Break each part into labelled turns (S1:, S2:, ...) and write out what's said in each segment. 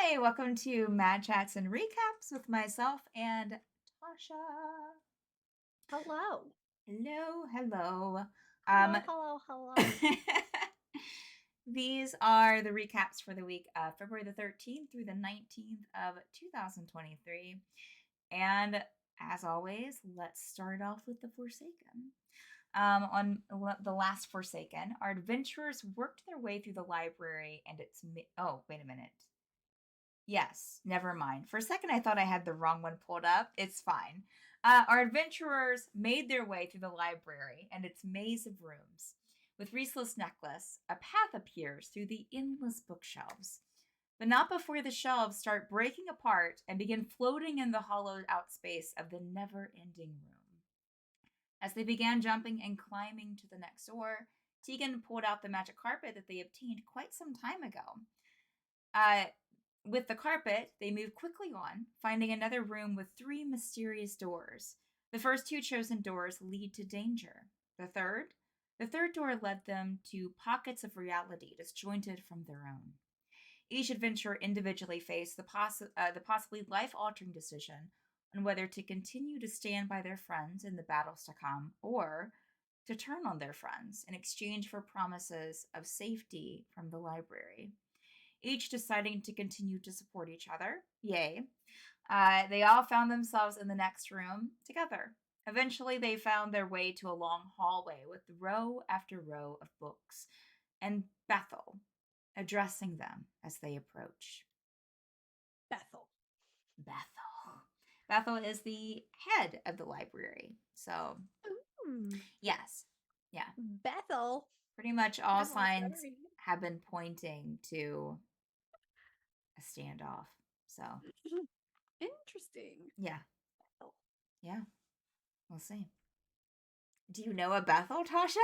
S1: Hi, welcome to Mad Chats and Recaps with myself and Tasha.
S2: Hello.
S1: Hello, hello. Um,
S2: Hello, hello, hello.
S1: these are the recaps for the week of February the 13th through the 19th of 2023. And as always, let's start off with the Forsaken. The last Forsaken, our adventurers worked their way through the library and oh, wait a minute. Yes, never mind. For a second, I thought I had the wrong one pulled up. It's fine. Our adventurers made their way through the library and its maze of rooms. With Risla's necklace, a path appears through the endless bookshelves. But not before the shelves start breaking apart and begin floating in the hollowed out space of the never ending room. As they began jumping and climbing to the next door, Tegan pulled out the magic carpet that they obtained quite some time ago. Uh, with the carpet, they move quickly on, finding another room with three mysterious doors. The first two chosen doors lead to danger. The third? The third door led them to pockets of reality disjointed from their own. Each adventurer individually faced the possibly life-altering decision on whether to continue to stand by their friends in the battles to come, or to turn on their friends in exchange for promises of safety from the library, each deciding to continue to support each other. Yay. They all found themselves in the next room together. Eventually, they found their way to a long hallway with row after row of books, and Bethel addressing them as they approach.
S2: Bethel.
S1: Bethel is the head of the library. So,
S2: Ooh,
S1: yes. Yeah.
S2: Bethel.
S1: Pretty much all
S2: I'm all
S1: signs
S2: sorry.
S1: have been pointing to a standoff. So,
S2: Interesting.
S1: yeah.
S2: Bethel.
S1: Yeah. We'll see. Do you know a Bethel, Tasha?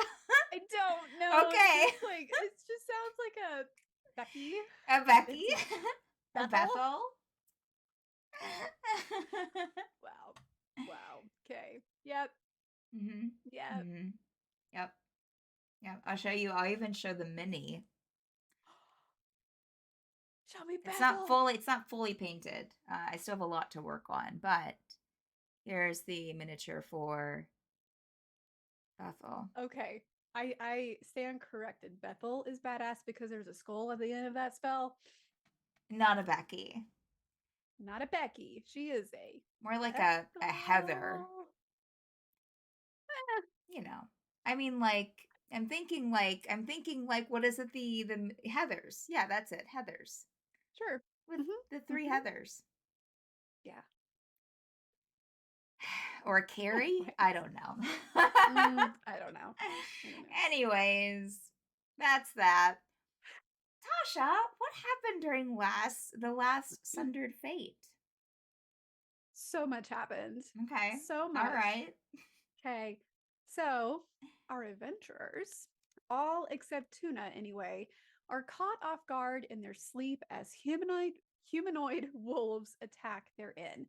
S2: I don't know.
S1: Okay.
S2: It just sounds like a Becky.
S1: A Becky?
S2: It's not
S1: A
S2: Bethel.
S1: Bethel?
S2: Wow. Wow. Okay. Yep.
S1: mm-hmm.
S2: Yep.
S1: Mm-hmm. Yep. Yep. I'll show you. I'll even show the mini.
S2: Show me
S1: It's
S2: Bethel.
S1: not fully painted. I still have a lot to work on, but here's the miniature for Bethel.
S2: Okay. I stand corrected. Bethel is badass because there's a skull at the end of that spell.
S1: Not a Becky.
S2: Not a Becky. She is a
S1: More like a Heather.
S2: Bethel.
S1: You know. I mean, I'm thinking like what is it, the Heathers. Yeah, that's it. Heathers.
S2: Sure.
S1: With the
S2: Mm-hmm.
S1: three
S2: Mm-hmm.
S1: Heathers.
S2: Yeah.
S1: Or Carrie?
S2: Anyways.
S1: I don't know.
S2: I don't know. I don't know.
S1: Anyways, that's that. Tasha, what happened during the last Sundered Fate?
S2: So much happened.
S1: Okay.
S2: So
S1: All
S2: much.
S1: right.
S2: Okay. So, our adventurers, all except Tuna anyway, are caught off guard in their sleep as humanoid wolves attack their inn.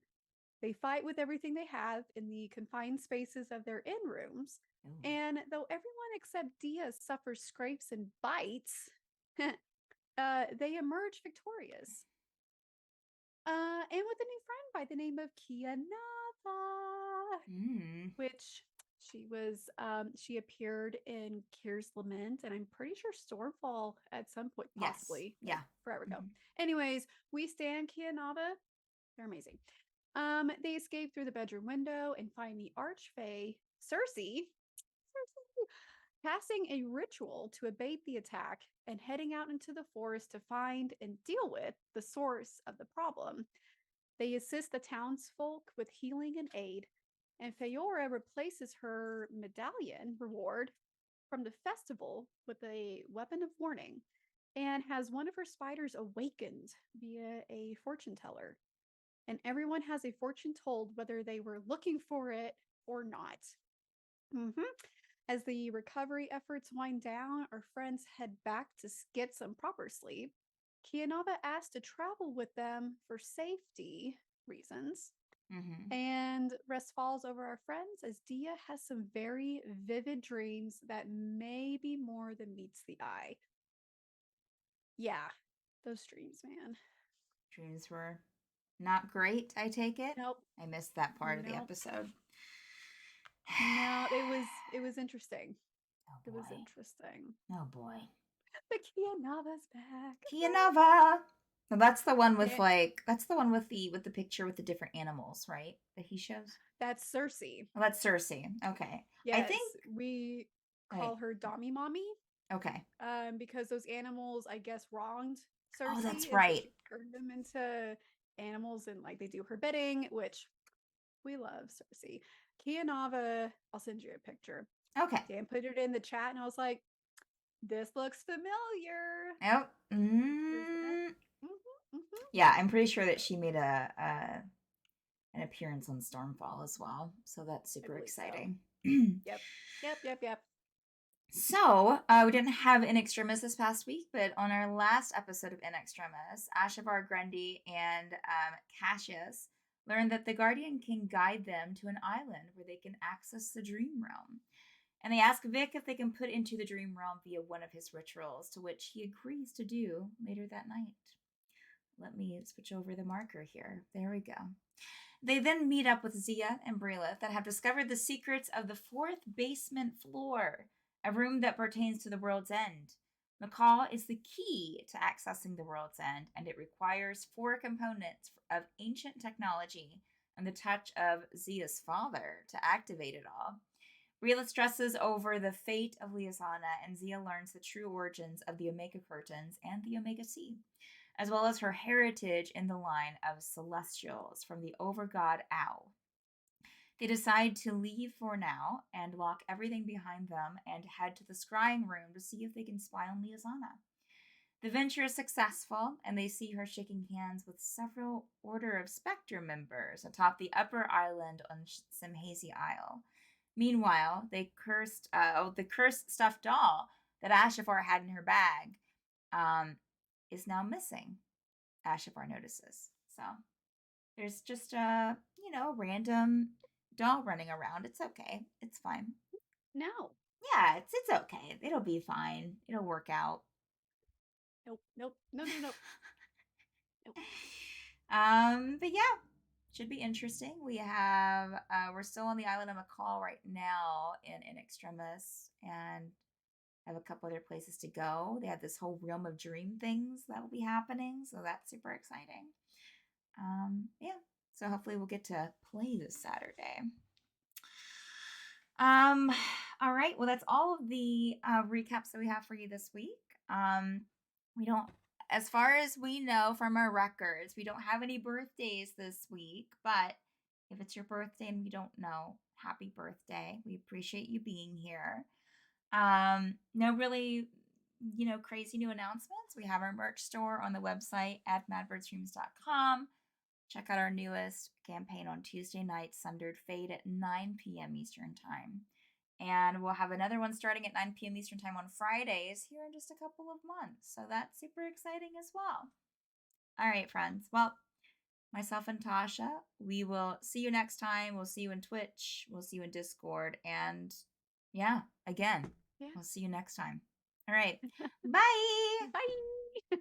S2: They fight with everything they have in the confined spaces of their inn rooms.
S1: Ooh.
S2: And though everyone except Dia suffers scrapes and bites, they emerge victorious. And with a new friend by the name of Kianava,
S1: Mm.
S2: which she appeared in Kier's Lament, and I'm pretty sure Stormfall at some point,
S1: Yes.
S2: possibly, like
S1: Yeah.
S2: forever ago.
S1: Mm-hmm.
S2: Anyways, we stand Kianava. They're amazing. They escape through the bedroom window and find the Archfey, Cersei, passing a ritual to abate the attack and heading out into the forest to find and deal with the source of the problem. They assist the townsfolk with healing and aid, and Feyora replaces her medallion reward from the festival with a weapon of warning and has one of her spiders awakened via a fortune teller. And everyone has a fortune told whether they were looking for it or not. Mm-hmm. As the recovery efforts wind down, our friends head back to get some proper sleep. Kianava asks to travel with them for safety reasons.
S1: Mm-hmm.
S2: And rest falls over our friends as Dia has some very vivid dreams that may be more than meets the eye. Yeah, those dreams, man.
S1: Dreams were not great, I take it.
S2: Nope.
S1: I missed that part of the
S2: Nope.
S1: episode.
S2: No, it was interesting.
S1: Oh
S2: It was
S1: boy.
S2: interesting.
S1: Oh boy.
S2: The Kianava's back.
S1: Kianava. Well, that's the one with
S2: Yeah,
S1: that's the one with the picture with the different animals, right? That he shows.
S2: that's Cersei.
S1: Well, that's Cersei. Okay. I
S2: Yes,
S1: think
S2: we call
S1: like
S2: her Dommy Mommy,
S1: okay.
S2: because those animals, I guess, wronged
S1: Oh,
S2: Cersei,
S1: that's
S2: and so
S1: right.
S2: she turned them into animals, and like they do her bidding, which we love Cersei. Kianava, I'll send you a picture.
S1: Okay.
S2: Dan put it in the chat, and I was like, "This looks familiar."
S1: Yep.
S2: Isn't it? Mm-hmm, mm-hmm.
S1: Yeah, I'm pretty sure that she made an appearance on Stormfall as well. So that's
S2: I
S1: super
S2: believe so.
S1: exciting.
S2: Yep, yep, yep, yep.
S1: So, we didn't have In Extremis this past week, but on our last episode of In Extremis, Ashavar Grundy and Cassius learned that the Guardian can guide them to an island where they can access the Dream Realm. And they ask Vic if they can put into the Dream Realm via one of his rituals, to which he agrees to do later that night. Let me switch over the marker here. There we go. They then meet up with Zia and Brelith that have discovered the secrets of the fourth basement floor, a room that pertains to the world's end. McCall is the key to accessing the world's end, and it requires 4 components of ancient technology and the touch of Zia's father to activate it all. Brelith stresses over the fate of Liasana, and Zia learns the true origins of the Omega Curtains and the Omega Sea, as well as her heritage in the line of Celestials from the overgod Au. They decide to leave for now and lock everything behind them and head to the scrying room to see if they can spy on Liasana. The venture is successful, and they see her shaking hands with several Order of Spectre members atop the upper island on some hazy isle. Meanwhile, the cursed stuffed doll that Ashafar had in her bag um, is now missing. Ashafar notices. So there's just a random doll running around. It's okay. It's fine.
S2: No.
S1: Yeah, it's okay. It'll be fine. It'll work out.
S2: Nope. Nope. No. No. No. Nope.
S1: But yeah, should be interesting. We're still on the island of McCall right now in Extremis, and have a couple other places to go. They have this whole realm of dream things that will be happening, so that's super exciting. Yeah, so hopefully we'll get to play this Saturday. Um, all right. Well, that's all of the recaps that we have for you this week. We don't, as far as we know from our records, we don't have any birthdays this week. But if it's your birthday and we don't know, happy birthday! We appreciate you being here. No really, crazy new announcements. We have our merch store on the website at madbirdstreams.com. Check out our newest campaign on Tuesday night, Sundered Faete at 9 p.m. Eastern Time. And we'll have another one starting at 9 p.m. Eastern Time on Fridays here in just a couple of months. So that's super exciting as well. All right, friends. Well, myself and Tasha, we will see you next time. We'll see you in Twitch. We'll see you in Discord. And yeah, again,
S2: Yeah.
S1: we'll see you next time. All right. Bye.
S2: Bye.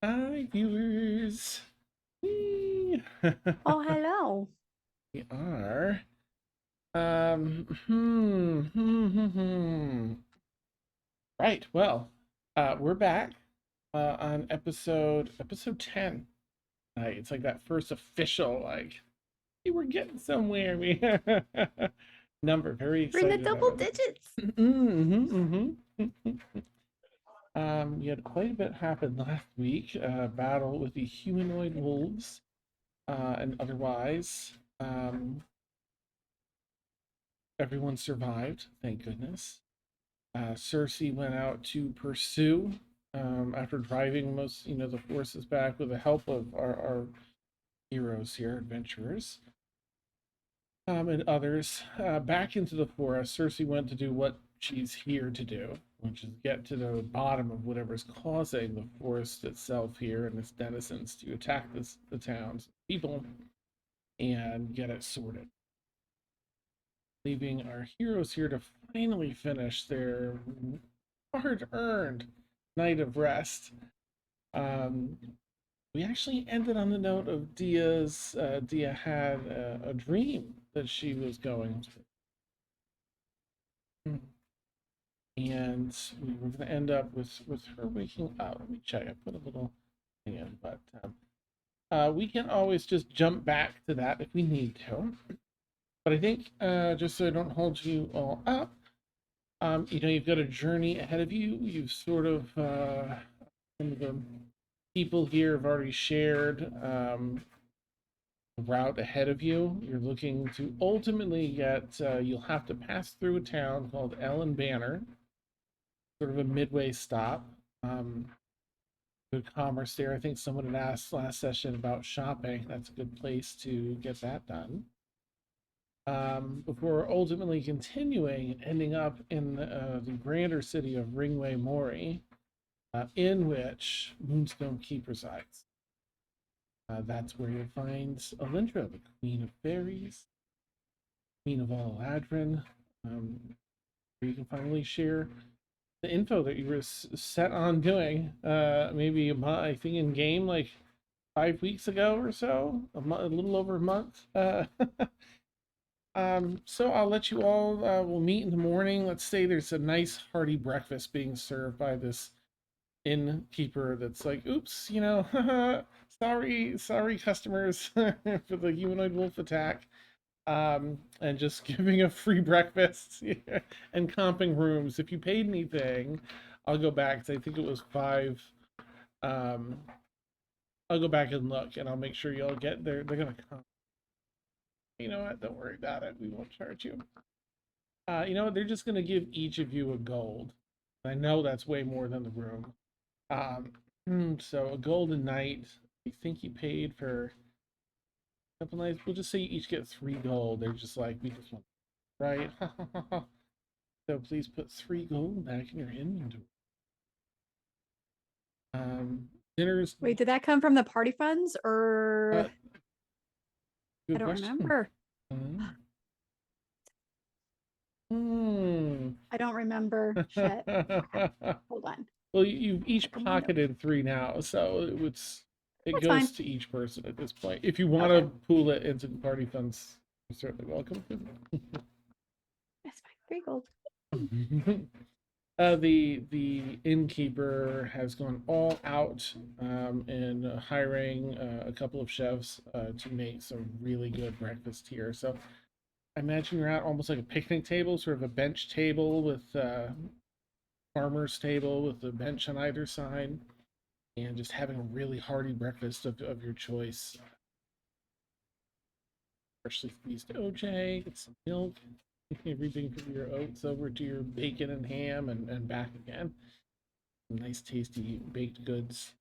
S3: Hi, viewers. Whee!
S2: Oh, hello.
S3: We are. Right. Well, we're back on episode 10. It's like that first official, like, hey, we're getting somewhere. We number. Very
S2: We're in the
S3: excited about
S2: double
S3: it.
S2: digits.
S3: We had quite a bit happen last week. Battle with the humanoid wolves, and otherwise, everyone survived. Thank goodness. Cersei went out to pursue, after driving most, the forces back with the help of our heroes here, adventurers, and others, back into the forest. Cersei went to do what she's here to do, which is get to the bottom of whatever's causing the forest itself here and its denizens to attack the towns, people, and get it sorted. Leaving our heroes here to finally finish their hard-earned night of rest. Um, we actually ended on the note of Dia's. Dia had a dream that she was going through, and we were going to end up with her waking up. Let me check. I put a little thing in, but we can always just jump back to that if we need to. But I think, just so I don't hold you all up, you've got a journey ahead of you. You've sort of, some of the people here have already shared route ahead of you. You're looking to ultimately get, you'll have to pass through a town called Elen Banner, sort of a midway stop. Good commerce there. I think someone had asked last session about shopping. That's a good place to get that done. Before ultimately continuing and ending up in the grander city of Ringway Mori, in which Moonstone Keep resides. That's where you'll find Alindra, the Queen of Fairies, Queen of all Leadrin, where you can finally share the info that you were set on doing. Maybe I think in game like 5 weeks ago or so, a little over a month. So I'll let you all. We'll meet in the morning. Let's say there's a nice hearty breakfast being served by this innkeeper. That's like, oops, sorry, customers for the humanoid wolf attack. And just giving a free breakfast and comping rooms. If you paid anything, I'll go back. I think it was 5. Um, I'll go back and look, and I'll make sure y'all get there. They're gonna come. You know what? Don't worry about it. We won't charge you. You know what? They're just gonna give each of you a gold. I know that's way more than the room. So a golden night. I think you paid for a couple nights. We'll just say you each get 3 gold. They're just like, we just want, right? So please put 3 gold back in your inventory. Dinner's.
S2: Wait, did that come from the party funds or I
S3: Good
S2: don't
S3: question.
S2: remember.
S3: Hmm.
S2: I don't remember. Shit. Hold on.
S3: Well, you've each
S2: Checking my notes.
S3: pocketed 3 now, so it
S2: That's
S3: goes
S2: fine.
S3: to each person at this point. If you want
S2: Okay.
S3: to pool it into the party funds, you're certainly welcome.
S2: That's fine. 3 gold.
S3: The innkeeper has gone all out, in hiring a couple of chefs to make some really good breakfast here. So I imagine you're at almost like a picnic table, sort of a bench table with farmer's table with a bench on either side, and just having a really hearty breakfast of your choice. Freshly squeezed OJ, get some milk, everything from your oats over to your bacon and ham and back again. Nice tasty baked goods,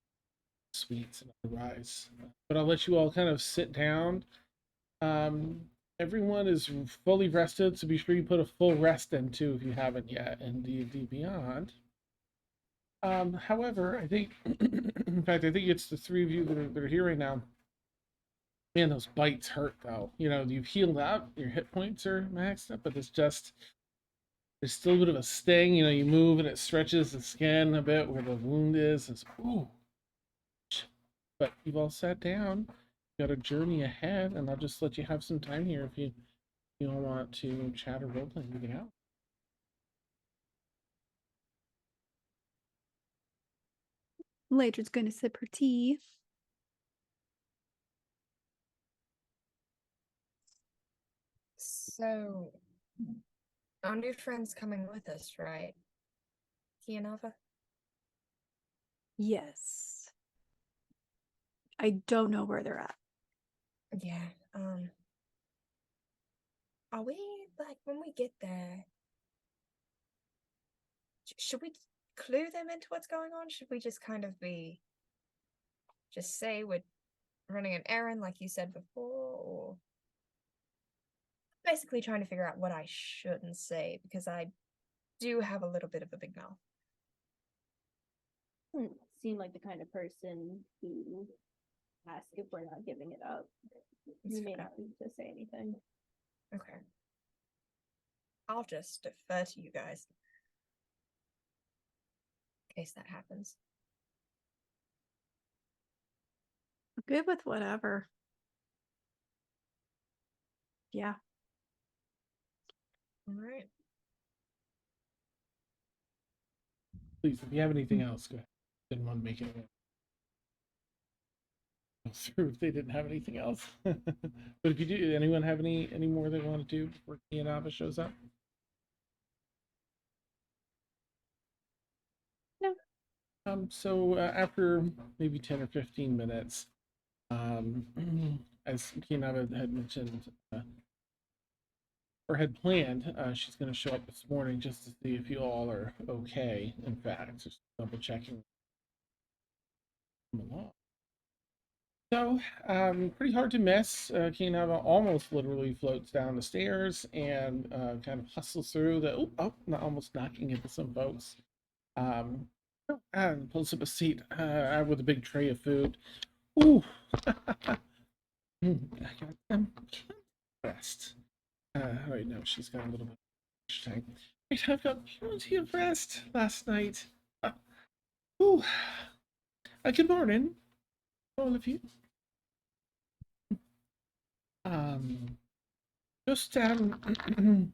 S3: sweets and otherwise. But I'll let you all kind of sit down. Um, Everyone is fully rested, so be sure you put a full rest in too if you haven't yet in D&D Beyond. However, I think, in fact, I think it's the 3 of you that are here right now. Man, those bites hurt though. You've healed up, your hit points are maxed up, but it's just There's still a bit of a sting. You know, you move and it stretches the skin a bit where the wound is. It's, ooh. But you've all sat down. Got a journey ahead, and I'll just let you have some time here if you don't want to chat or roleplay anything out.
S2: Ladrid's going to sip her tea.
S4: So, our new friend's coming with us, right? Kianava?
S2: Yes. I don't know where they're at.
S4: Yeah, are we, like, when we get there, should we clue them into what's going on? Should we just kind of just say we're running an errand like you said before, or basically trying to figure out what I shouldn't say, because I do have a little bit of a big mouth.
S5: Seem like the kind of person who asks if we're not giving it up. You may not need to say anything.
S4: Okay. I'll just defer to you guys. In case that happens.
S2: Good with whatever. Yeah.
S4: Alright.
S3: Please, if you have anything else, go ahead. Didn't want to make it through if they didn't have anything else. But if you do, anyone have any more they want to do before Kianava shows up?
S2: No.
S3: So after maybe 10 or 15 minutes, as Kianava had mentioned, or had planned, she's going to show up this morning just to see if you all are okay. In fact, just double checking along. So, pretty hard to miss. Kianava almost literally floats down the stairs and kind of hustles through the, almost knocking into some folks. And pulls up a seat with a big tray of food. Ooh, I got them rest. Right now she's got a little bit of time. Right, I've got plenty of rest last night. Ooh, good morning, all of you. Just want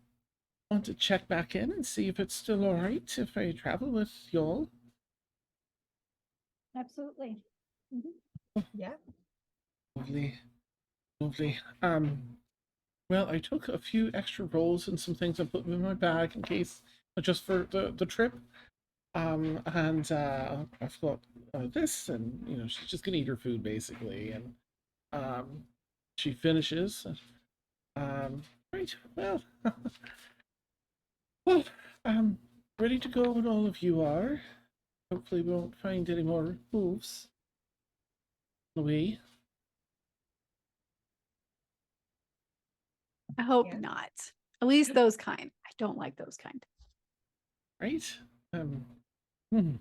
S3: to check back in and see if it's still all right if I travel with y'all.
S5: Absolutely.
S4: Yeah.
S3: Lovely, lovely. Well, I took a few extra rolls and some things I put them in my bag in case, just for the trip. And I've got this, and you know, she's just gonna eat her food basically, and she finishes. Right. Well, well, ready to go when all of you are. Hopefully, we won't find any more wolves on the way.
S2: I hope
S4: Yeah.
S2: not. At least those kind. I don't like those kind.
S3: Right? Well,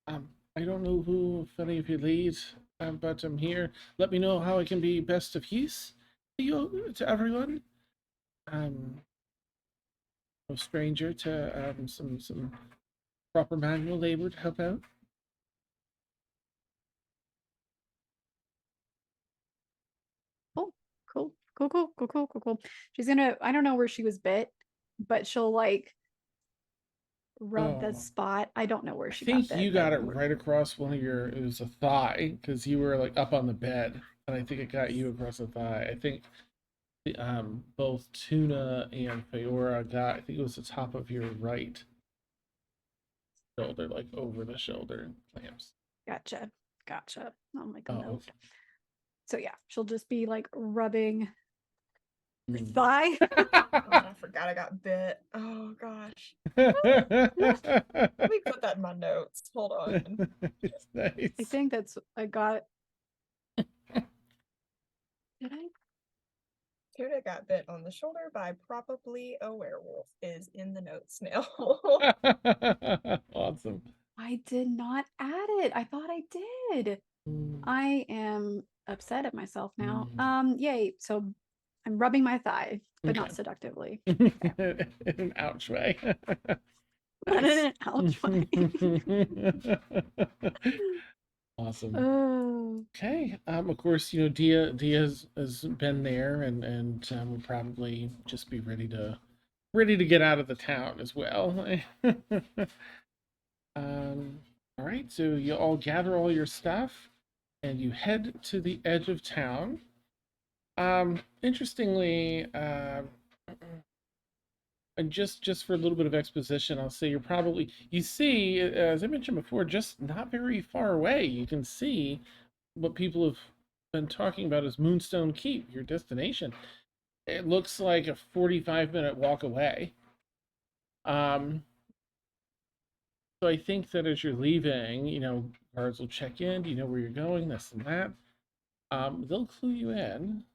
S3: I don't know who, if any of you lead, but I'm here. Let me know how I can be best of use to you, to everyone. No stranger to some proper manual labor to help out.
S2: Cool. She's gonna, I don't know where she was bit, but she'll like rub the
S3: Oh.
S2: spot. I don't know where
S3: I
S2: she
S3: think
S2: got bit.
S3: you got it right across one of your. It was a thigh because you were like up on the bed, and I think it got you across the thigh. I think both Tuna and Feyora got. I think it was the top of your right shoulder, like over the shoulder clamps.
S2: Gotcha. I'll make a
S3: Oh,
S2: note.
S3: okay.
S2: So yeah, she'll just be like rubbing her
S3: Mm.
S2: thigh.
S4: Oh, I forgot I got bit. Oh gosh. Let me put that in my notes. Hold on.
S3: It's nice.
S2: I think that's I got. Did I?
S4: Tuna got bit on the shoulder by probably a werewolf is in the notes now.
S3: Awesome.
S2: I did not add it. I thought I did. I am upset at myself now. Yay. So I'm rubbing my thigh, but not
S3: Okay.
S2: seductively.
S3: In an ouch way.
S2: Not in an ouch way.
S3: Awesome.
S2: Oh.
S3: Okay. Of course, Dia has been there and will probably just be ready to get out of the town as well. All right, so you all gather all your stuff and you head to the edge of town. Interestingly, and just for a little bit of exposition, I'll say you see, as I mentioned before, just not very far away, you can see what people have been talking about as Moonstone Keep, your destination. It looks like a 45-minute walk away. So I think that as you're leaving, guards will check in. Do you know where you're going? This and that. They'll clue you in.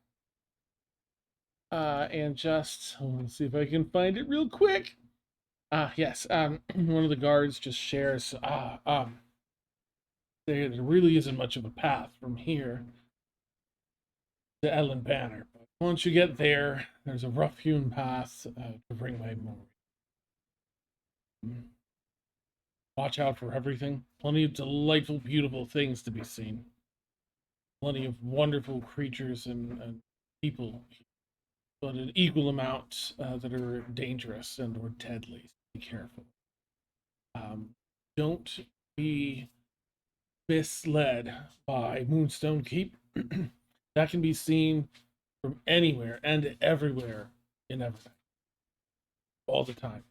S3: And just let's see if I can find it real quick. Yes. One of the guards just shares. There really isn't much of a path from here to Elen Banner. But once you get there, there's a rough-hewn path to bring my memory. Watch out for everything. Plenty of delightful, beautiful things to be seen. Plenty of wonderful creatures and people, but an equal amount that are dangerous and or deadly. So be careful. Don't be misled by Moonstone Keep. That can be seen from anywhere and everywhere in Evernight. All the time.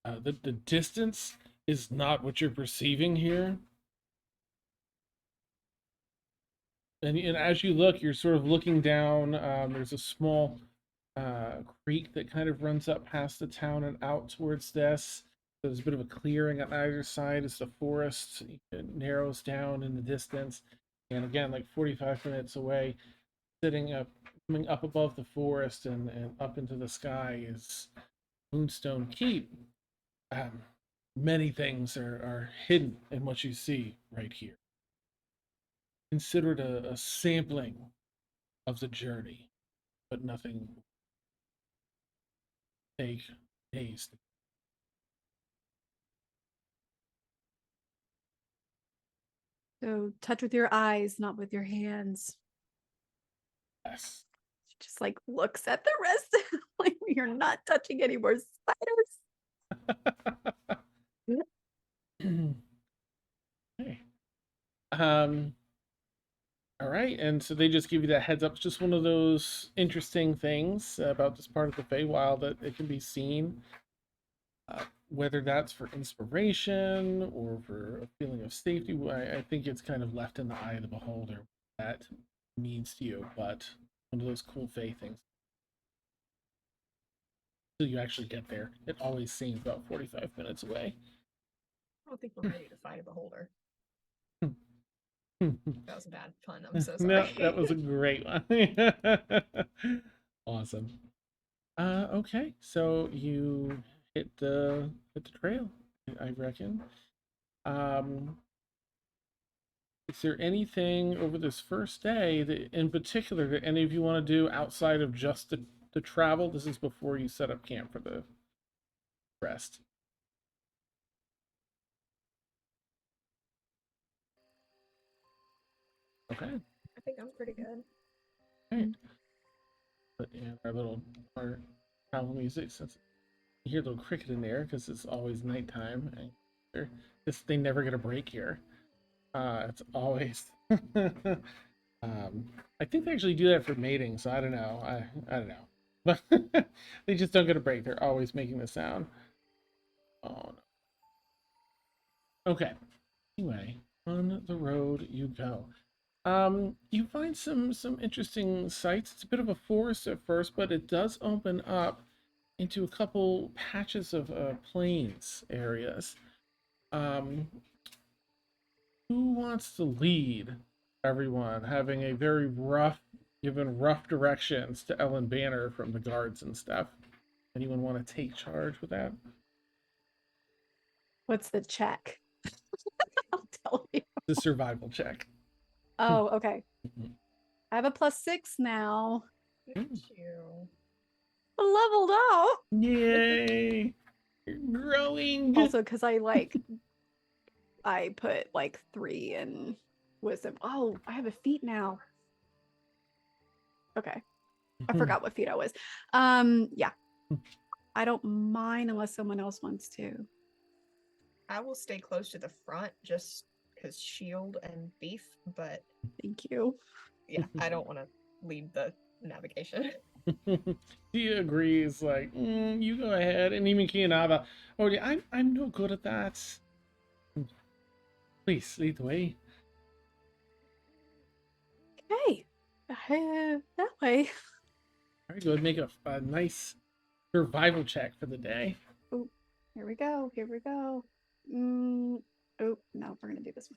S3: The distance is not what you're perceiving here. And as you look, you're sort of looking down. There's a small creek that kind of runs up past the town and out towards this. So there's a bit of a clearing on either side as the forest narrows down in the distance. And again, like 45 minutes away, coming up above the forest and up into the sky is Moonstone Keep. Many things are hidden in what you see right here. Consider it a sampling of the journey, but nothing take days.
S2: So touch with your eyes, not with your hands.
S3: Yes.
S2: She just like looks at the rest. Like you're not touching any more spiders.
S3: Okay. All right, and so they just give you that heads up. It's just one of those interesting things about this part of the Feywild that it can be seen, whether that's for inspiration or for a feeling of safety. I think it's kind of left in the eye of the beholder what that means to you, but one of those cool Fey things. Until you actually get there, it always seems about 45 minutes away.
S4: I don't think we're ready to find a beholder. That was a bad pun. I'm so sorry.
S3: No, that was a great one. Awesome. Okay, so you hit the trail, I reckon. Is there anything over this first day that, in particular, that any of you want to do outside of just the travel? This is before you set up camp for the rest. Okay.
S4: I think I'm pretty good.
S3: Right. Put in our travel music since you hear a little cricket in there because it's always nighttime and they never get a break here. It's always I think they actually do that for mating, so I don't know. I don't know. But they just don't get a break. They're always making the sound. Oh no. Okay. Anyway, on the road you go. You find some interesting sights. It's a bit of a forest at first, but it does open up into a couple patches of plains areas. Who wants to lead everyone, having a very given rough directions to Elen Banner from the guards and stuff? Anyone want to take charge with that?
S2: What's the check? I'll tell you.
S3: The survival check.
S2: Oh, okay.
S3: Mhm.
S2: I have a +6 now.
S4: Look at you.
S2: Leveled up.
S3: Yay! You're growing.
S2: Also, because I put like 3 in wisdom. Oh, I have a feat now. Okay. I forgot what feat I was. Yeah. I don't mind unless someone else wants to.
S4: I will stay close to the front just because shield and beef, but
S2: Thank you.
S4: yeah, I don't want to lead the navigation.
S3: He agrees, like, you go ahead. And even Kianava, oh, yeah, I'm no good at that. Please lead the way.
S2: Okay. That way.
S3: Very good. Make a nice survival check for the day.
S2: Oh, here we go. Here we go. Oh, no, we're gonna do this one.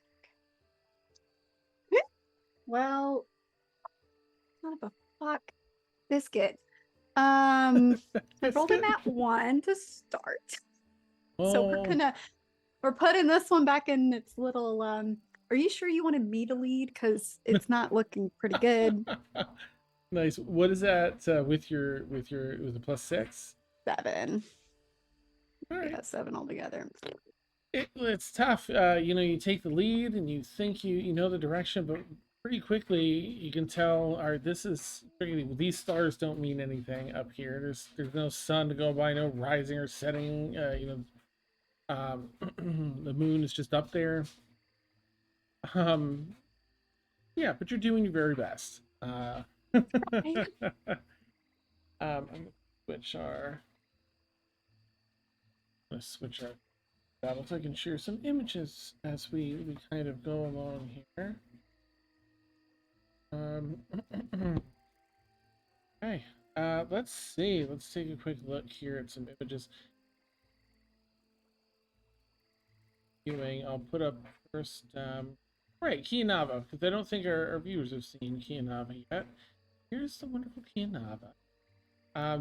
S2: Okay. Well, son of a fuck biscuit. I rolled a nat 1 to start. So we're putting this one back in its little are you sure you wanted me to lead? Because it's not looking pretty good.
S3: Nice. What is that with the +6?
S2: 7.
S3: All right.
S2: Yeah, 7 altogether.
S3: It's tough. You take the lead and you think you know the direction, but pretty quickly you can tell, all right, these stars don't mean anything up here. There's no sun to go by, no rising or setting. The moon is just up there. Yeah, but you're doing your very best. I'm gonna switch our battle so I can share some images as we kind of go along here. Okay, let's see. Let's take a quick look here at some images. Viewing, I'll put up first. Right, Kianava, because I don't think our viewers have seen Kianava yet. Here's the wonderful Kianava.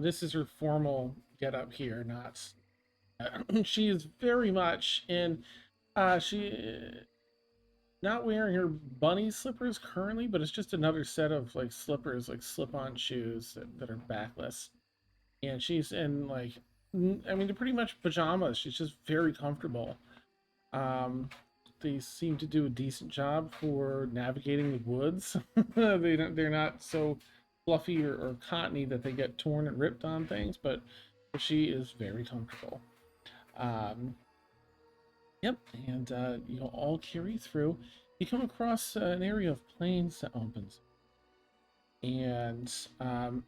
S3: This is her formal getup here, not. She is very much in. She not wearing her bunny slippers currently, but it's just another set of like slippers, like slip-on shoes that are backless. And she's in like, I mean, they're pretty much pajamas. She's just very comfortable. They seem to do a decent job for navigating the woods. They're not so fluffy or cottony that they get torn and ripped on things, but she is very comfortable. Yep, and you'll all carry through. You come across an area of plains that opens, and can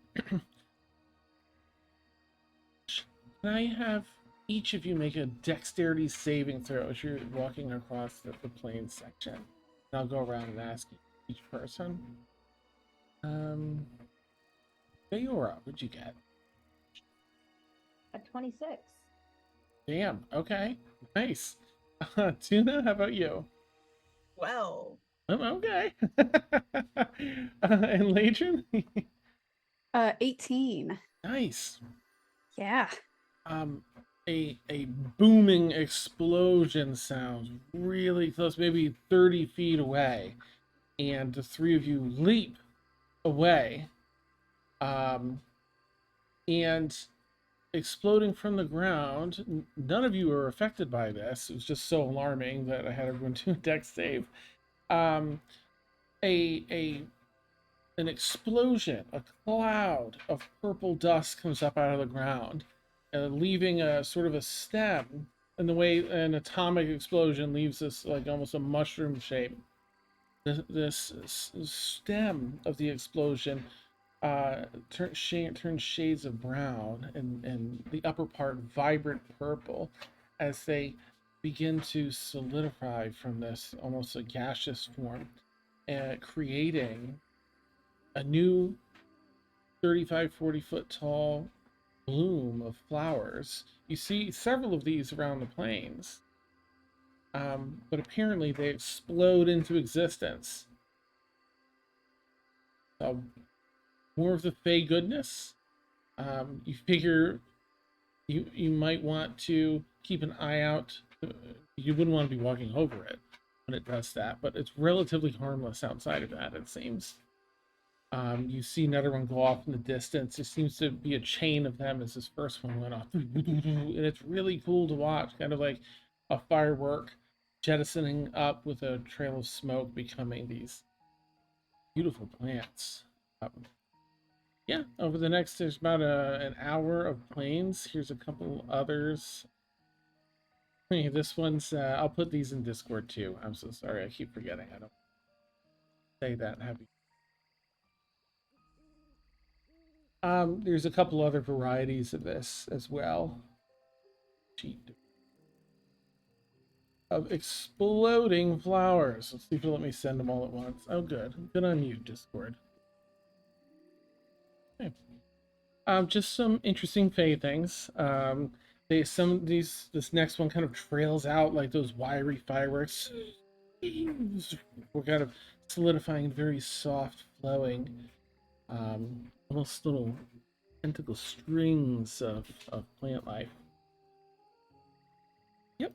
S3: I have each of you make a dexterity saving throw as you're walking across the plains section? And I'll go around and ask each person. Feyora, what'd you get?
S5: A 26.
S3: Damn. Okay. Nice. Tuna, how about you?
S4: Well,
S3: Okay. And Leadrin?
S2: 18.
S3: Nice.
S2: Yeah.
S3: A booming explosion sounds really close, maybe 30 feet away, and the three of you leap away, and exploding from the ground. None of you are affected by this. It was just so alarming that I had everyone do a dex save. An explosion, a cloud of purple dust comes up out of the ground, leaving a sort of a stem, in the way an atomic explosion leaves this like almost a mushroom shape. This stem of the explosion turns shades of brown, and the upper part vibrant purple, as they begin to solidify from this almost a gaseous form, creating a new 35-40 foot tall bloom of flowers. You see several of these around the plains, but apparently they explode into existence. More of the Fey goodness. You figure you might want to keep an eye out. You wouldn't want to be walking over it when it does that, but it's relatively harmless outside of that, it seems. You see another one go off in the distance. There seems to be a chain of them as this first one went off. And it's really cool to watch, kind of like a firework jettisoning up with a trail of smoke, becoming these beautiful plants. Yeah, over the next, there's about an hour of planes. Here's a couple others. Hey, this one's, I'll put these in Discord too. I'm so sorry, I keep forgetting. I don't say that heavy. There's a couple other varieties of this as well. Sheet of exploding flowers. Let's see if it'll let me send them all at once. Oh, good. Good on you, Discord. Okay. Just some interesting Fae things. This next one kind of trails out like those wiry fireworks. We're kind of solidifying, very soft, flowing, almost little tentacle strings of plant life. Yep.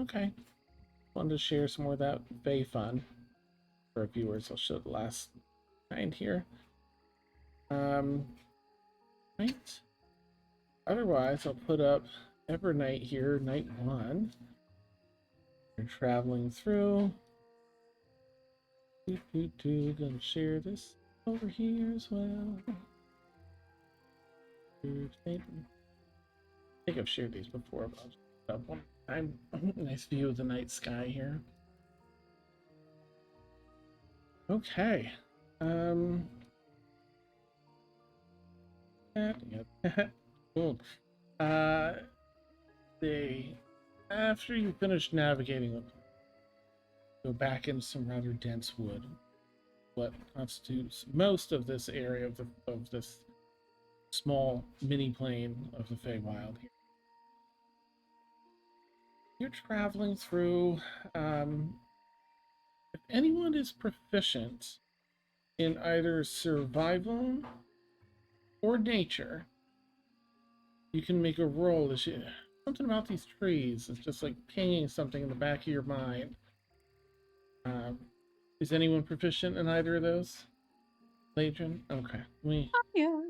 S3: Okay. Wanted to share some more of that Fae fun for our viewers. I'll show the last kind here. Right. Otherwise, I'll put up Evernight here, night 1. We're traveling through. Gonna share this over here as well. I think I've shared these before, but I'll just put up one time. Nice view of the night sky here. Okay. Cool. After you finish navigating them, go back into some rather dense wood. What constitutes most of this area of this small mini plane of the Feywild here. You're traveling through. If anyone is proficient in either survival or nature, you can make a roll. Something about these trees is just like pinging something in the back of your mind. Is anyone proficient in either of those? Leadrin? Okay.
S2: Yeah.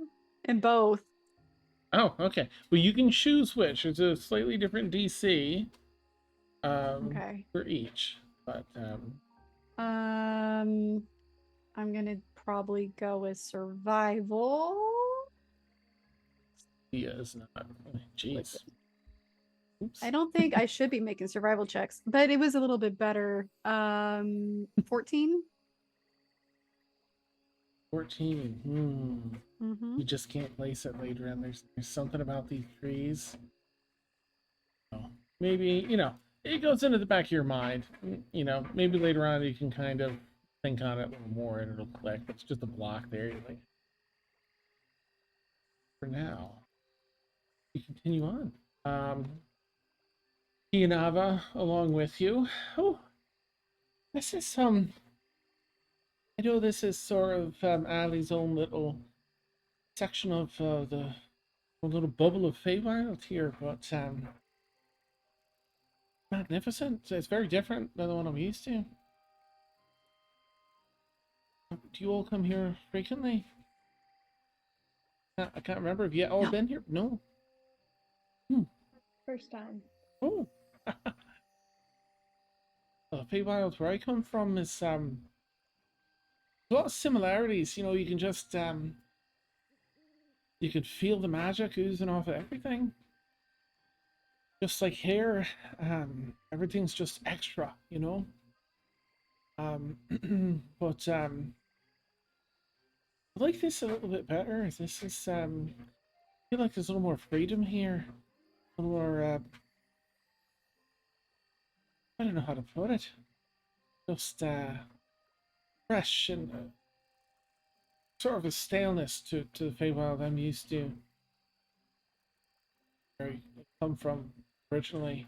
S2: In both.
S3: Oh, okay. Well, you can choose which. There's a slightly different DC
S2: Okay.
S3: for each. But
S2: I'm gonna probably go with survival.
S3: yeah, is not. Jeez. Oops.
S2: I don't think I should be making survival checks, but it was a little bit better. 14.
S3: 14.
S2: Mm-hmm.
S3: You just can't place it later in. There's something about these trees. Oh, maybe, it goes into the back of your mind. Maybe later on you can kind of think on it a little more and it'll click. It's just a block there. You're like, for now, we continue on. Kianava along with you. Oh, this is I know this is sort of Ali's own little section of the little bubble of Feywild here, but magnificent. It's very different than the one I'm used to. Do you all come here frequently? I can't remember. Have you all been here? No.
S5: First time.
S3: Oh. Feywild, where I come from, is a lot of similarities. You can just you can feel the magic oozing off of everything. Just like here, everything's just extra, but I like this a little bit better. This is I feel like there's a little more freedom here, a little more I don't know how to put it. Just fresh and sort of a staleness to the Feywild I'm used to. Where I come from originally.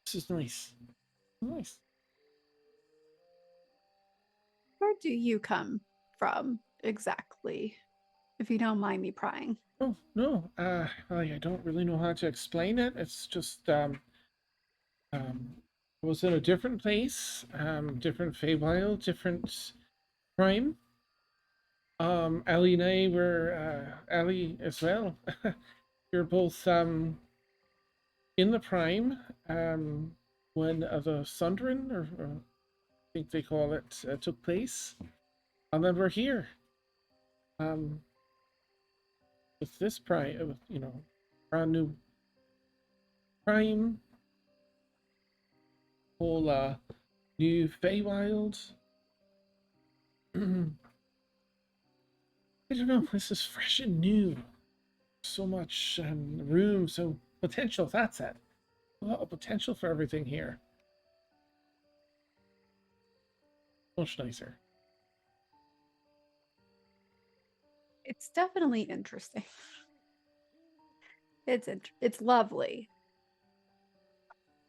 S3: This is nice. Nice.
S2: Where do you come from exactly? If you don't mind me prying.
S3: Oh no, I don't really know how to explain it. It's just I was in a different place, different Feywild, different Prime. Ellie and I were Ellie as well. You're both in the Prime when the Sundered, or I think they call it, took place, and then we're here with this Prime, brand new Prime, whole new Feywild. I don't know. This is fresh and new. So much room, so potential. That's it. A lot of potential for everything here. Much nicer.
S2: It's definitely interesting. It's lovely.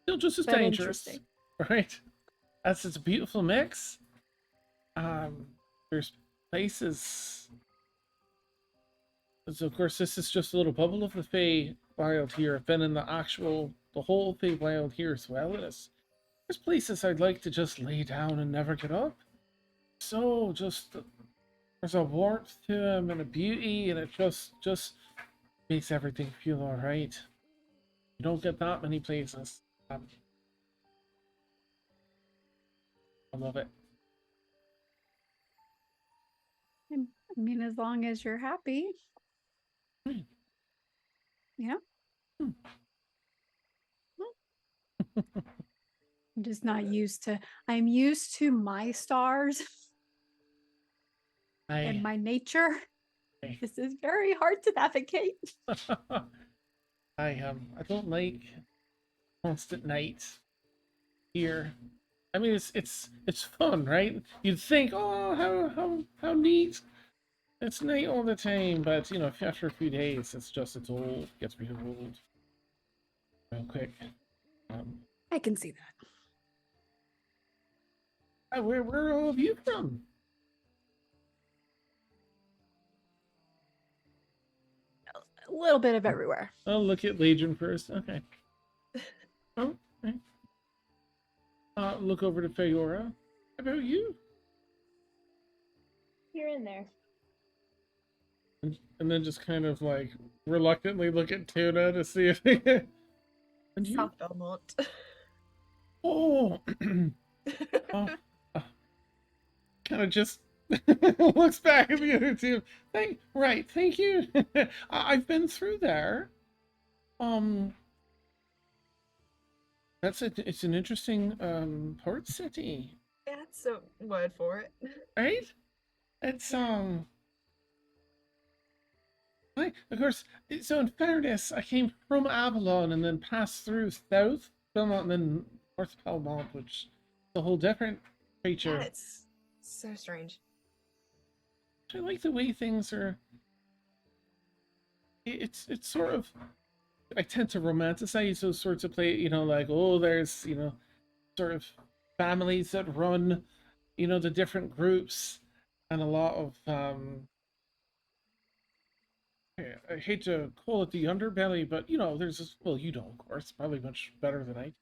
S3: Still just as
S2: But
S3: dangerous,
S2: interesting.
S3: right? It's a beautiful mix. There's places. So of course, this is just a little bubble of the Feywild here. I've been in the whole Feywild here as well. And there's places I'd like to just lay down and never get up. So just there's a warmth to them and a beauty, and it just makes everything feel all right. You don't get that many places. I love it.
S2: I mean, as long as you're happy.
S3: Hmm.
S2: Yeah.
S3: Hmm.
S2: I'm just not used to. I'm used to my stars and my nature. This is very hard to navigate.
S3: I don't like constant night here. I mean, it's fun, right? You'd think, oh, how neat. It's night all the time, but after a few days, it's old. It gets real old real quick.
S2: I can see that.
S3: Where are all of you from?
S2: A little bit of everywhere.
S3: I'll look at Legion first. Okay. Oh, okay. Look over to Feyora. How about you?
S5: Here and there.
S3: And then just kind of like reluctantly look at Tuna to see if he... And you?
S4: South Belmont.
S3: Oh, oh, kind of just looks back at the other two. Thank you. I've been through there. It's an interesting port city.
S4: Yeah, that's a word for it.
S3: Right? It's of course, so in fairness, I came from Avalon and then passed through South Belmont and then North Belmont, which is a whole different creature.
S4: Yeah, it's so strange.
S3: I like the way things are. It's sort of. I tend to romanticize those sorts of play. Like, oh, there's sort of families that run, the different groups, and a lot of I hate to call it the underbelly, but there's this. Well, of course, probably much better than I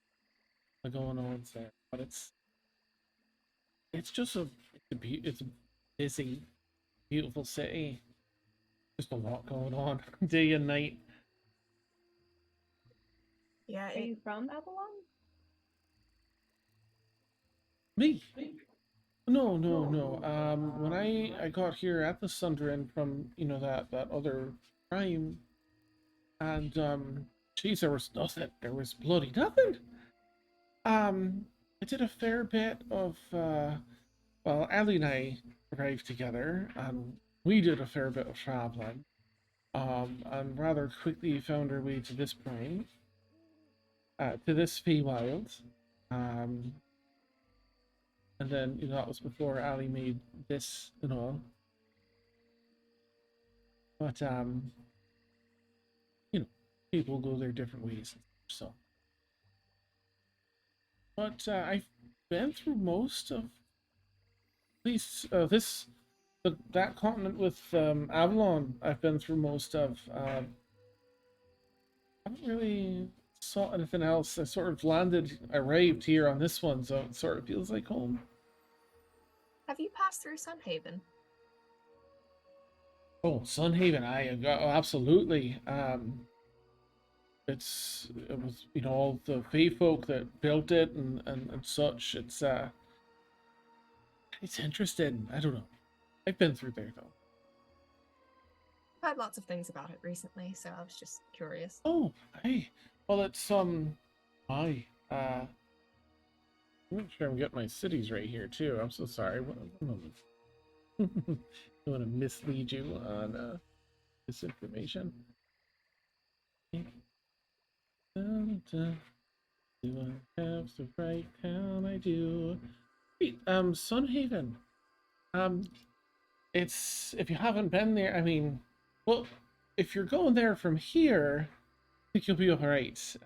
S3: do going on there. But it's just it's a busy, beautiful city. Just a lot going on day and night.
S4: Yeah,
S5: Are you from Avalon?
S3: Me? No. When I got here at the Sundered from that other crime, and geez, there was nothing. There was bloody nothing. I did a fair bit of well, Ellie and I arrived together, and we did a fair bit of traveling. And rather quickly found our way to this prime, to this Feywild. Um, and then that was before Ali made this and all. But people go their different ways. So, but I've been through most of at least that continent with Avalon. I've been through most of. I haven't really saw anything else. I arrived here on this one, so it sort of feels like home.
S4: Have you passed through Sunhaven?
S3: Oh, Sunhaven, absolutely. It was, you know, all the Fae folk that built it and such. It's interesting. I don't know. I've been through there though.
S4: I've heard lots of things about it recently, so I was just curious.
S3: Oh, hey. Well, it's hi. I'm not sure I'm getting my cities right here too. I'm so sorry. One moment. I want to mislead you on this information. Dun, dun. Do I have the right town? I do. Wait, Sunhaven. It's, if you haven't been there, I mean, well, if you're going there from here, I think you'll be all right.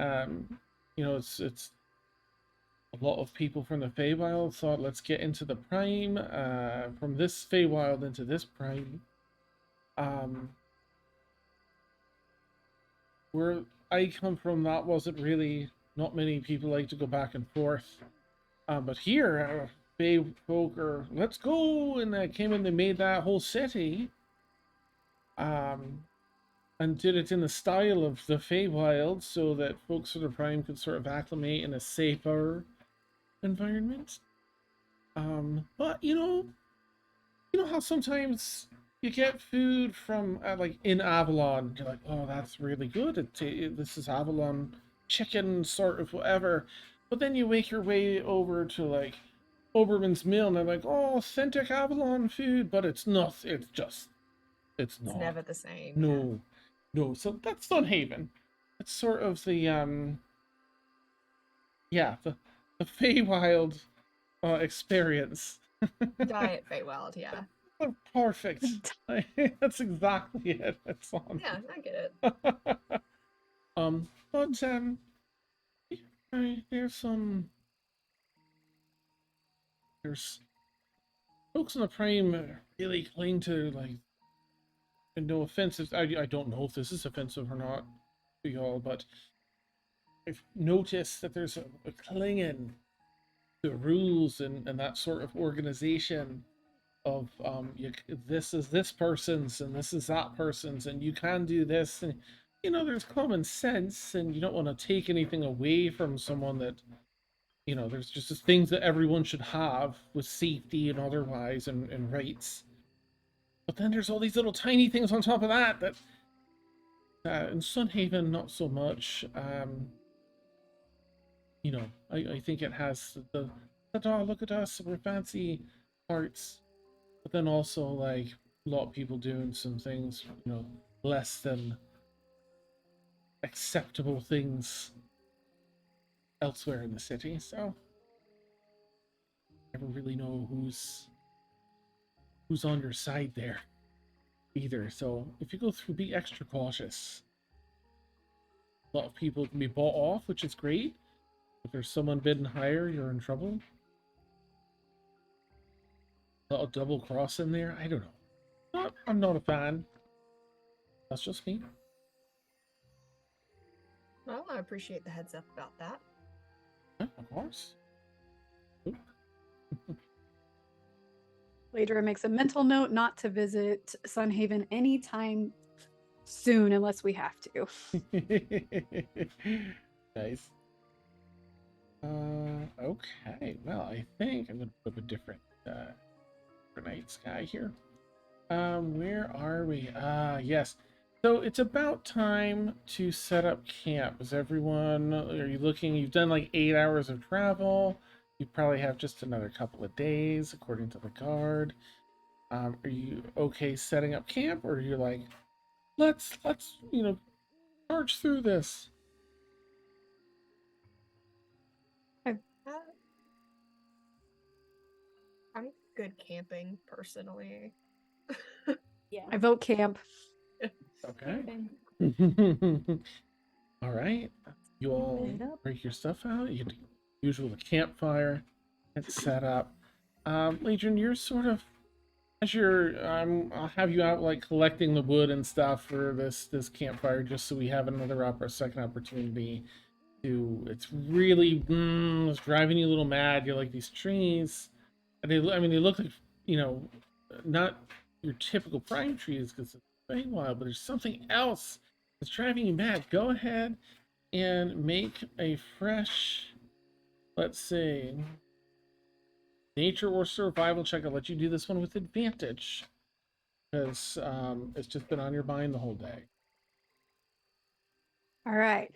S3: You know, it's a lot of people from the Feywild thought, let's get into the Prime, from this Feywild into this Prime. Where I come from, that wasn't really, not many people like to go back and forth. But here, Fey folk are, let's go, and they came and they made that whole city. And did it in the style of the Feywild, so that folks of the Prime could sort of acclimate in a safer environment. But you know how sometimes you get food from like in Avalon, you're like, oh, that's really good. This is Avalon chicken, sort of whatever. But then you make your way over to like Oberman's Mill, and they're like, oh, authentic Avalon food, but it's not. It's
S4: It's
S3: not.
S4: never the same.
S3: No, no. So that's Sunhaven. It's sort of the yeah, the Feywild experience.
S4: Diet Feywild, yeah.
S3: Oh, perfect. That's exactly it. It's on.
S4: Yeah, I get it.
S3: But there's folks in the Prime really cling to, like, and no offense, I don't know if this is offensive or not to y'all, but I've noticed that there's a clinging to rules and that sort of organization of this is this person's and this is that person's, and you can do this, and you know, there's common sense, and you don't want to take anything away from someone that, you know, there's just things that everyone should have with safety and otherwise, and rights. But then there's all these little tiny things on top of that in Sunhaven, not so much. You know, I think it has the ta-da, look at us, we're fancy parts, but then also like a lot of people doing some things, you know, less than acceptable things elsewhere in the city. So I never really know who's on your side there either. So if you go through, be extra cautious. A lot of people can be bought off, which is great. If there's someone bidding higher, you're in trouble. A lot of double cross in there. I don't know. I'm not a fan. That's just me.
S4: Well, I appreciate the heads up about that.
S3: Yeah, of course.
S2: Ladra makes a mental note not to visit Sunhaven anytime soon unless we have to.
S3: Nice. Okay. Well, I think I'm gonna put up a different night sky here. Where are we? Yes. So it's about time to set up camp. Is everyone, are you looking, you've done like 8 hours of travel. You probably have just another couple of days, according to the guard. Are you okay setting up camp, or are you like, let's you know, march through this?
S4: I'm good camping, personally.
S5: Yeah.
S2: I vote camp.
S3: Okay. All right. You all break your stuff out. You do usual the campfire. It's set up. Legion, you're sort of, as you're, I'll have you out like collecting the wood and stuff for this campfire, just so we have another second opportunity to. It's really it's driving you a little mad. You're like, these trees. And they look like you know, not your typical prime trees because it's Feywild, but there's something else that's driving you mad. Go ahead and make a fresh, let's see, nature or survival check. I'll let you do this one with advantage because it's just been on your mind the whole day.
S2: All right.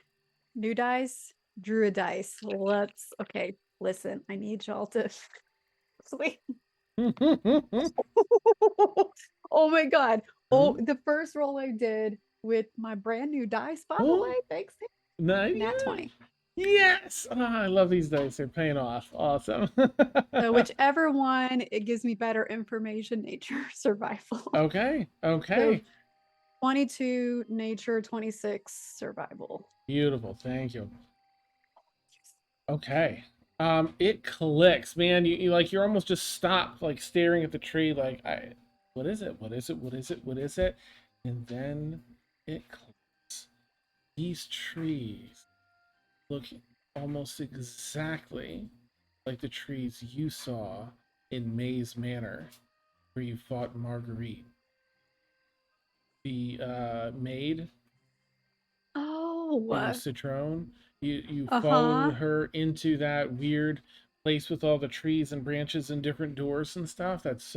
S2: New dice, drew a dice. Let's, okay, listen, I need y'all to wait. Oh my God. Oh, the first roll I did with my brand new dice, by the
S3: Oh.
S2: way, thanks.
S3: Nice.
S2: Nat 20.
S3: Yes. Oh, I love these dice. They're paying off. Awesome.
S2: So whichever one, it gives me better information, nature, survival.
S3: Okay.
S2: So
S3: Okay.
S2: 22 nature, 26 survival.
S3: Beautiful. Thank you. Okay. It clicks, man. You like you're almost just stopped, like staring at the tree, like what is it? What is it? What is it? What is it? And then it clicks. These trees look almost exactly like the trees you saw in Maze Manor, where you fought Marguerite, the maid
S2: Oh,
S3: named Citrone. You
S2: uh-huh.
S3: followed her into that weird place with all the trees and branches and different doors and stuff. That's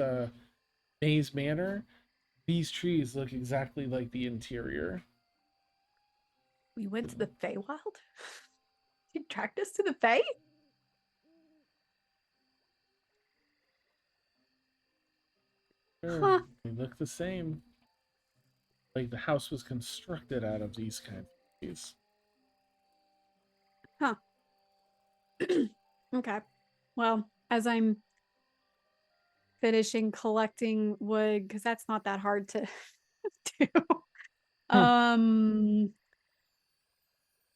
S3: Maze Manor. These trees look exactly like the interior.
S2: We went to the Feywild? You tracked us to the Fey?
S3: Sure,
S2: Huh.
S3: they look the same. Like the house was constructed out of these kinds of trees.
S2: Huh. Okay. Well, as I'm finishing collecting wood, because that's not that hard to do.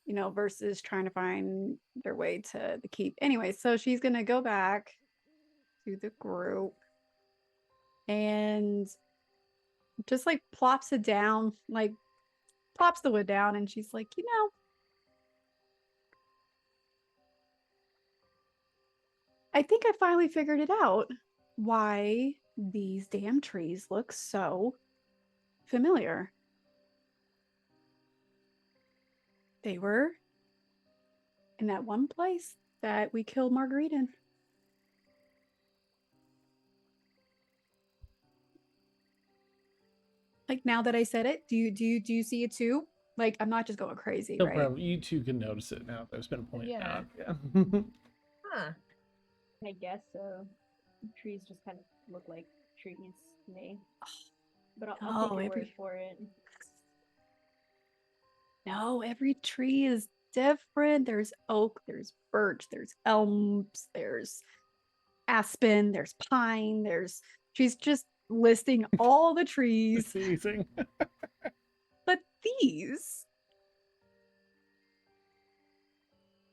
S2: You know, versus trying to find their way to the keep. Anyway, so she's gonna go back to the group and just like plops it down, like plops the wood down, and she's like, you know, I think I finally figured it out why these damn trees look so familiar. They were in that one place that we killed Marguerite in. Like now that I said it, do you see it too? Like I'm not just going crazy,
S3: No
S2: right?
S3: problem. You two can notice it now. There's been a point
S4: Yeah.
S3: out. Yeah.
S4: Huh.
S5: I guess so. Trees just kind of look like trees to me. But I'll take your word for it.
S2: No, every tree is different. There's oak, there's birch, there's elms, there's aspen, there's pine, she's just listing all the trees.
S3: Amazing.
S2: But these,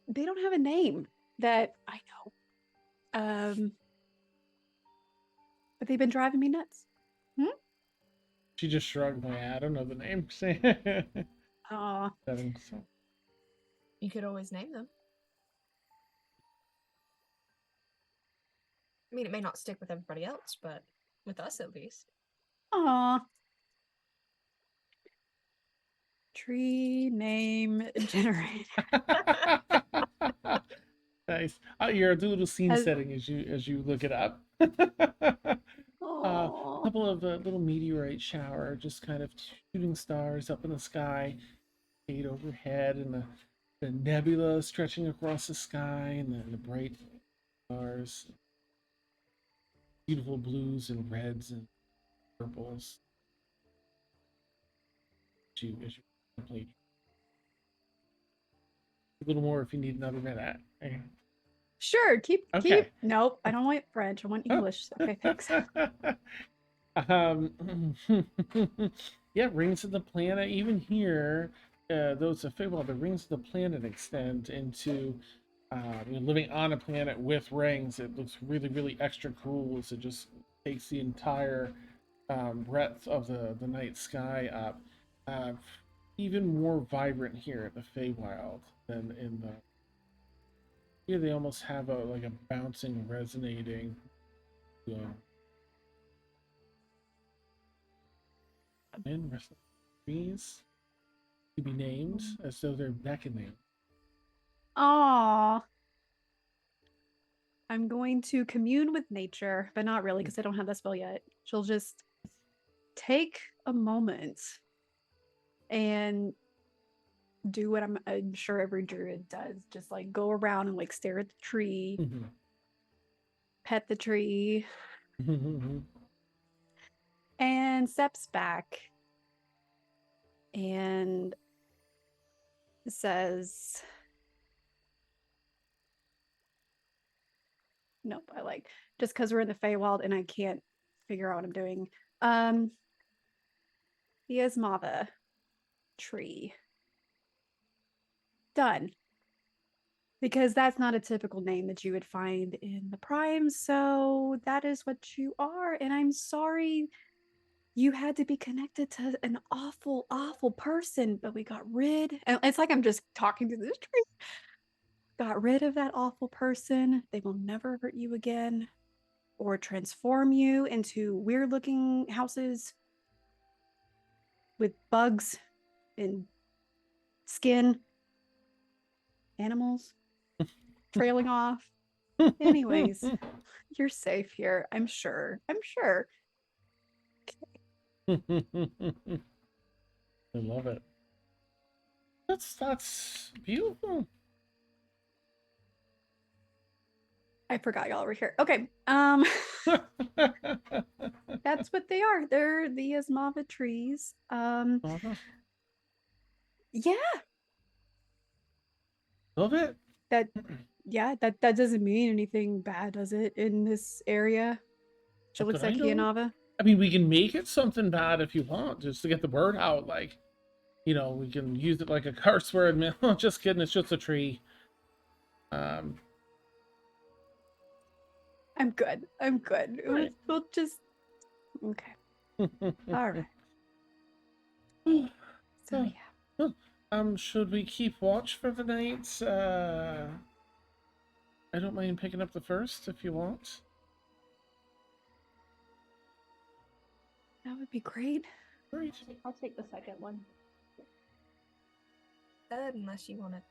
S2: they don't have a name that I know. But they've been driving me nuts.
S3: She just shrugged. I don't know the name.
S2: Aw.
S4: You could always name them. I mean, it may not stick with everybody else, but with us at least.
S2: Aw. Tree name generator.
S3: Nice. You're do a little scene
S2: As-
S3: setting as you look it up. A couple of little meteorite shower, just kind of shooting stars up in the sky, shade overhead, and the nebula stretching across the sky, and the bright stars, beautiful blues and reds and purples. As you complete. A little more if you need another minute. Okay.
S2: Sure, keep. Nope, I don't want French. I want
S3: Oh.
S2: English. Okay, thanks.
S3: Yeah, rings of the planet. Even here, though it's a fable, the rings of the planet extend into living on a planet with rings. It looks really, really extra cool as it just takes the entire breadth of the night sky up. Even more vibrant here at the Feywild than in the. Here they almost have like a bouncing, resonating. And rest of the trees to be named as though they're beckoning.
S2: Aw. I'm going to commune with nature, but not really because I don't have that spell yet. She'll just take a moment and do what I'm sure every druid does. Just like go around and like stare at the tree, pet the tree, and steps back and says, nope, I like just because we're in the Feywild and I can't figure out what I'm doing. The Ismava tree. Done. Because that's not a typical name that you would find in the Prime, so that is what you are. And I'm sorry you had to be connected to an awful, awful person, but we got rid. And it's like I'm just talking to this tree. Got rid of that awful person. They will never hurt you again or transform you into weird looking houses with bugs and skin, animals trailing off. Anyways, you're safe here. I'm sure. I'm sure.
S3: I love it. That's beautiful.
S2: I forgot y'all were here. Okay. That's what they are. They're the Ismava trees. Yeah.
S3: Love it.
S2: That that doesn't mean anything bad, does it, in this area? She looks at Kianava.
S3: I mean, we can make it something bad if you want, just to get the word out. Like, you know, we can use it like a curse word. Man, just kidding. It's just a tree.
S2: I'm good. I'm good.
S3: Right.
S2: We'll just okay. All right. So yeah.
S3: Should we keep watch for the night? I don't mind picking up the first if you want.
S2: That would be great.
S3: Great.
S5: I'll take the second one.
S4: Unless you want to,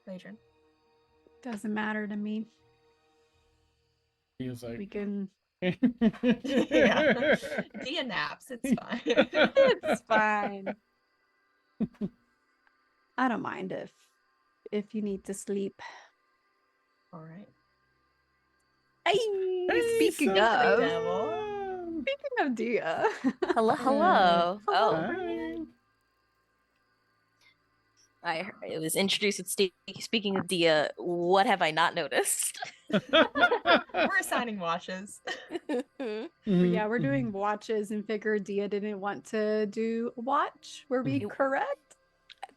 S4: Leadrin.
S2: Doesn't matter to me.
S3: He was like,
S2: We can.
S4: Yeah. Dia naps. It's fine.
S2: It's fine. I don't mind if you need to sleep.
S4: All right.
S2: Hey, speaking of Dia.
S6: Hello, hello. Oh,
S3: Hi.
S6: it was introduced with speaking of Dia. What have I not noticed?
S4: We're assigning watches.
S2: Yeah, we're doing watches and figured Dia didn't want to do watch. Were we correct?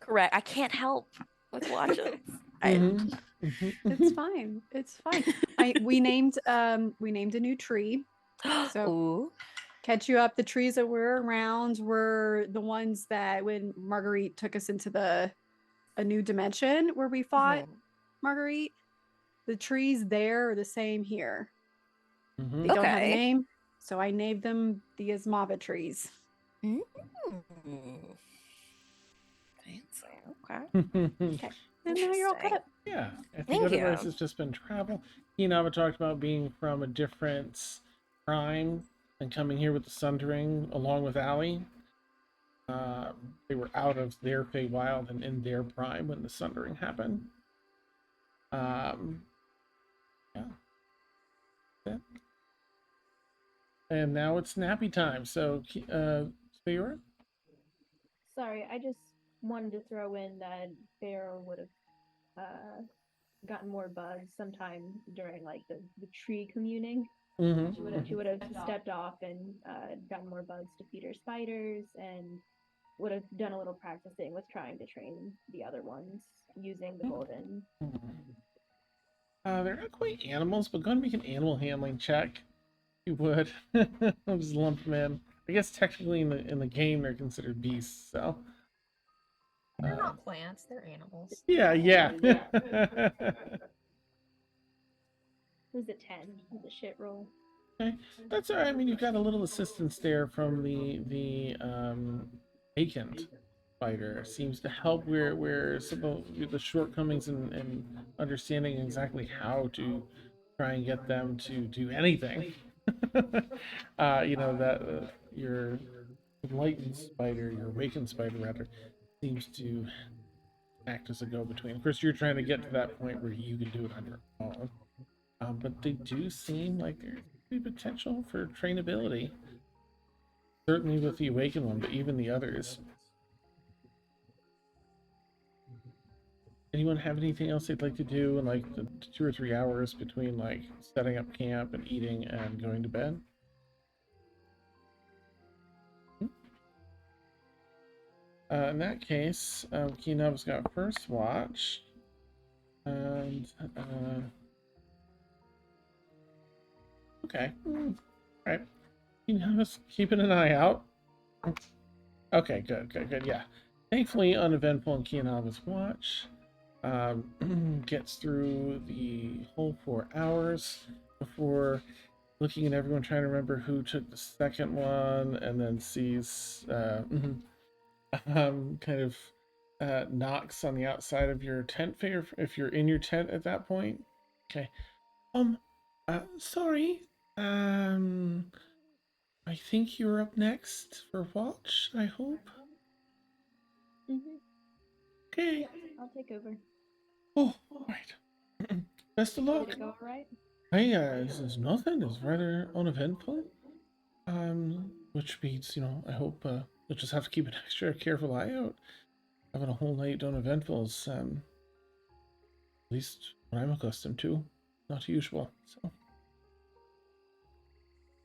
S6: Correct. I can't help with watches.
S2: It's fine. It's fine. We named a new tree. So
S6: Ooh.
S2: catch you up. The trees that were around were the ones that when Marguerite took us into a new dimension where we fought Marguerite. The trees there are the same here. They don't have a name, so I named them the Ismava trees.
S6: Mm. Fancy. Okay.
S2: And now you're all caught up.
S3: Yeah, I think
S6: Thank
S3: otherwise
S6: you.
S3: it's just been travel. Kianava talked about being from a different prime and coming here with the Sundering along with Allie. They were out of their Feywild and in their prime when the Sundering happened. Yeah. And now it's nappy time. So, Feyora?
S5: Sorry, I just wanted to throw in that Pharaoh would have gotten more bugs sometime during like the tree communing. She would have stepped off and gotten more bugs to feed her spiders and would have done a little practicing with trying to train the other ones using the golden.
S3: They're not quite animals, but go ahead and make an animal handling check. You would. I'll just lump them in. I guess technically in the game they're considered beasts, so.
S4: They're not plants, they're animals.
S3: Yeah.
S5: It was a 10. It was a shit roll.
S3: Okay, that's all right. I mean, you've got a little assistance there from the vacant fighter. Seems to help where some of the shortcomings in understanding exactly how to try and get them to do anything. You know that your enlightened spider, your awakened spider rather, seems to act as a go-between. Of course, you're trying to get to that point where you can do it on your own. But they do seem like there's potential for trainability. Certainly with the awakened one, but even the others. Anyone have anything else they'd like to do in like the 2 or 3 hours between like setting up camp and eating and going to bed? In that case, Kinev's got first watch. And okay. Alright. Kinev's keeping an eye out. Okay, good, yeah. Thankfully uneventful in Kianaba's watch. Gets through the whole 4 hours before looking at everyone, trying to remember who took the second one, and then sees kind of knocks on the outside of your tent, if you're in your tent at that point. Okay. Sorry. I think you're up next for watch, I hope. Okay.
S5: Yeah, I'll take over.
S3: Oh, right. Best of luck.
S5: Did it go alright?
S3: Hey, there's nothing. It's rather uneventful. Which means, you know, I hope you'll just have to keep an extra careful eye out. Having a whole night uneventful is, at least what I'm accustomed to. Not usual. So,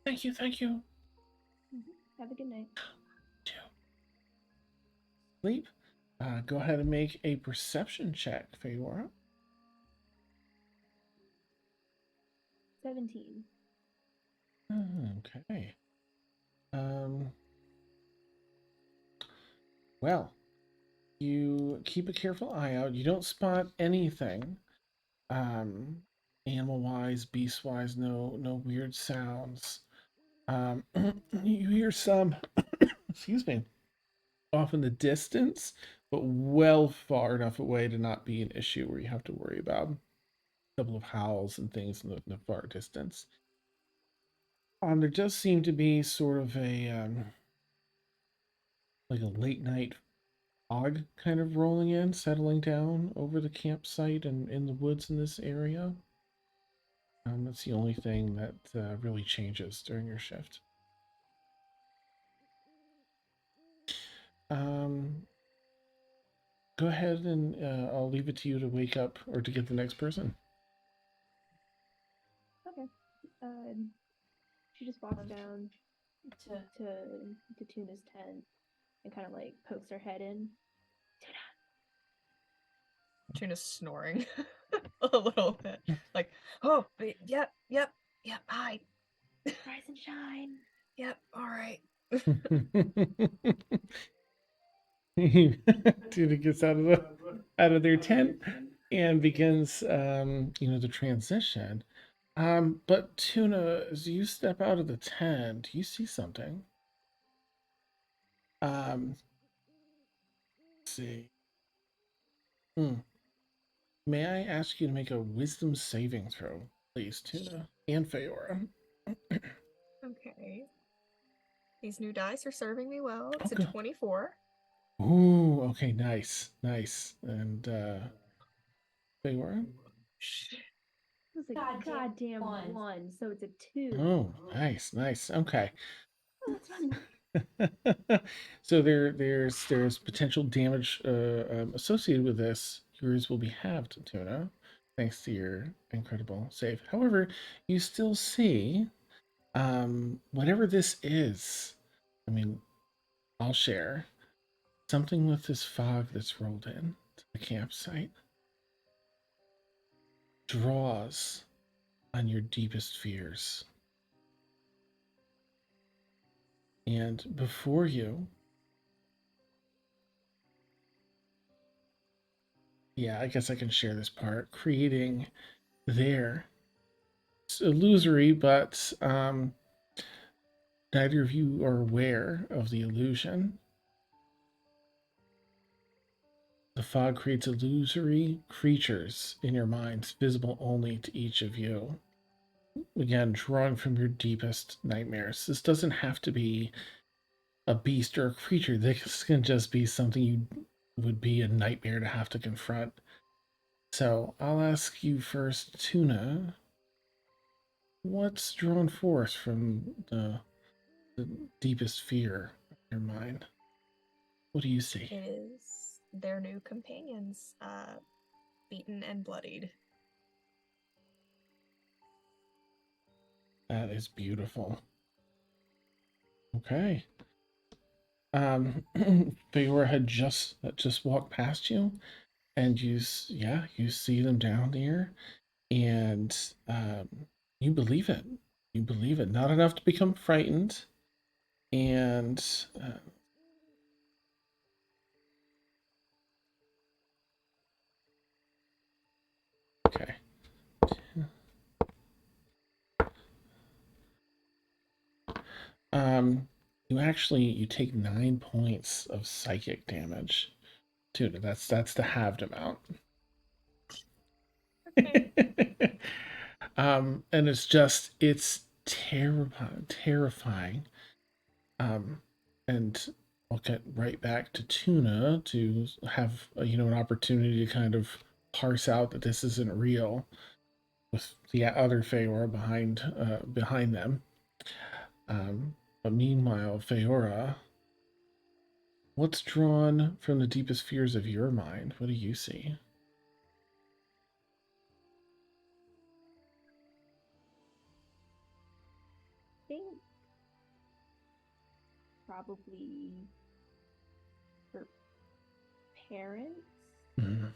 S3: thank you.
S5: Have a good night.
S3: Sleep. Go ahead and make a perception check, Feyora.
S5: 17.
S3: Okay. Well, you keep a careful eye out. You don't spot anything, animal-wise, beast-wise. No weird sounds. You hear some, excuse me, off in the distance, but well far enough away to not be an issue where you have to worry about a couple of howls and things in the far distance. There does seem to be sort of a like a late night fog kind of rolling in, settling down over the campsite and in the woods in this area. That's the only thing that really changes during your shift. Go ahead and I'll leave it to you to wake up or to get the next person.
S5: Okay. She just walks down to Tuna's tent and kind of like pokes her head in.
S4: Tuna's snoring a little bit. Like, oh, yep, hi.
S5: Rise and shine.
S4: Yep, all right.
S3: Tuna gets out of their tent and begins the transition. But Tuna, as you step out of the tent, you see something. Let's see. May I ask you to make a wisdom saving throw, please, Tuna and Feyora?
S4: Okay. These new dice are serving me well. It's
S3: Okay.
S4: a 24.
S3: Ooh, okay, nice. And Feyora?
S5: It was a goddamn one, so it's a 2.
S3: Oh, nice. Okay.
S5: Oh, that's fine.
S3: So there's potential damage associated with this. Yours will be halved, Tuna, thanks to your incredible save. However, you still see whatever this is. I mean, I'll share something with this fog that's rolled in to the campsite. Draws on your deepest fears. And before you, yeah, I guess I can share this part, creating there illusory, but neither of you are aware of the illusion. The fog creates illusory creatures in your minds, visible only to each of you. Again, drawing from your deepest nightmares. This doesn't have to be a beast or a creature. This can just be something you would be a nightmare to have to confront. So I'll ask you first, Tuna. What's drawn forth from the deepest fear of your mind? What do you see?
S4: It is their new companions, beaten and bloodied.
S3: That is beautiful. Okay. Feyora had just walked past you, and you see them down there, and you believe it. You believe it. Not enough to become frightened, and okay. You take 9 points of psychic damage. Tuna, that's the halved amount.
S4: Okay.
S3: And it's terrifying. And I'll get right back to Tuna to have an opportunity to kind of parse out that this isn't real with the other Feyora behind them. But meanwhile, Feyora, what's drawn from the deepest fears of your mind? What do you see?
S5: I think probably her parents.
S3: Mhm.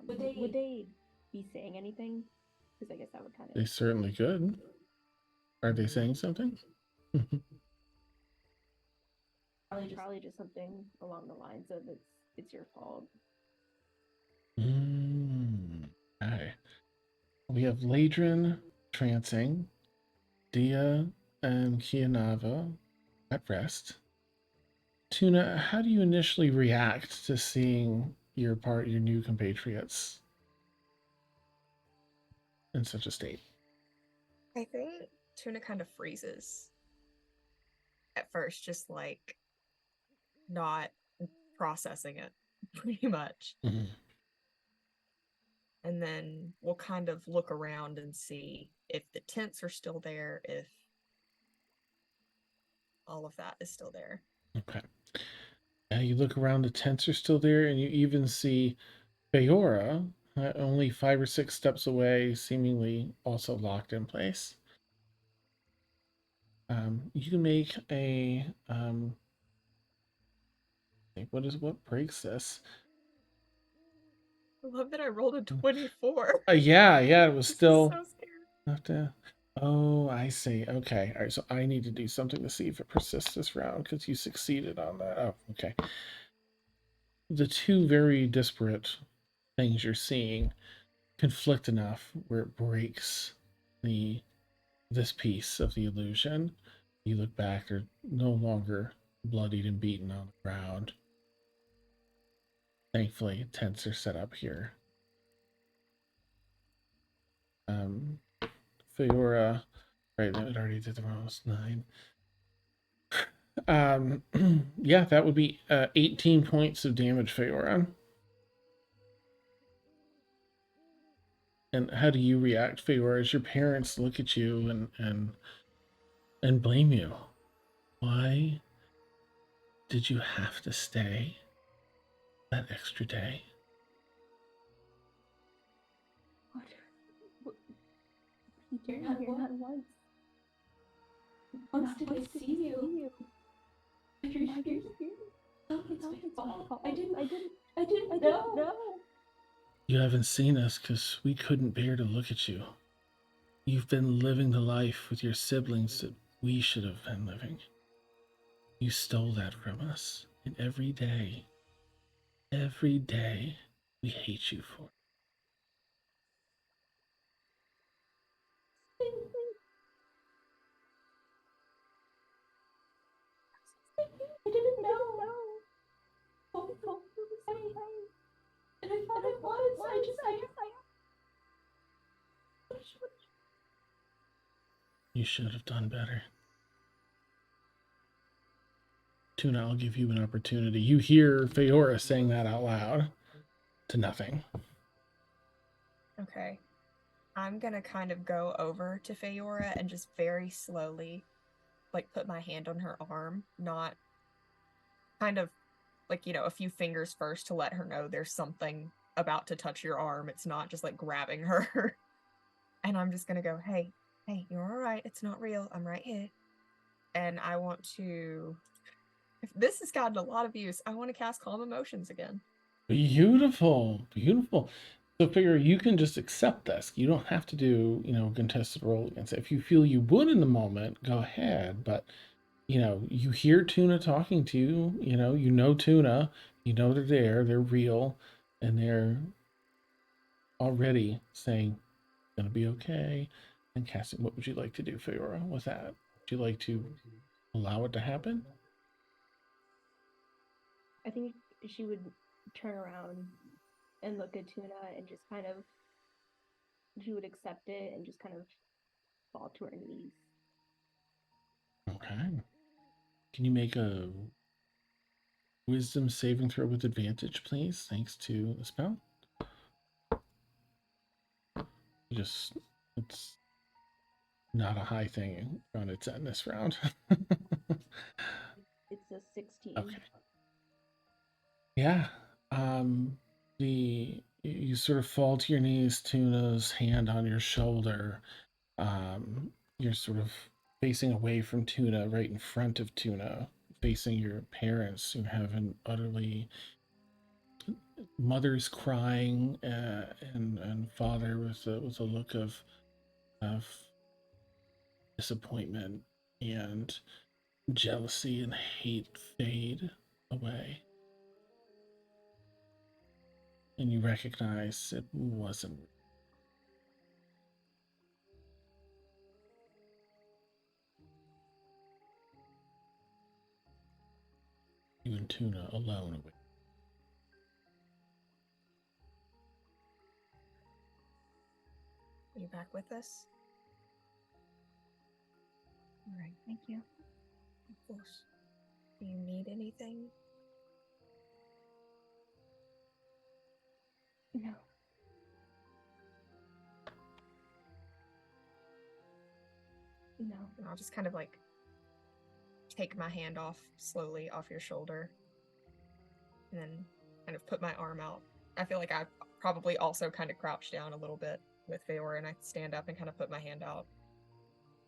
S5: Would they be saying anything? Because I guess that would kind
S3: They
S5: of.
S3: certainly could. Are they saying something?
S5: Probably just something along the lines of it's your fault.
S3: Okay. We have Leadrin trancing, Dia and Kianava at rest. Tuna, how do you initially react to seeing your new compatriots in such a state?
S4: I think Tuna kind of freezes at first, just like not processing it pretty much.
S3: Mhm.
S4: And then we'll kind of look around and see if the tents are still there, if all of that is still there.
S3: Okay. You look around, the tents are still there, and you even see Feyora, only 5 or 6 steps away, seemingly also locked in place. You can make a what breaks this?
S4: I love that I rolled a 24.
S3: Yeah, it was still
S4: So scary.
S3: have to. Oh, I see. Okay, all right. So I need to do something to see if it persists this round because you succeeded on that. Oh, okay. The two very disparate things you're seeing conflict enough where it breaks this piece of the illusion. You look back; they're no longer bloodied and beaten on the ground. Thankfully, tents are set up here. Feyora, right? It already did the rolls 9. Yeah, that would be 18 points of damage, Feyora. And how do you react, Feyora, as your parents look at you and blame you? Why did you have to stay that extra day?
S5: What? You're not once.
S7: Once did I see you? You're here. Oh, it's my fault. I didn't know.
S3: You haven't seen us because we couldn't bear to look at you. You've been living the life with your siblings that we should have been living. You stole that from us, and every day we hate you for it.
S7: And I thought it was. I just.
S3: You should have done better. Tuna, I'll give you an opportunity. You hear Feyora saying that out loud to nothing.
S4: Okay. I'm gonna kind of go over to Feyora and just very slowly, like, put my hand on her arm, not kind of like, a few fingers first to let her know there's something about to touch your arm. It's not just like grabbing her. And I'm just gonna go, hey, you're all right. It's not real. I'm right here. And I want to, if this has gotten a lot of use, I want to cast Calm Emotions again.
S3: Beautiful, beautiful. So figure you can just accept this. You don't have to do, contested roll against it. If you feel you would in the moment, go ahead. But, you hear Tuna talking to you, you know Tuna, they're real, and they're already saying, gonna be okay, and casting. What would you like to do, Feyora, with that? Would you like to allow it to happen?
S5: I think she would turn around and look at Tuna and just kind of, she would accept it and just kind of fall to her knees.
S3: Okay. Can you make a wisdom saving throw with advantage, please? Thanks to the spell. It's not a high thing on its end this round.
S5: It's a 16.
S3: Okay. Yeah. You sort of fall to your knees, Tuna's hand on your shoulder. You're sort of facing away from Tuna, right in front of Tuna, facing your parents who have an utterly mother's crying and father with a look of disappointment and jealousy and hate fade away. And you recognize it wasn't. You and Tuna alone away.
S4: Are you back with us? All right, thank you. Of course. Do you need anything?
S5: No. No.
S4: And I'll just kind of like take my hand slowly off your shoulder and then kind of put my arm out. I feel like I probably also kind of crouched down a little bit with Feyora, and I stand up and kind of put my hand out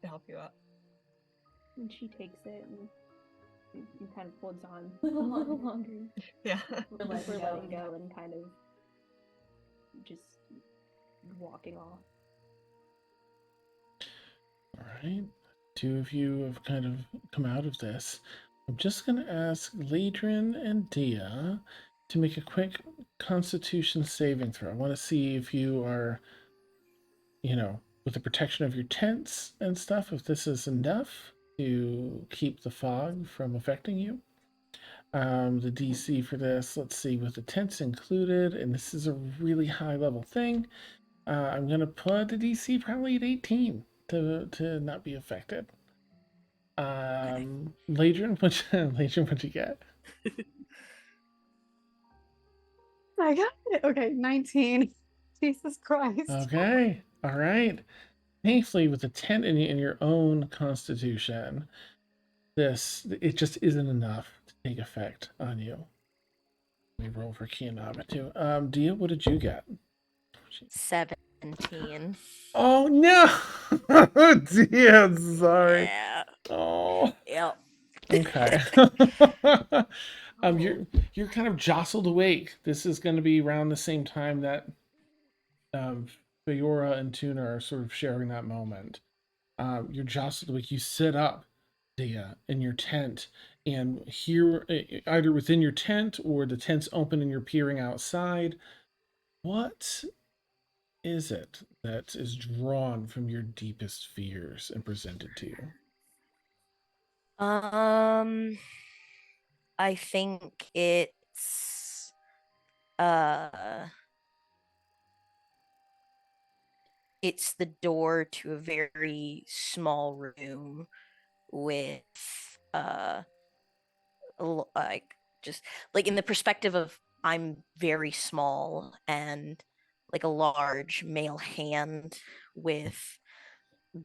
S4: to help you up.
S5: And she takes it and kind of holds on a little longer.
S4: Yeah.
S5: We're letting go and kind of just walking off.
S3: All right. Two of you have kind of come out of this. I'm just going to ask Leadrin and Dia to make a quick Constitution saving throw. I want to see if you are, with the protection of your tents and stuff, if this is enough to keep the fog from affecting you. The DC for this, let's see, with the tents included, and this is a really high level thing, I'm going to put the DC probably at 18 to not be affected. Leadrin, what'd you get?
S2: I got it. Okay, 19. Jesus Christ.
S3: Okay, all right. Thankfully, with the tent in your own constitution, it just isn't enough to take effect on you. Let me roll for Kianaba too. Dia, what did you get?
S6: 17.
S3: Oh no! Dia, I'm sorry.
S6: Yeah.
S3: Oh.
S6: Yep.
S3: Okay. You're kind of jostled awake. This is going to be around the same time that Feyora and Tuna are sort of sharing that moment. You're jostled awake. You sit up, Dia, in your tent, and here, either within your tent or the tent's open and you're peering outside. What is it that is drawn from your deepest fears and presented to you?
S6: I think it's It's the door to a very small room with like just like in the perspective of I'm very small and like a large male hand with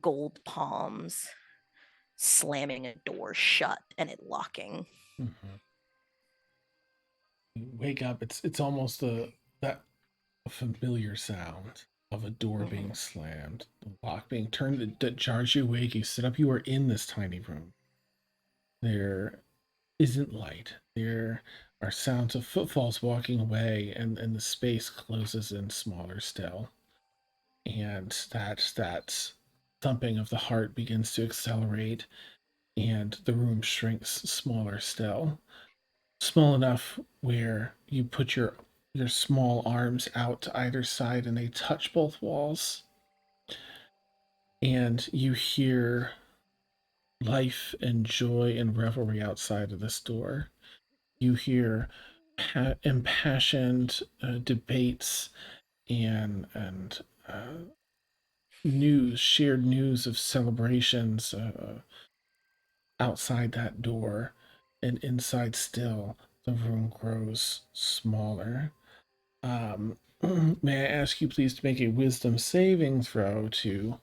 S6: gold palms slamming a door shut and it locking.
S3: Mhm. You wake up. It's almost that familiar sound of a door being slammed, the lock being turned that jars you awake. You sit up. You are in this tiny room. There isn't light. There are sounds of footfalls walking away, and the space closes in smaller still. And that thumping of the heart begins to accelerate, and the room shrinks smaller still. Small enough where you put your small arms out to either side and they touch both walls. And you hear life and joy and revelry outside of this door. You hear impassioned debates and shared news of celebrations outside that door, and inside still the room grows smaller. Um, may I ask you please to make a wisdom saving throw to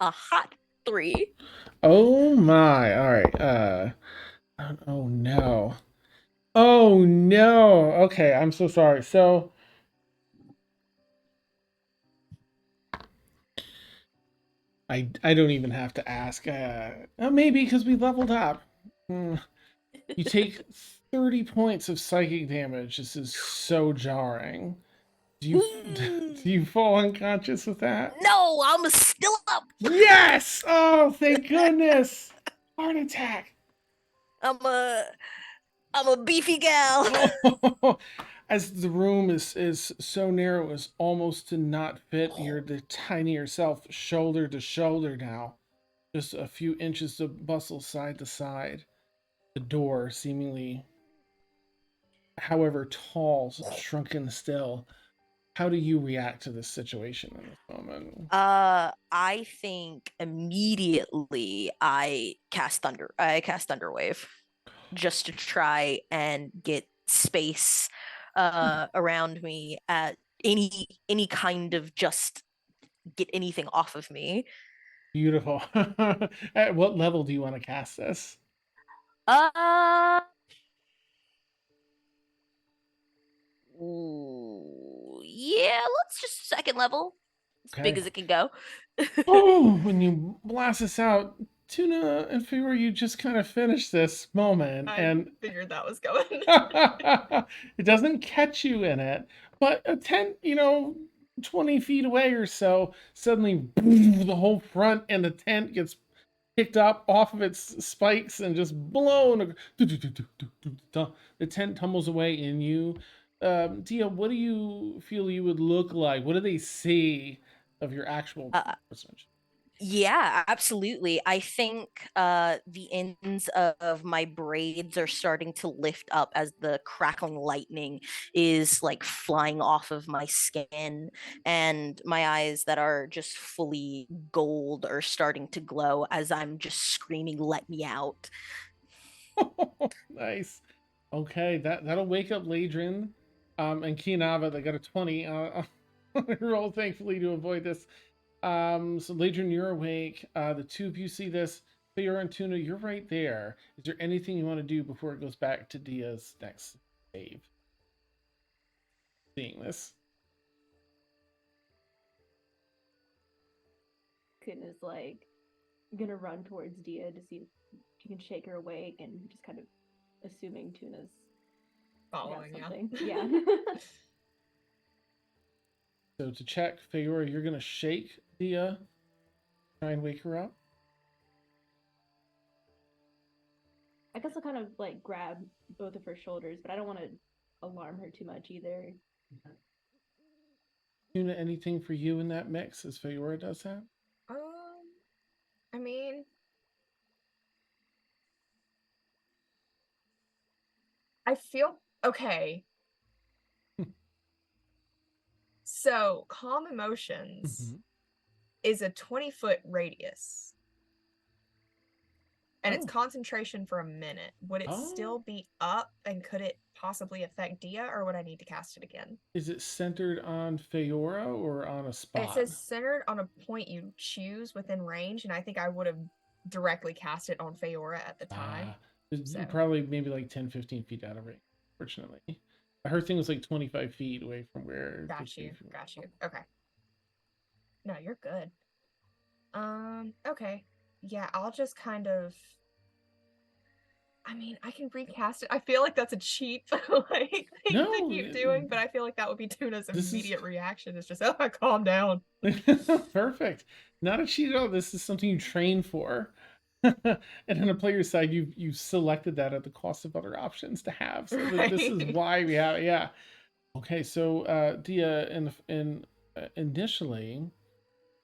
S6: A hot 3.
S3: oh my, all right. Oh no. Oh no. Okay, I'm so sorry. So I don't even have to ask. Maybe because we leveled up. You take 30 points of psychic damage. This is so jarring. Do you do you fall unconscious with that?
S6: No, I'm still up.
S3: Yes! Oh, thank goodness. Heart attack.
S6: I'm a beefy gal.
S3: Oh, as the room is so narrow as almost to not fit your the tinier self shoulder to shoulder now. Just a few inches of bustle side to side. The door seemingly, however tall, shrunken still. How do you react to this situation in this moment?
S6: I think immediately I cast Thunderwave just to try and get space around me at any kind of just get anything off of me.
S3: Beautiful. At what level do you want to cast this?
S6: Uh yeah, let's just second level. As big
S3: Okay.
S6: as it can go.
S3: Oh, when you blast this out, Tuna and Feyora, you just kind of finished this moment,
S4: I
S3: and
S4: figured that was going.
S3: it doesn't catch you in it, but a 10, 20 feet away or so, suddenly boom, the whole front and the tent gets picked up off of its spikes and just blown. The tent tumbles away in you. Dia, what do you feel you would look like? What do they see of your actual personage?
S6: Yeah, absolutely. I think the ends of my braids are starting to lift up as the crackling lightning is like flying off of my skin, and my eyes that are just fully gold are starting to glow as I'm just screaming, "Let me out!"
S3: Nice. Okay, that'll wake up Leadrin, and Kianava. They got a 20 roll, thankfully, to avoid this. So Leadrin, you're awake. The two of you see this. Feyora and Tuna, you're right there. Is there anything you want to do before it goes back to Dia's next save? Seeing this.
S5: Kun is like gonna run towards Dia to see if she can shake her awake, and just kind of assuming Tuna's got
S4: Following you.
S5: something. Yeah.
S3: So to check, Feyora, you're gonna shake Dia, try and wake her up.
S5: I guess I'll kind of like grab both of her shoulders, but I don't want to alarm her too much either.
S3: Tuna, anything for you in that mix as Feyora does that?
S4: I mean, I feel okay. So, calm emotions is a 20-foot radius. And it's concentration for a minute. Would it still be up, and could it possibly affect Dia, or would I need to cast it again?
S3: Is it centered on Feyora or on a spot?
S4: It says centered on a point you choose within range, and I think I would have directly cast it on Feyora at the time.
S3: So. Probably maybe like 10, 15 feet out of range, fortunately. Her thing was like 25 feet away from where...
S4: Got you. Okay. No, you're good. Okay. Yeah, I'll just kind of... I mean, I can recast it. I feel like that's a cheap thing to keep doing, but I feel like that would be Tuna's immediate reaction. It's just, oh, calm down.
S3: Perfect. Not a cheat at all. This is something you train for. And on a player's side, you selected that at the cost of other options to have. So this is why we have... Yeah. Okay, so Dia, initially,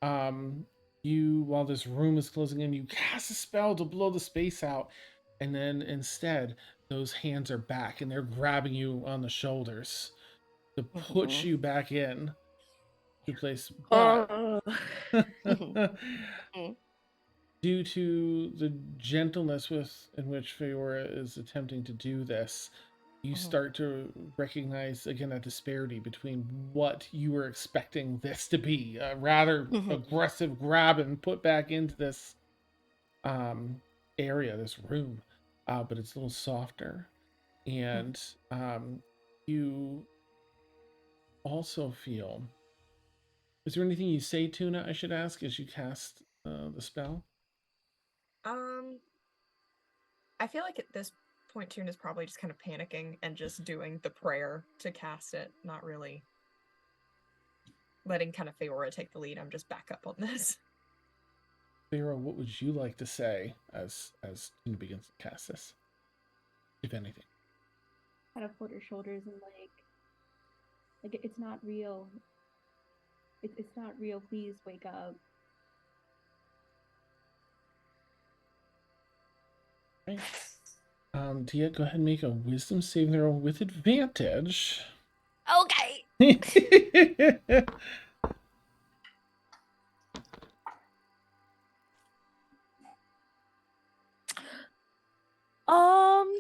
S3: while this room is closing in, you cast a spell to blow the space out, and then instead those hands are back and they're grabbing you on the shoulders to push you back in to place. But due to the gentleness in which Feyora is attempting to do this, you start to recognize again a disparity between what you were expecting this to be, a rather aggressive grab and put back into this area, this room, but it's a little softer. And you also feel... Is there anything you say, Tuna, I should ask, as you cast the spell?
S4: I feel like at this point, Tuna's probably just kind of panicking and just doing the prayer to cast it, not really letting kind of Feyora take the lead. I'm just back up on this.
S3: Feyora, what would you like to say as Tuna begins to cast this, if anything?
S5: Kind of hold her shoulders and like it's not real. It's not real. Please wake up.
S3: Right. Dia, go ahead and make a wisdom saving throw with advantage.
S6: Okay.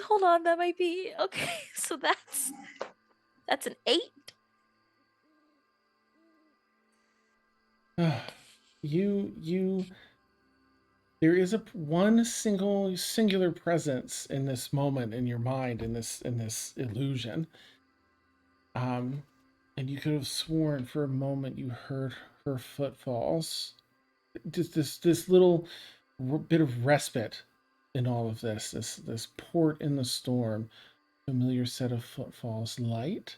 S6: Hold on, that might be okay. So that's an 8.
S3: There is one singular presence in this moment in your mind, in this illusion. And you could have sworn for a moment you heard her footfalls. Just this little bit of respite in all of this. This port in the storm, familiar set of footfalls, light,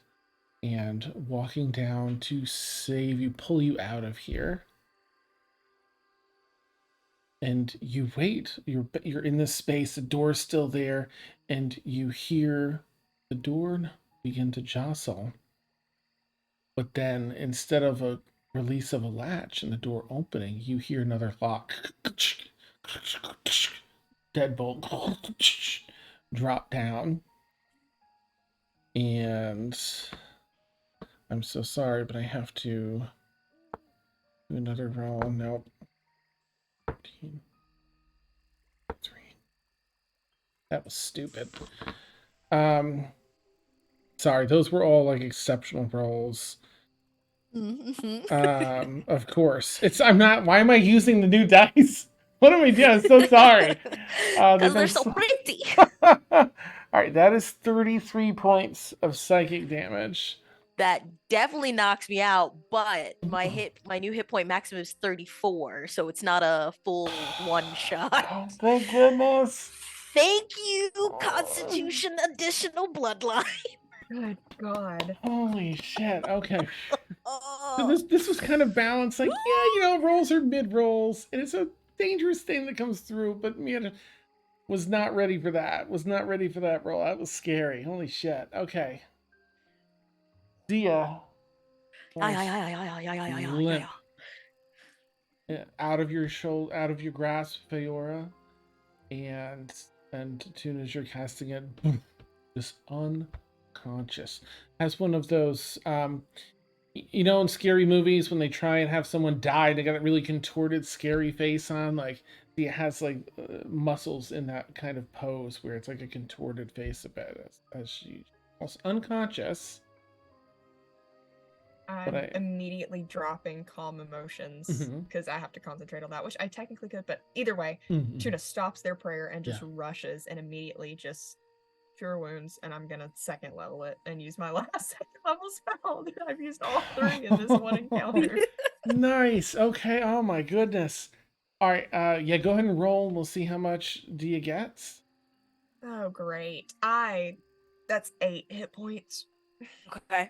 S3: and walking down to save you, pull you out of here. And you wait. You're in this space. The door's still there, and you hear the door begin to jostle. But then, instead of a release of a latch and the door opening, you hear another lock. Deadbolt drop down. And I'm so sorry, but I have to do another roll. Nope. 13. 3. That was stupid. Sorry, those were all like exceptional rolls. Of course. I'm not... Why am I using the new dice? What am I doing? I'm so sorry.
S6: Because they're so pretty.
S3: Alright, that is 33 points of psychic damage.
S6: That definitely knocks me out, but my new hit point maximum is 34, so it's not a full one shot.
S3: Oh, thank goodness.
S6: Thank you, Constitution additional bloodline.
S4: Good God.
S3: Holy shit. Okay. So this was kind of balanced. Like, yeah, rolls are mid-rolls, and it's a dangerous thing that comes through, but was not ready for that. Was not ready for that roll. That was scary. Holy shit. Okay. Dia. Limp. Out of your shoulder, out of your grasp, Feyora, and Tuna, as you're casting it, Just unconscious. Has one of those, you know, in scary movies when they try and have someone die, they got a really contorted, scary face on. Like it has like muscles in that kind of pose where it's like a contorted face a bit as she was unconscious.
S4: I'm immediately dropping calm emotions because I have to concentrate on that, which I technically could, but either way, Tuna stops their prayer and just rushes and immediately just cure wounds, and I'm gonna second level it and use my last second level spell. I've used all 3 in this one encounter.
S3: Nice. Okay. Oh my goodness. All right. Yeah. Go ahead and roll. And we'll see how much do you get.
S4: Oh, great. That's 8 hit points.
S6: Okay.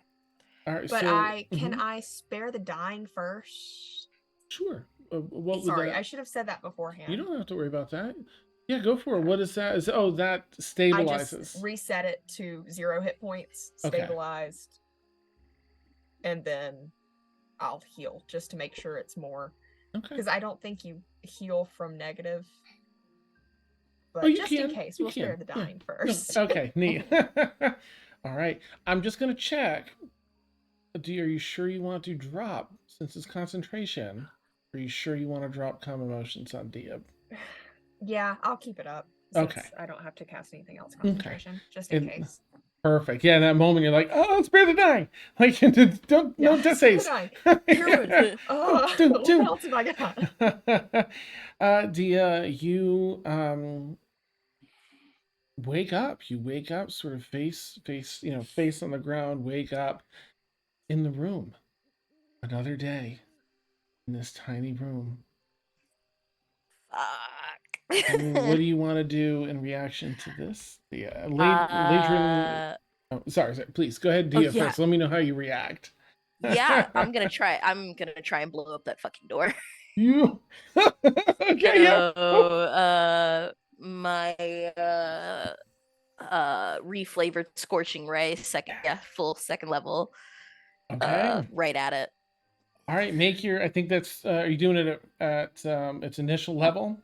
S3: All right.
S4: But
S3: so,
S4: can I spare the dying first?
S3: Sure. What
S4: Sorry,
S3: would that?
S4: I should have said that beforehand.
S3: You don't have to worry about that. Yeah, go for it. What is that? That
S4: I
S3: stabilizes.
S4: just reset it to 0 hit points,
S3: Okay.
S4: stabilized, and then I'll heal just to make sure it's more.
S3: Okay.
S4: Because I don't think you heal from negative. But
S3: you
S4: just
S3: can.
S4: in case,
S3: You
S4: we'll
S3: can.
S4: spare the dying first.
S3: No. Okay, neat. All right. I'm just gonna check. Are you sure you want to drop since it's concentration? Are you sure you want to drop calm emotions on Dia?
S4: Yeah, I'll keep it up.
S3: Okay.
S4: I don't have to cast anything else concentration, just in case.
S3: Perfect. Yeah, in that moment you're like, oh, spare the dying. Like, don't no death saves.
S4: What else have I got?
S3: Dia, you wake up. You wake up, sort of face on the ground. Wake up in the room. Another day in this tiny room.
S6: Fuck.
S3: What do you want to do in reaction to this? The Leadrin. Oh, sorry. Please go ahead, Dia, first. Let me know how you react.
S6: Yeah, I'm gonna try and blow up that fucking door.
S3: You okay?
S6: So, my reflavored scorching ray, full second level.
S3: Okay.
S6: Right at it.
S3: All right, make your. I think that's. Are you doing it at its initial level?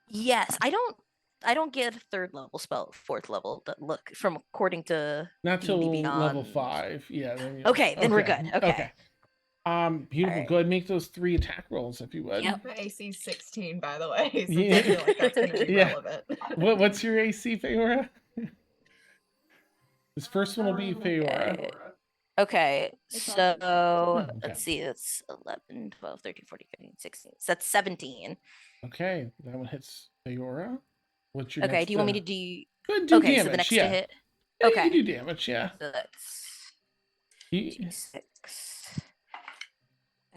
S6: Yes, I don't get a 3rd level spell, 4th level. Look, from according to
S3: not till
S6: Beyond.
S3: level 5. Yeah. Then
S6: okay, then we're good. Okay.
S3: Beautiful. Right. Go ahead and make those 3 attack rolls if you would.
S4: Yep. My AC 16, by the way. So I feel like that's going to be relevant.
S3: What's your AC, Feyora? This first one will be Feyora.
S6: Okay, so let's see, that's 11, 12, 13, 14, 15, 16. So that's 17.
S3: Okay, that one hits Feyora. What's your
S6: okay,
S3: next,
S6: do you want me to do...
S3: Go ahead and do damage,
S6: so the next
S3: to
S6: hit...
S3: okay. You can do damage, yeah.
S6: So that's... G6.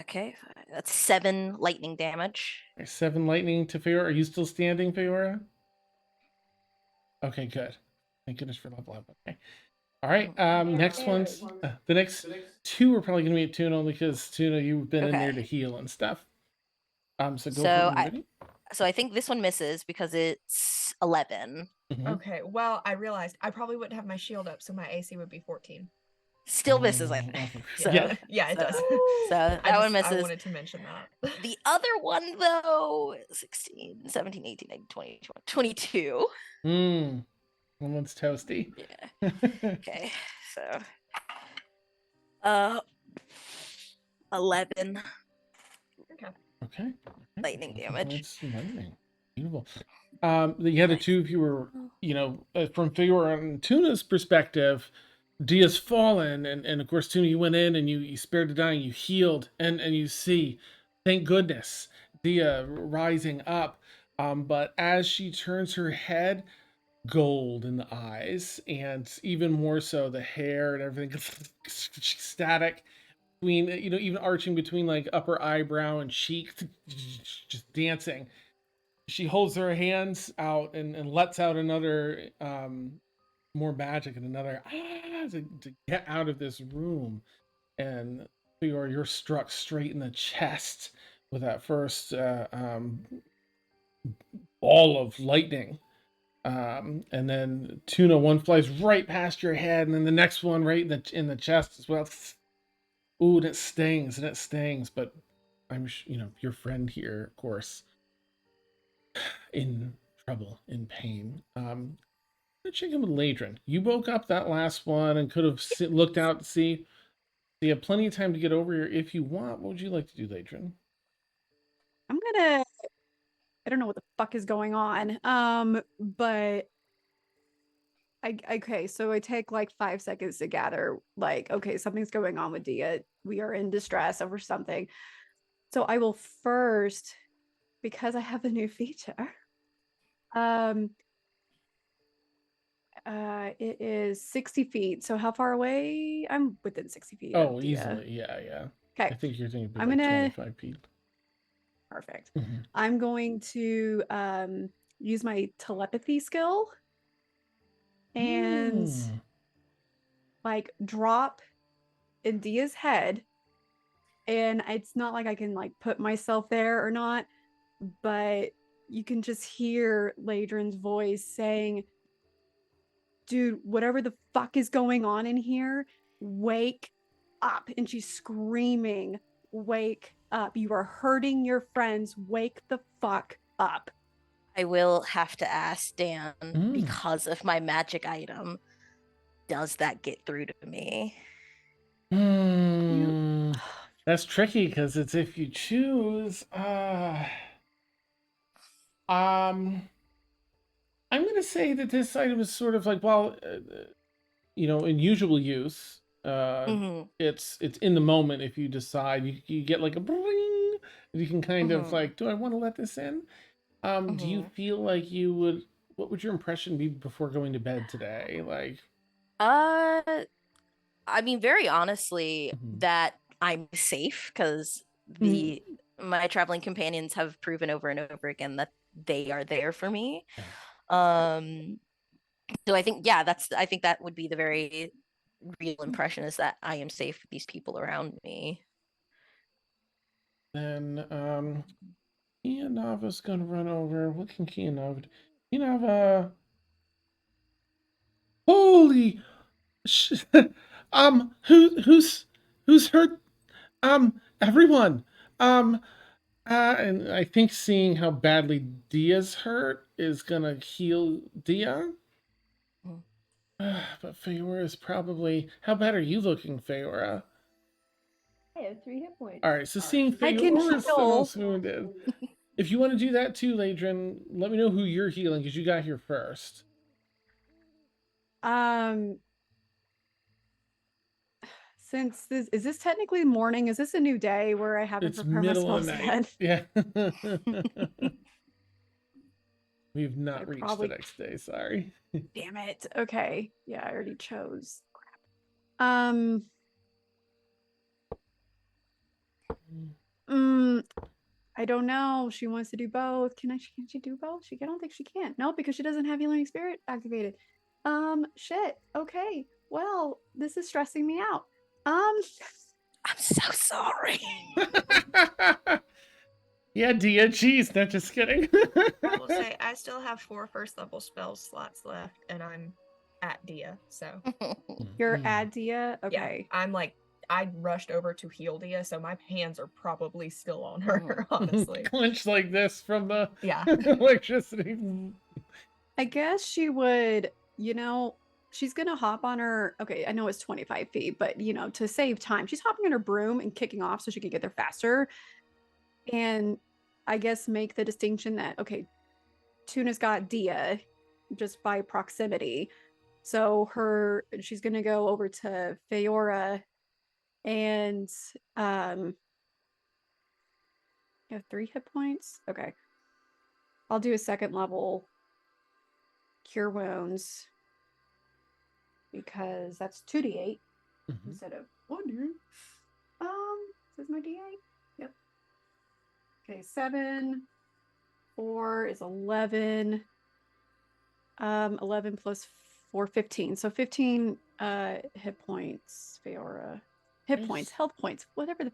S6: Okay, that's 7 lightning damage.
S3: 7 lightning to Feyora. Are you still standing, Feyora? Okay, good. Thank goodness for level up. Okay. All right. Next one's the next 2 are probably gonna be at Tuna only because Tuna, you've been in there to heal and stuff. So go for it.
S6: So I think this one misses because it's 11.
S4: Okay. Well, I realized I probably wouldn't have my shield up, so my AC would be 14.
S6: Still misses it.
S4: So, yeah, it does.
S6: So that one misses.
S4: I wanted to mention that.
S6: The other one, though, 16, 17, 18, 19, 20, 22.
S3: That one's toasty.
S6: Yeah. Okay, so 11.
S3: Okay.
S6: Lightning damage.
S3: Lightning. Beautiful. The other 2 of you were, from Feyora and Tuna's perspective, Dia's fallen, and of course, Tuna, you went in and you spared the dying, you healed, and you see, thank goodness, Dia rising up. But as she turns her head, gold in the eyes, and even more so the hair and everything static between, even arching between like upper eyebrow and cheek, just dancing. She holds her hands out and lets out another more magic and another to get out of this room. And you're struck straight in the chest with that first ball of lightning. And then Tuna, one flies right past your head, and then the next one right in the chest as well. Ooh, and it stings, but I'm your friend here, of course, in trouble, in pain. gonna check in with Leadrin. You woke up that last one and could have looked out to see. So you have plenty of time to get over here if you want. What would you like to do, Leadrin?
S2: I don't know what the fuck is going on. But okay, so I take like 5 seconds to gather, like, okay, something's going on with Dia. We are in distress over something. So I will first, because I have a new feature. It is 60 feet. So how far away? I'm within 60 feet of
S3: Oh,
S2: Dia.
S3: easily. Yeah.
S2: Okay.
S3: I think you're thinking
S2: I'm
S3: like
S2: gonna
S3: 25 feet.
S2: Perfect.
S3: Mhm.
S2: I'm going to use my telepathy skill and like drop in Dia's head. And it's not like I can like put myself there or not, but you can just hear Ladrin's voice saying, dude, whatever the fuck is going on in here, wake up. And she's screaming, wake up. You are hurting your friends. Wake the fuck up.
S6: I will have to ask Dan, because of my magic item, does that get through to me?
S3: That's tricky because it's if you choose. I'm going to say that this item is sort of like, well, in usual use, it's in the moment. If you decide, you get like a bling, you can kind of like, do I want to let this in? Do you feel like you would? What would your impression be before going to bed today? Like,
S6: I mean, very honestly, that I'm safe because my traveling companions have proven over and over again that they are there for me. So I think, I think that would be the very real impression, is that I am safe with these people around me.
S3: then Kianava's gonna run over. What can Kianava do? Kianava. Holy who's hurt? Everyone. And I think seeing how badly Dia's hurt is gonna heal Dia. But Feyora is probably. How bad are you looking, Feyora?
S5: I have 3 hit points.
S3: All right, so seeing
S2: I can
S3: Feyora is the
S2: heal.
S3: most wounded. If you want to do that too, Leadrin, let me know who you're healing because you got here first.
S2: Since is this technically morning? Is this a new day where I haven't prepared my spells yet?
S3: Yeah. We've not reached the next day, sorry.
S2: Damn it. Okay. Yeah, I already chose. Crap. I don't know. She wants to do both. Can she do both? I don't think she can. No, because she doesn't have healing spirit activated. Shit. Okay. Well, this is stressing me out.
S6: I'm so sorry.
S3: Yeah, Dia, geez, not just kidding.
S4: I will say I still have 4 first level spell slots left, and I'm at Dia, so.
S2: You're at Dia? Okay.
S4: Yeah, I'm like, I rushed over to heal Dia, so my hands are probably still on her, honestly.
S3: Clenched like this from the
S4: yeah
S3: electricity.
S2: I guess she would, she's gonna hop on her. Okay, I know it's 25 feet, but to save time, she's hopping on her broom and kicking off so she can get there faster. And I guess make the distinction that, okay, Tuna's got Dia just by proximity. So she's gonna go over to Feyora and you have 3 hit points? Okay. I'll do a 2nd level cure wounds because that's 2d8 instead of 1d8. Is this my d8? Yep. Okay, 7. 4 is 11. 11 plus 4, 15. So 15 hit points, Feyora. Hit points, health points, whatever the.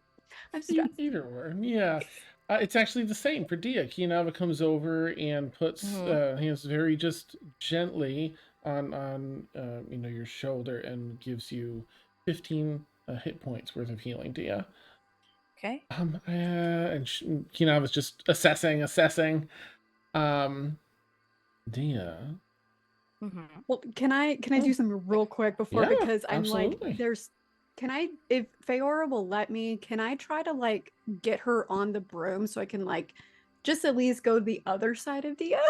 S2: I'm stressed.
S3: Either one, yeah. It's actually the same for Dia. Kianava comes over and puts hands very just gently on your shoulder and gives you 15 hit points worth of healing, Dia.
S6: Okay.
S3: And Kianava's just assessing. Dia,
S2: Well, can I do something real quick before
S3: Yeah,
S2: because I'm
S3: absolutely.
S2: like if Feyora will let me, can I try to like get her on the broom so I can like just at least go to the other side of Dia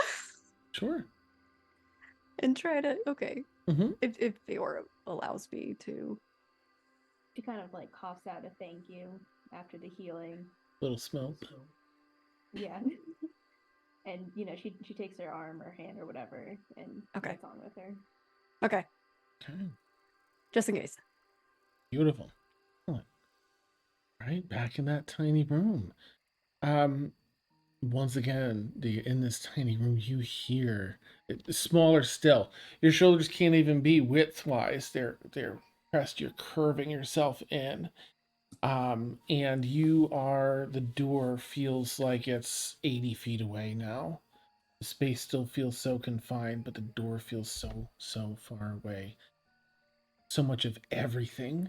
S3: Sure.
S2: and try to
S3: Mm-hmm.
S2: if Feyora allows me to.
S5: She kind of like coughs out a thank you after the healing.
S3: Little smoke.
S5: Yeah. And she takes her arm or hand or whatever and gets on with her.
S2: Okay.
S3: Okay.
S2: Just in case.
S3: Beautiful. All right, back in that tiny room. Once again, in this tiny room, you hear it's smaller still. Your shoulders can't even be width-wise. They're pressed. You're curving yourself in. And the door feels like it's 80 feet away now. The space still feels so confined, but the door feels so far away. So much of everything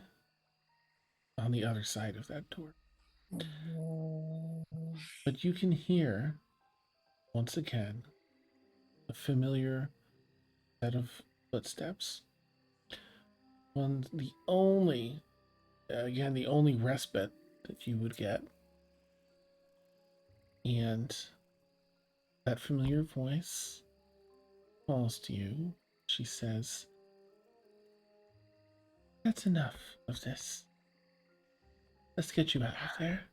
S3: on the other side of that door. But you can hear, once again, a familiar set of footsteps. The only respite that you would get. And that familiar voice calls to you. She says, "That's enough of this. Let's get you out of there."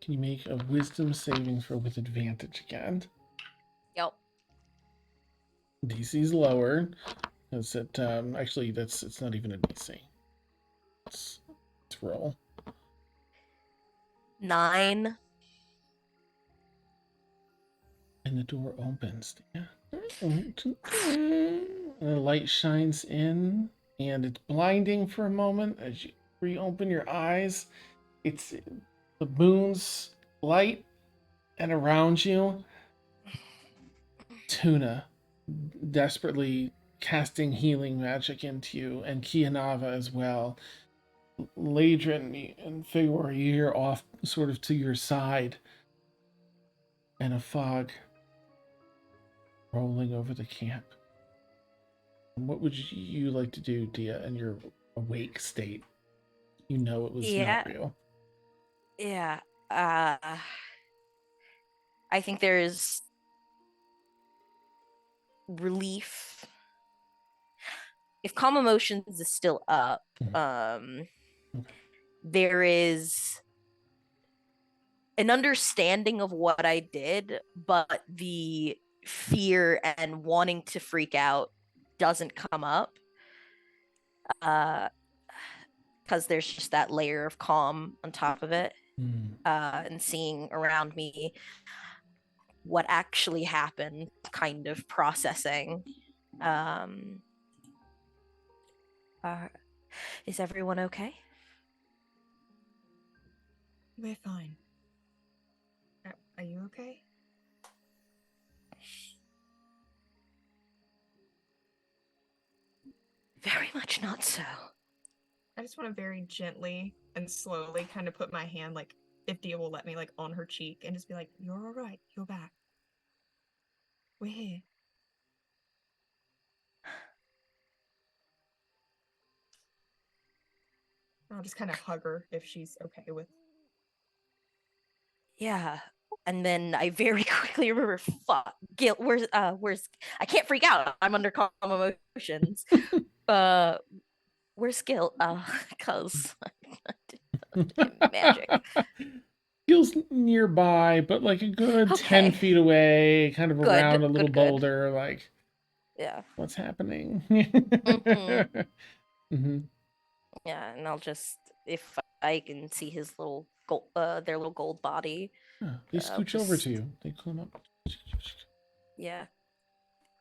S3: Can you make a wisdom saving throw with advantage again?
S6: Yep.
S3: DC's lower. Because actually it's not even a DC. Let's roll.
S6: 9.
S3: And the door opens. Yeah. And the light shines in, and it's blinding for a moment as you reopen your eyes. It's the moon's light, and around you, Tuna, desperately casting healing magic into you, and Kianava as well. Leadrin and Feyora, you're off sort of to your side, and a fog rolling over the camp. What would you like to do, Dia, in your awake state? You know it was not real.
S6: Yeah. I think there's relief. If calm emotions is still up, there is an understanding of what I did, but the fear and wanting to freak out doesn't come up. Because there's just that layer of calm on top of it. And seeing around me what actually happened, kind of processing. Is everyone okay?
S4: We're fine. Are you okay?
S6: Very much not so.
S4: I just want to very gently and slowly kind of put my hand, like, if Dia will let me, like, on her cheek and just be like, "You're all right. You're back. We're here." I'll just kind of hug her if she's okay with.
S6: Yeah. And then I very quickly remember, fuck, guilt. Where's I can't freak out. I'm under calm emotions. Where's guilt? Cause magic.
S3: Feels nearby, but like a good 10
S6: Okay.
S3: feet away, kind of around a little
S6: Good.
S3: boulder, like,
S6: Yeah.
S3: what's happening?
S6: Yeah, and I'll just, if I can see his little gold, their little gold body.
S3: They scooch over to you. They climb up.
S6: Yeah.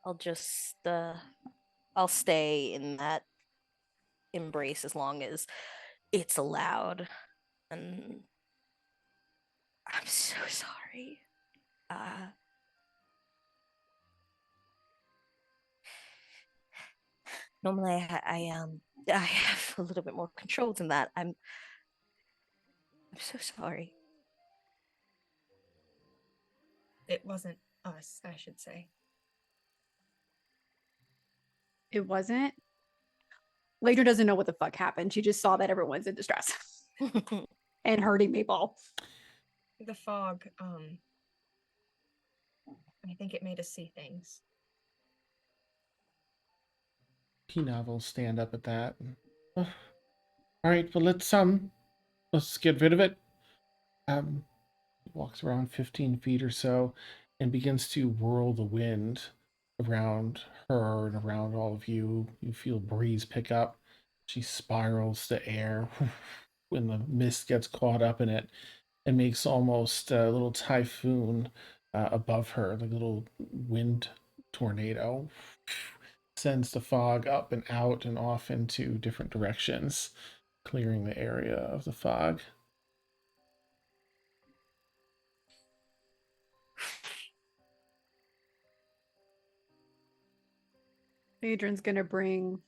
S6: I'll just, I'll stay in that embrace as long as it's allowed. And I'm so sorry. Normally I have a little bit more control than that. I'm so sorry.
S4: It wasn't us, I should say.
S2: it wasn't. Leadrin doesn't know what the fuck happened. She just saw that everyone's in distress and hurting people.
S4: The fog, I think it made us see things.
S3: Peanut will stand up at that. All right, well let's get rid of it. Walks around 15 feet or so and begins to whirl the wind around her and around all of you. You feel breeze pick up. She spirals the air when the mist gets caught up in it and makes almost a little typhoon above her, like a little wind tornado. Sends the fog up and out and off into different directions, clearing the area of the fog.
S2: Adrian's gonna bring.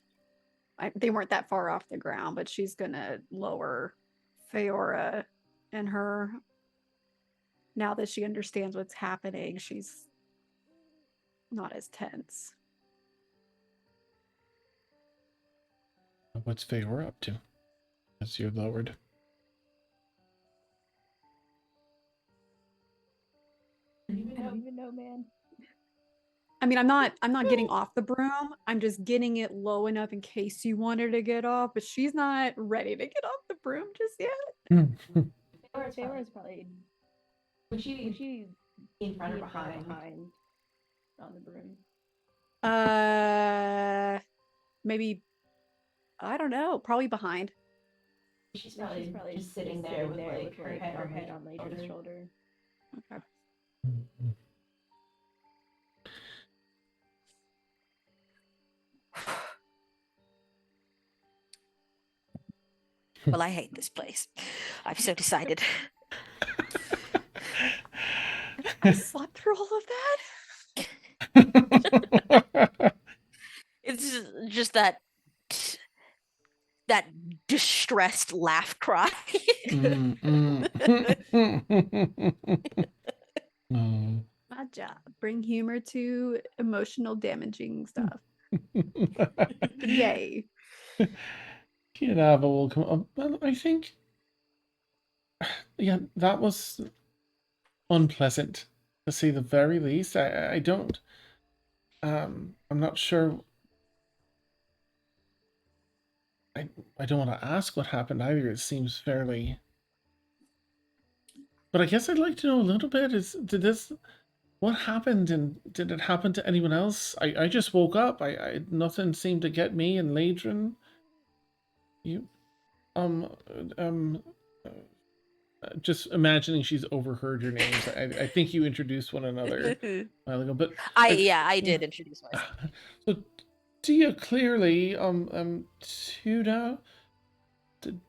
S2: They weren't that far off the ground, but she's gonna lower Feyora and her. Now that she understands what's happening, she's not as tense.
S3: What's Feyora up to as you're lowered?
S5: I don't even know, man.
S2: I mean, I'm not getting off the broom. I'm just getting it low enough in case you want her to get off, but she's not ready to get off the broom just yet.
S5: Feyora's probably would she be in front or behind on the broom?
S2: Maybe I don't know. Probably behind.
S7: She's probably just sitting there with like her head
S5: on Ladrin's shoulder.
S2: Okay.
S6: Well, I hate this place. I've so decided.
S2: I slept through all of that.
S6: It's just that distressed laugh cry.
S2: My job. Bring humor to emotional damaging stuff. Yay.
S3: Kianava will come up. Well, I think, yeah, that was unpleasant, to say the very least. I don't, I'm not sure. I don't want to ask what happened either. It seems fairly, but I guess I'd like to know a little bit. What happened, and did it happen to anyone else? I just woke up. Nothing seemed to get me and Leadrin. You, just imagining she's overheard your names. I think you introduced one another a while ago, but
S6: I did introduce myself.
S3: So, do you clearly, Tuna, did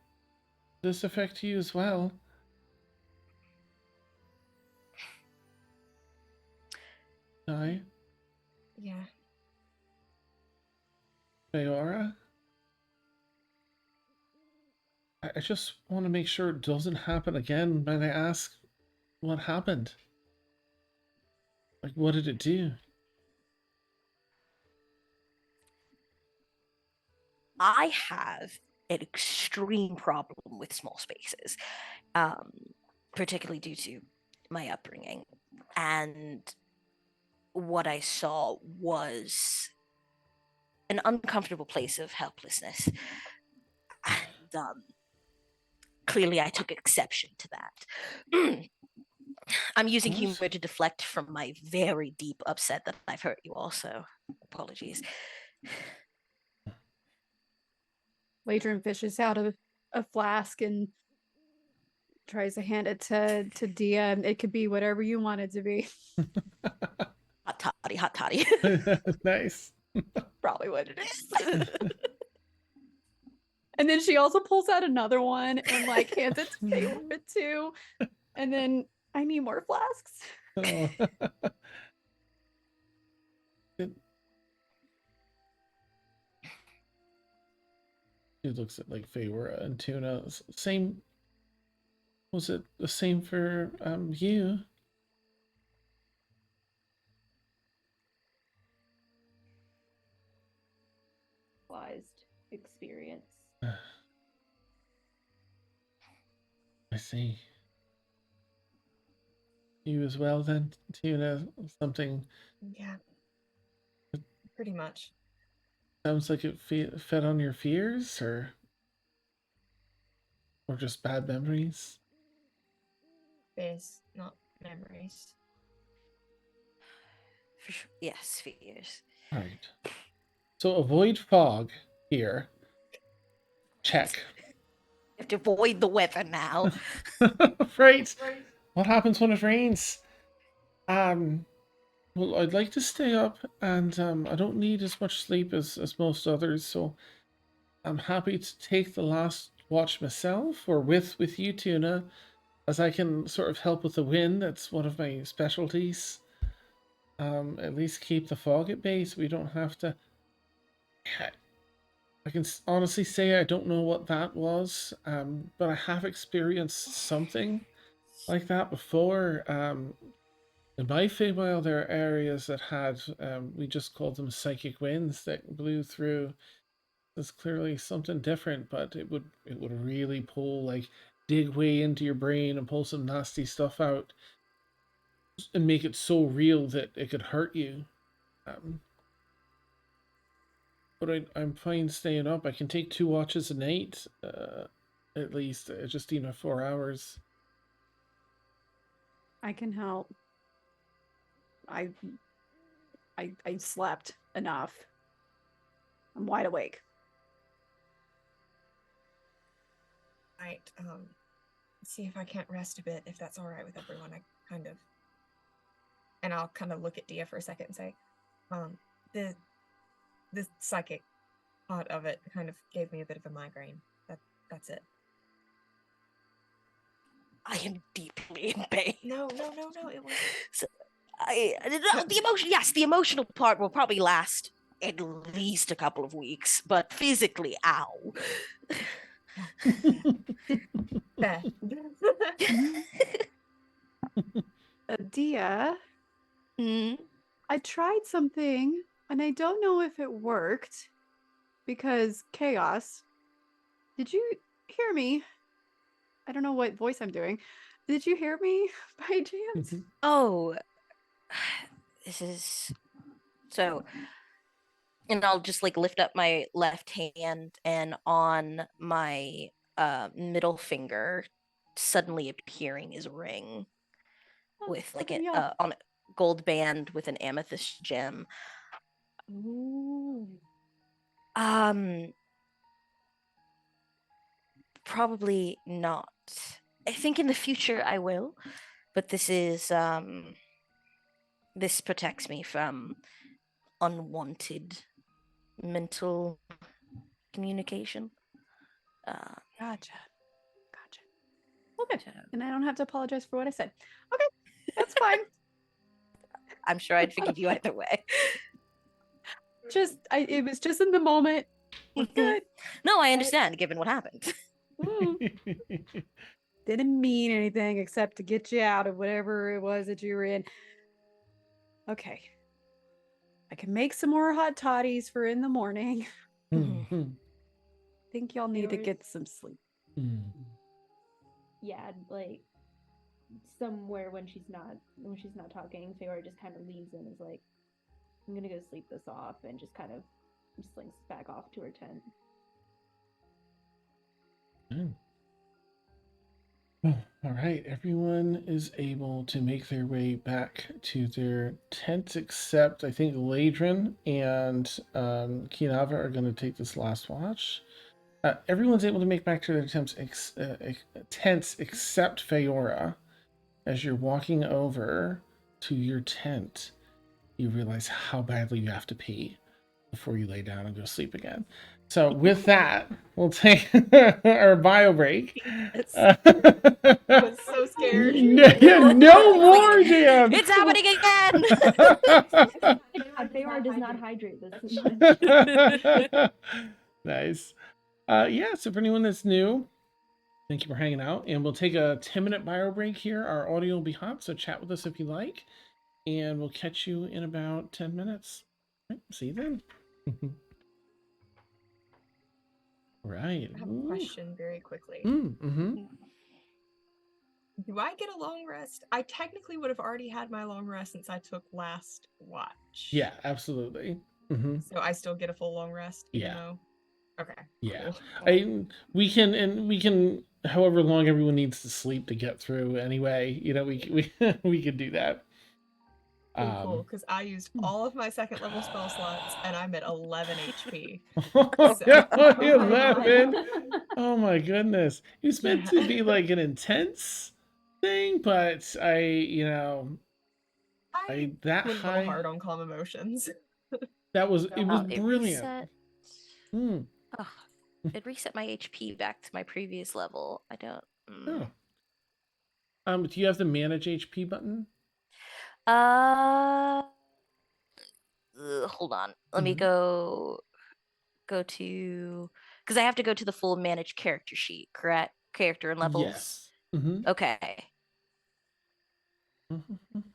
S3: this affect you as well? I,
S4: Yeah.
S3: Feyora? I just want to make sure it doesn't happen again. Might I ask what happened? Like, what did it do?
S6: I have an extreme problem with small spaces, particularly due to my upbringing. And what I saw was an uncomfortable place of helplessness. And clearly I took exception to that. I'm using humor to deflect from my very deep upset that I've hurt you all, so apologies.
S2: Leadrin fishes out a flask and tries to hand it to Dia. It could be whatever you want it to be.
S6: Hot toddy.
S3: Nice.
S2: Probably what it is. And then she also pulls out another one and like hands it to Feyora too. And then I need more flasks.
S3: Oh. She looks at like Feyora and Tuna. Same. Was it the same for you?
S5: specialized experience.
S3: I see. You as well then, Tuna? Something
S4: Yeah. Pretty much.
S3: sounds like it fed on your fears, or just bad memories?
S4: Fears, not memories.
S6: Yes, fears.
S3: Right. So avoid fog here. Check.
S6: You have to avoid the weather now.
S3: Right. What happens when it rains? Well, I'd like to stay up, and I don't need as much sleep as most others, so I'm happy to take the last watch myself, or with you, Tuna, as I can sort of help with the wind. That's one of my specialties. At least keep the fog at bay, so we don't have to. I can honestly say I don't know what that was, but I have experienced something like that before. In my Feywild, there are areas that had, we just called them psychic winds that blew through. There's clearly something different, but it would really pull, like, dig way into your brain and pull some nasty stuff out and make it so real that it could hurt you. But I'm fine staying up. I can take 2 watches a night, at least, just 4 hours.
S2: I can help. I slept enough. I'm wide awake.
S4: Right. See if I can't rest a bit, if that's all right with everyone. And I'll kind of look at Dia for a second and say, the psychic part of it kind of gave me a bit of a migraine. That's it.
S6: I am deeply in pain.
S4: No, it was.
S6: So, the emotion. Yes, the emotional part will probably last at least a couple of weeks, but physically, ow.
S4: Fair.
S2: Dia, I tried something, and I don't know if it worked, because chaos. Did you hear me? I don't know what voice I'm doing. Did you hear me by chance?
S6: Oh, this is so. And I'll just like lift up my left hand, and on my middle finger, suddenly appearing is a ring with like
S2: okay,
S6: on a gold band with an amethyst gem.
S5: Ooh.
S6: Probably not. I think in the future I will, but this is this protects me from unwanted mental communication.
S2: Gotcha. Okay, and I don't have to apologize for what I said. Okay, that's fine.
S6: I'm sure I'd forgive you either way.
S2: It was just in the moment. We're good.
S6: No, I understand, given what happened.
S2: Didn't mean anything except to get you out of whatever it was that you were in. Okay. I can make some more hot toddies for in the morning. Think y'all need to get some sleep.
S5: Yeah, like somewhere when she's not talking, Feyora just kind of leans in and is like, I'm gonna go sleep this off, and just kind of slinks back off to her tent.
S3: All right, everyone is able to make their way back to their tents, except I think Leadrin and Kinava are going to take this last watch. Everyone's able to make back to their tents except Feyora. As you're walking over to your tent, you realize how badly you have to pee before you lay down and go sleep again. So with that, we'll take our bio break.
S4: I was so scared.
S3: No more, Dan.
S6: It's happening again.
S5: Feyora does not hydrate this much.
S3: Nice. Yeah, so for anyone that's new, thank you for hanging out. And we'll take a 10-minute bio break here. Our audio will be hot, so chat with us if you like. And we'll catch you in about 10 minutes. Right, see you then. Right.
S4: I have a question very quickly.
S3: Mm-hmm.
S4: Do I get a long rest? I technically would have already had my long rest since I took last watch.
S3: Yeah, absolutely. Mm-hmm.
S4: So I still get a full long rest, even
S3: Yeah.
S4: though. Okay.
S3: Yeah.
S4: Cool.
S3: We can however long everyone needs to sleep to get through anyway. We could do that.
S4: Cool, because I used all of my second level spell slots and I'm at 11 HP.
S3: Oh,
S5: Oh my
S3: 11.
S5: God.
S3: Oh my goodness. It was meant to be like an intense thing, but I
S4: I
S3: that
S4: went a little
S3: high.
S4: hard on calm emotions.
S3: It was
S6: It
S3: brilliant.
S6: reset.
S3: Mm.
S6: Oh, it reset my HP back to my previous level. I don't.
S3: Do you have the manage HP button?
S6: Uh, Hold on. Let me
S3: Mhm.
S6: go to because I have to go to the full managed character sheet, correct? Character and levels.
S3: Yes. Mm-hmm.
S6: Okay.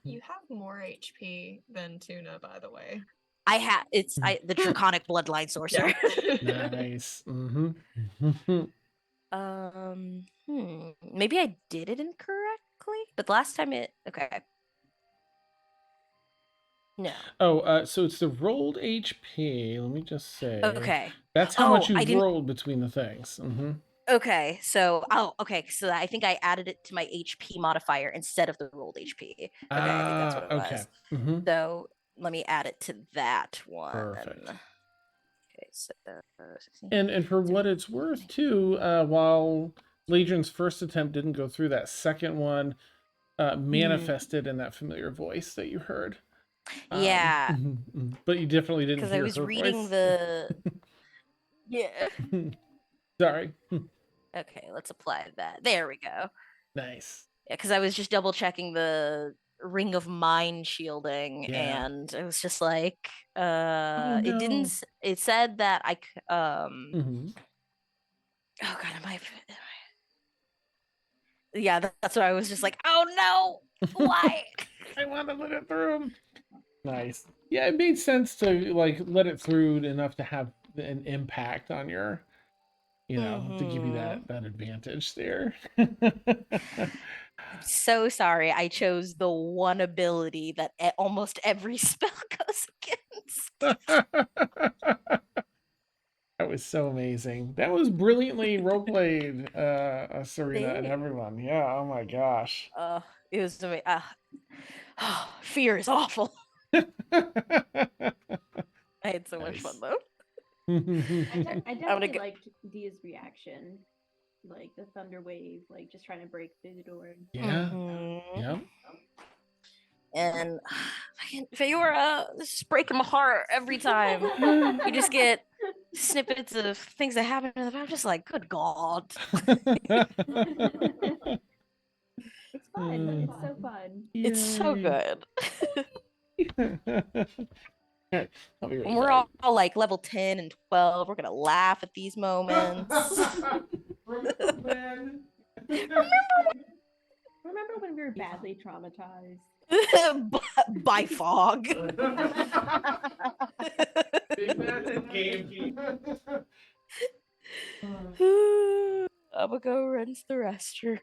S4: You have more HP than Tuna, by the way.
S6: I have the draconic bloodline sorcerer.
S4: Yeah.
S3: Nice. Mm-hmm.
S6: Maybe I did it incorrectly, but the last time okay. No.
S3: Oh, so it's the rolled HP. Let me just say.
S6: Okay.
S3: That's how much
S6: I
S3: you've
S6: didn't.
S3: rolled between the things. Mm-hmm.
S6: Okay, so okay, so I think I added it to my HP modifier instead of the rolled HP. Okay, I think that's what it
S3: Okay.
S6: was.
S3: Mm-hmm.
S6: So let me add it to that one.
S3: Perfect.
S6: Okay, so 16.
S3: And for what it's worth, too, while Leadrin's first attempt didn't go through, that second one manifested in that familiar voice that you heard.
S6: Yeah,
S3: But you definitely didn't
S6: because I
S3: hear
S6: was
S3: her
S6: reading
S3: voice.
S6: the. Yeah.
S3: Sorry.
S6: Okay, let's apply that. There we go.
S3: Nice.
S6: Yeah, because I was just double checking the ring of mind shielding,
S3: Yeah.
S6: and it was just like,
S3: Oh,
S6: it didn't.
S3: no.
S6: It said that
S3: Mm-hmm.
S6: Oh god, yeah, that's what I was just like, oh no, why?
S3: I want to let it through. Nice. Yeah, it made sense to like let it through enough to have an impact on your, to give you that advantage there.
S6: I'm so sorry. I chose the one ability that almost every spell goes against.
S3: That was so amazing. That was brilliantly roleplayed, Serena and everyone. Yeah. Oh my gosh.
S6: It was fear is awful. I had so much fun though.
S5: I definitely liked Dia's reaction, like the thunder wave, like just trying to break through the door.
S3: Yeah. Yeah.
S6: And Feyora, this is breaking my heart every time. You just get snippets of things that happen to them. I'm just like, good God.
S5: It's fun. It's so fun.
S6: It's so good.
S3: I'll be right
S6: When we're
S3: back.
S6: all like level 10 and 12, we're gonna laugh at these moments.
S5: Remember when we were badly traumatized?
S6: By fog. I'ma go rinse the restroom.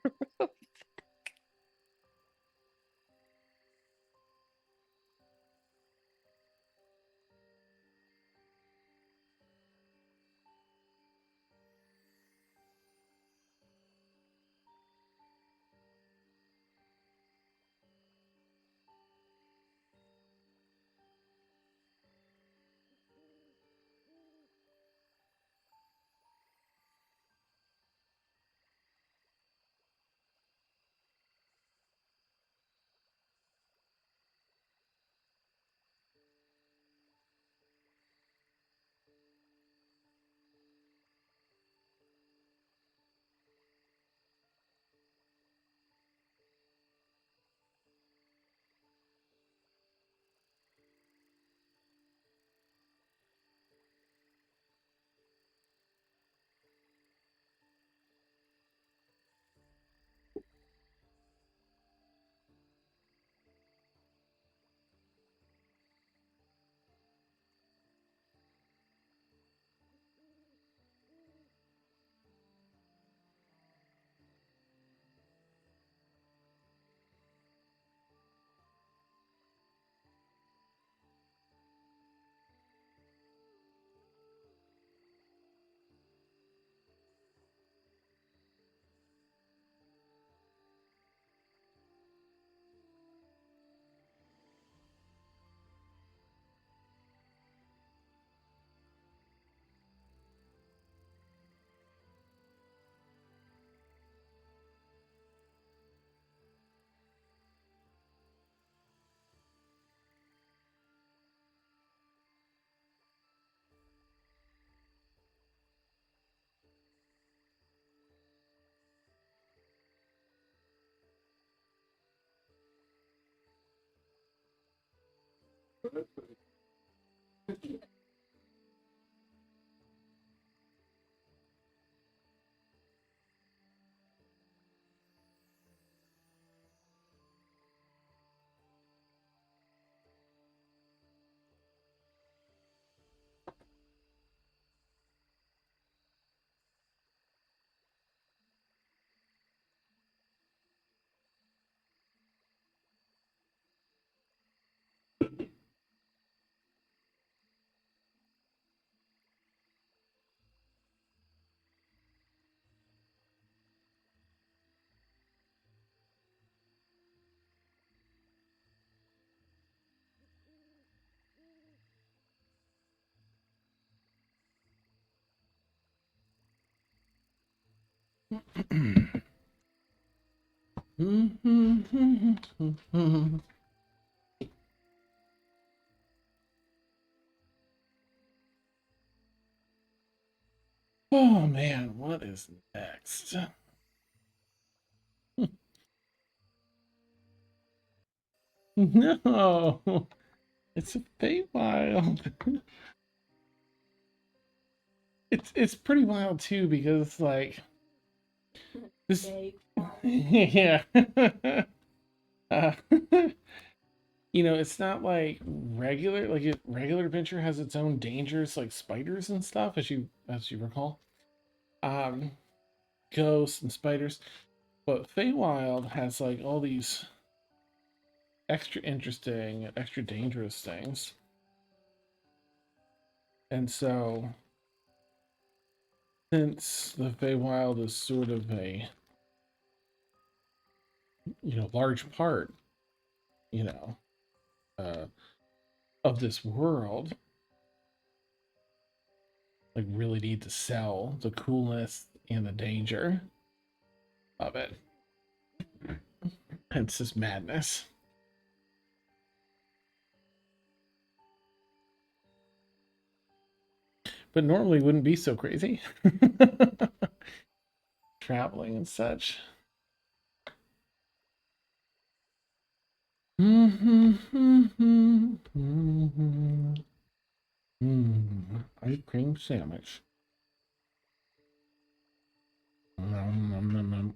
S3: Oh man, what is next? No, it's a Feywild. It's pretty wild too because like this,
S7: Yay.
S3: yeah. uh, it's not like regular adventure has its own dangers like spiders and stuff as you recall. Ghosts and spiders, but Feywild has like all these extra interesting, extra dangerous things. And so since the Feywild is sort of a large part, of this world, like really need to sell the coolness and the danger of it. Hence this madness. But normally wouldn't be so crazy. Traveling and such. Ice cream sandwich. Nom, nom, nom, nom.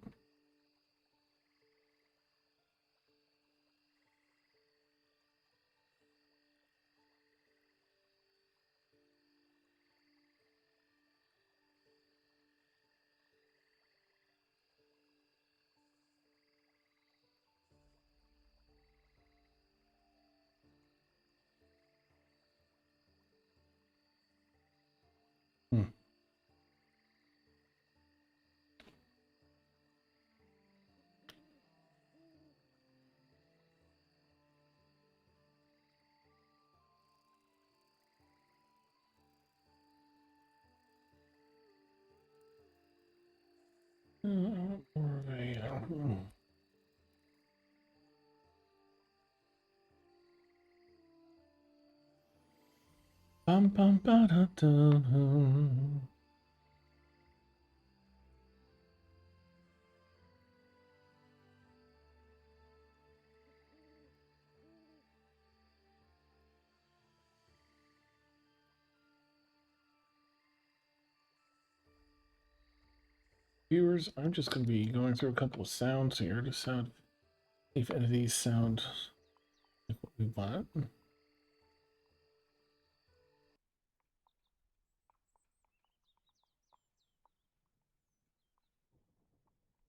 S3: Bum, bum, ba, da, da. Viewers, I'm just going to be going through a couple of sounds here to sound if any of these sound like what we want.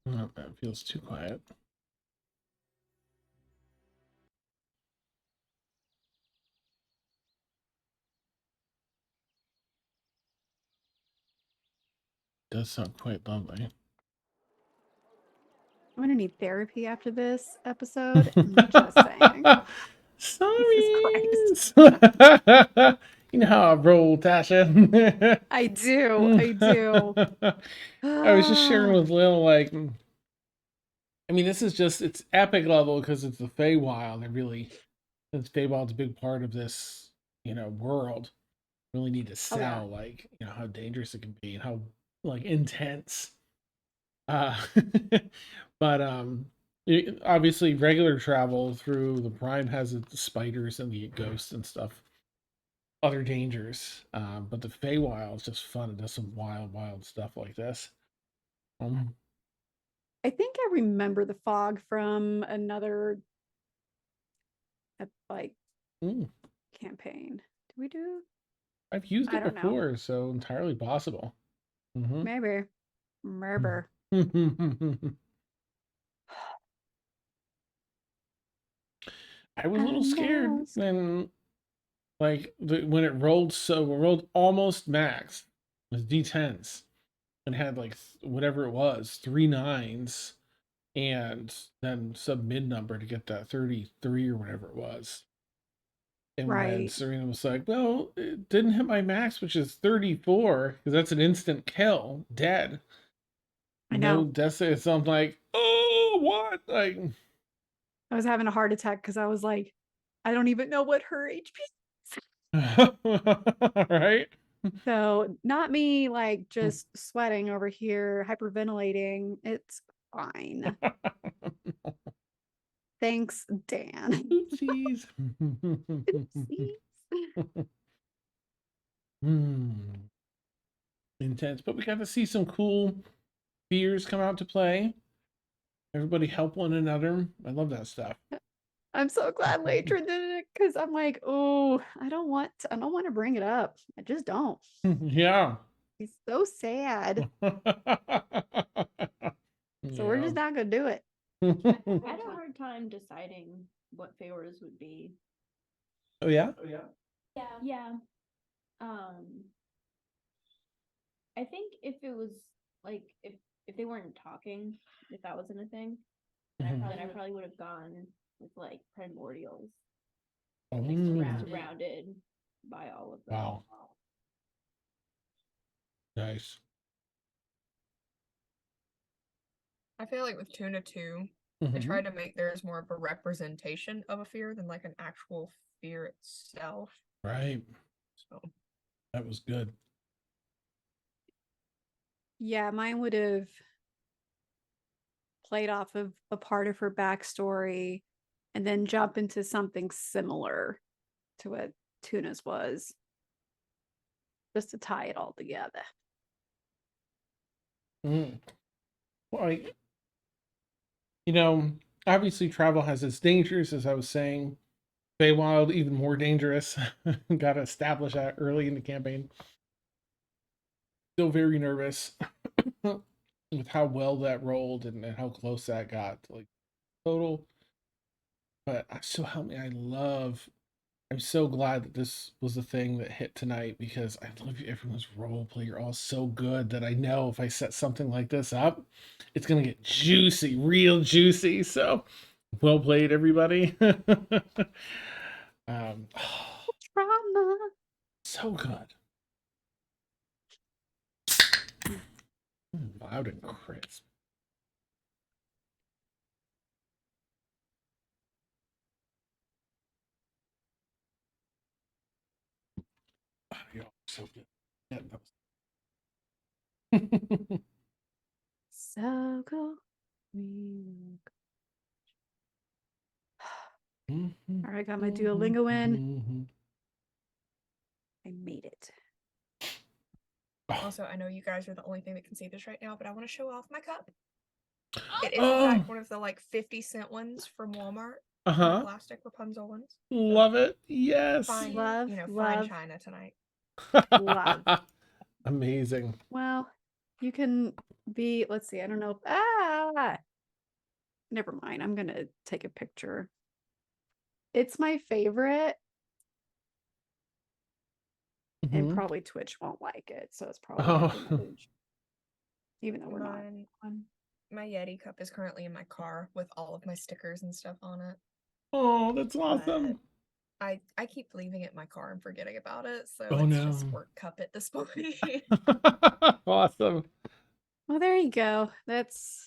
S3: Oh, that feels too quiet. Does sound quite lovely.
S2: I'm gonna need therapy after this episode. I'm just saying.
S3: Sorry.
S2: Jesus
S3: You know how I roll, Tasha.
S2: I do. I do.
S3: I was just sharing with Lil, like, I mean, this is just, it's epic level because it's the Feywild. Since Feywild's a big part of this, world, really need to sell, like, how dangerous it can be and how, like, intense. Uh, but, Obviously, regular travel through the Prime has the spiders and the ghosts and stuff, other dangers. But the Feywild is just fun. It does some wild stuff like this.
S2: I think I remember the fog from another like campaign. Did we do?
S3: I've used
S2: I
S3: it
S2: don't know.
S3: before, so entirely possible.
S2: Maybe. Merber.
S3: I was a little scared when, like, when it rolled almost max. It was D10s and had like whatever it was, 3 9s, and then some mid number to get that 33 or whatever it was. And then Serena was like, "Well, it didn't hit my max, which is 34, because that's an instant kill, dead.
S2: I know.
S3: No death save." So I'm like, "Oh, what?" Like,
S2: I was having a heart attack because I was like, I don't even know what her HP
S3: is. Right?
S2: So not me like just sweating over here, hyperventilating. It's fine. Thanks, Dan.
S3: Oopsies. Intense, but we got to see some cool fears come out to play. Everybody help one another. I love that stuff.
S2: I'm so glad Leadrin did it because I'm like, oh, I don't want to bring it up. I just don't.
S3: Yeah.
S2: He's so sad. So we're just not gonna do it.
S5: I had a hard time deciding what Feyora's would be.
S3: Oh yeah?
S5: Yeah. I think if it was like if they weren't talking, if that wasn't a thing, then I probably would have gone with like primordials. Like surrounded by all of them.
S3: Wow. Nice.
S4: I feel like with Tuna too, I tried to make theirs more of a representation of a fear than like an actual fear itself.
S3: Right.
S4: So
S3: that was good.
S2: Yeah, mine would have played off of a part of her backstory and then jump into something similar to what Tuna's was, just to tie it all together.
S3: Like, obviously travel has its dangers, as I was saying. Feywild, even more dangerous. Got to establish that early in the campaign. Still very nervous with how well that rolled and how close that got to like total. But so help me, I'm so glad that this was the thing that hit tonight, because I love everyone's role play. You're all so good that I know if I set something like this up, it's gonna get juicy, real juicy. So well played, everybody.
S2: Drama.
S3: So good. Loud and crisp. Oh, you're so good. Yeah,
S2: So cool. All right, got my Duolingo in. I made it.
S4: Also, I know you guys are the only thing that can see this right now, but I want to show off my cup. It is in fact one of the like 50-cent ones from Walmart. The plastic Rapunzel ones.
S3: Love it. Yes.
S4: Fine,
S2: love,
S4: fine china tonight.
S2: Love.
S3: Amazing.
S2: Well, you can be, let's see, I don't know. Never mind. I'm going to take a picture. It's my favorite. And probably Twitch won't like it. So it's probably even though we're not on.
S4: My Yeti cup is currently in my car with all of my stickers and stuff on it.
S3: Oh, that's awesome.
S4: I keep leaving it in my car and forgetting about it, so
S3: it's
S4: just work cup at this point.
S3: Awesome.
S2: Well, there you go. That's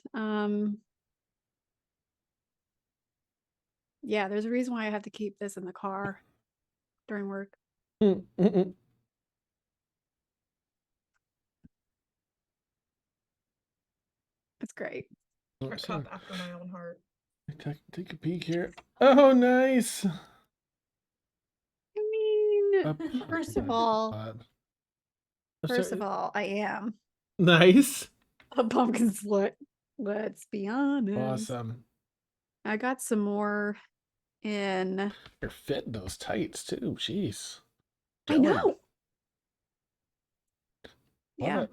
S2: yeah, there's a reason why I have to keep this in the car during work. It's great.
S4: A cup after my own heart.
S3: Take a peek here. Oh, nice.
S2: I mean, first of all, I am
S3: Nice.
S2: a pumpkin slut. Let's be honest.
S3: Awesome.
S2: I got some more in.
S3: You're fitting those tights too. Jeez.
S2: I know. Yeah.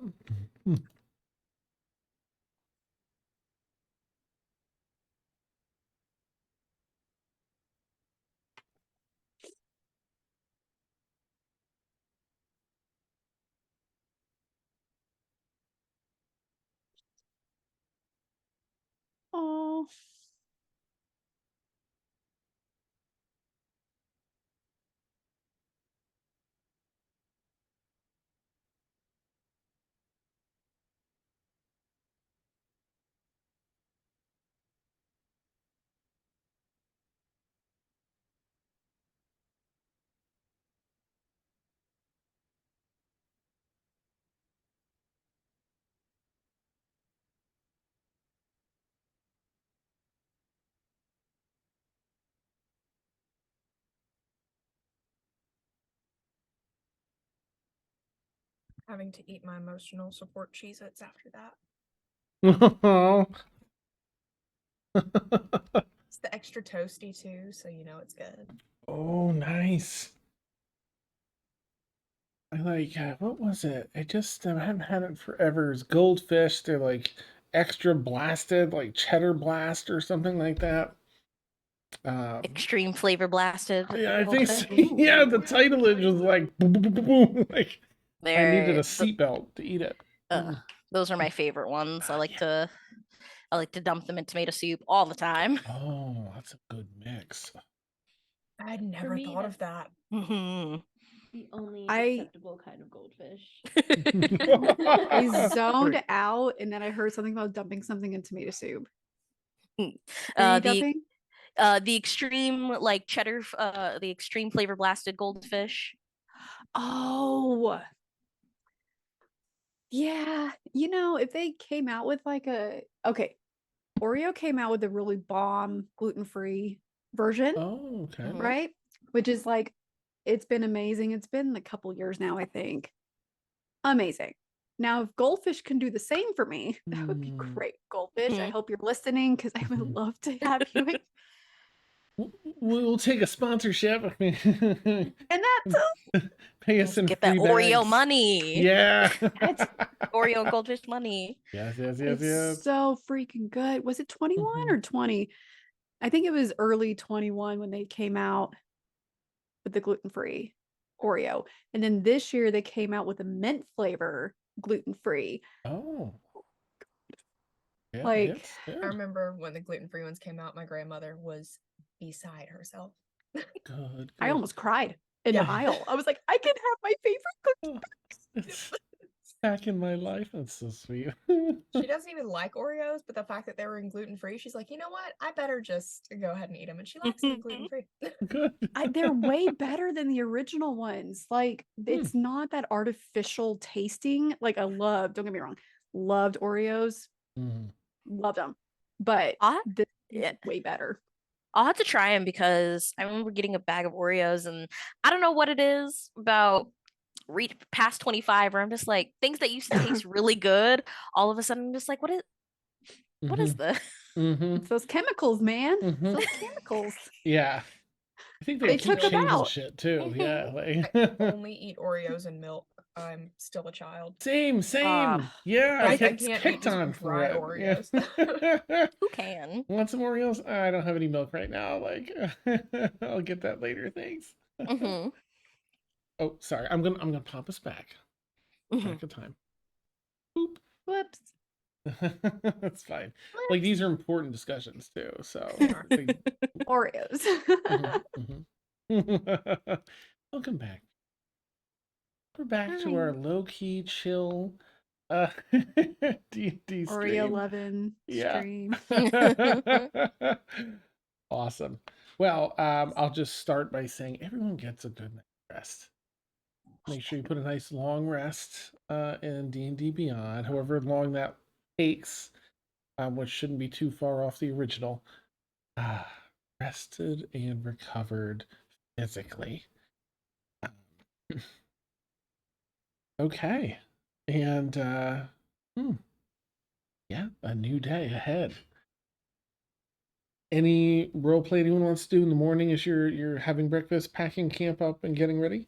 S2: Oh.
S4: Having to eat my emotional support Cheez-Its after that. It's the extra toasty too, so you know it's good.
S3: Oh, nice. I like, what was it? I haven't had it forever. It's goldfish. They're like extra blasted, like cheddar blast or something like that.
S6: Extreme flavor blasted.
S3: Yeah, I think so. Yeah, the title is just like boom, boom, boom, boom, boom. Like I needed a seatbelt to eat it.
S6: Those are my favorite ones. I like to dump them in tomato soup all the time.
S3: Oh, that's a good mix.
S4: I'd never thought of that.
S6: Mm-hmm.
S5: The only acceptable kind of goldfish.
S2: I zoned out, and then I heard something about dumping something in tomato soup.
S6: The extreme like cheddar, the extreme flavor blasted goldfish.
S2: Oh, yeah. You know, if they came out with like Oreo came out with a really bomb gluten-free version.
S3: Oh, okay.
S2: Right? Which is like, it's been amazing. It's been a couple years now, I think. Amazing. Now, if Goldfish can do the same for me, that would be great. Goldfish, I hope you're listening because I would love to have you.
S3: We'll take a sponsorship.
S2: And that's
S3: pay us in
S6: get
S3: free
S6: that Oreo
S3: bags.
S6: money.
S3: Yeah.
S6: Oreo and goldfish money.
S3: Yes.
S2: it's so freaking good. Was it 21 or 20? I think it was early 21 when they came out with the gluten-free Oreo. And then this year they came out with a mint flavor gluten-free.
S3: Oh. Yeah,
S2: like
S4: I remember when the gluten-free ones came out, my grandmother was beside herself.
S3: Good.
S2: I almost cried in the aisle. I was like, I can have my favorite cookie.
S3: It's back in my life. That's so sweet.
S4: She doesn't even like Oreos, but the fact that they were in gluten-free, she's like, you know what? I better just go ahead and eat them. And she likes them gluten-free.
S3: Good.
S2: They're way better than the original ones. Like, it's not that artificial tasting. Like, don't get me wrong, loved Oreos. Loved them. But this is way better.
S6: I'll have to try them because I remember getting a bag of Oreos and I don't know what it is about past 25 where I'm just like, things that used to taste really good, all of a sudden I'm just like, what is this?
S2: It's those chemicals, man. Those chemicals.
S3: Yeah. I think they keep changing shit too. Yeah.
S4: I only eat Oreos and milk. I'm still a child.
S3: Same. Yeah.
S4: I
S3: can't
S4: can't
S3: picked
S4: eat
S3: on
S4: dry
S3: for
S4: Oreos.
S6: Who can?
S3: Want some Oreos? I don't have any milk right now. Like, I'll get that later. Thanks. Oh, sorry. I'm gonna pop us back. Back in time. Boop.
S2: Whoops.
S3: That's fine. Like, these are important discussions too. So
S2: Oreos.
S3: Welcome back. We're back to our low-key chill D&D stream.
S2: Oreo 11 stream.
S3: Awesome. Well, I'll just start by saying everyone gets a good night's rest. Make sure you put a nice long rest in D&D Beyond, however long that takes, which shouldn't be too far off the original. rested and recovered physically. Okay. And yeah, a new day ahead. Any role play anyone wants to do in the morning as you're having breakfast, packing camp up, and getting ready?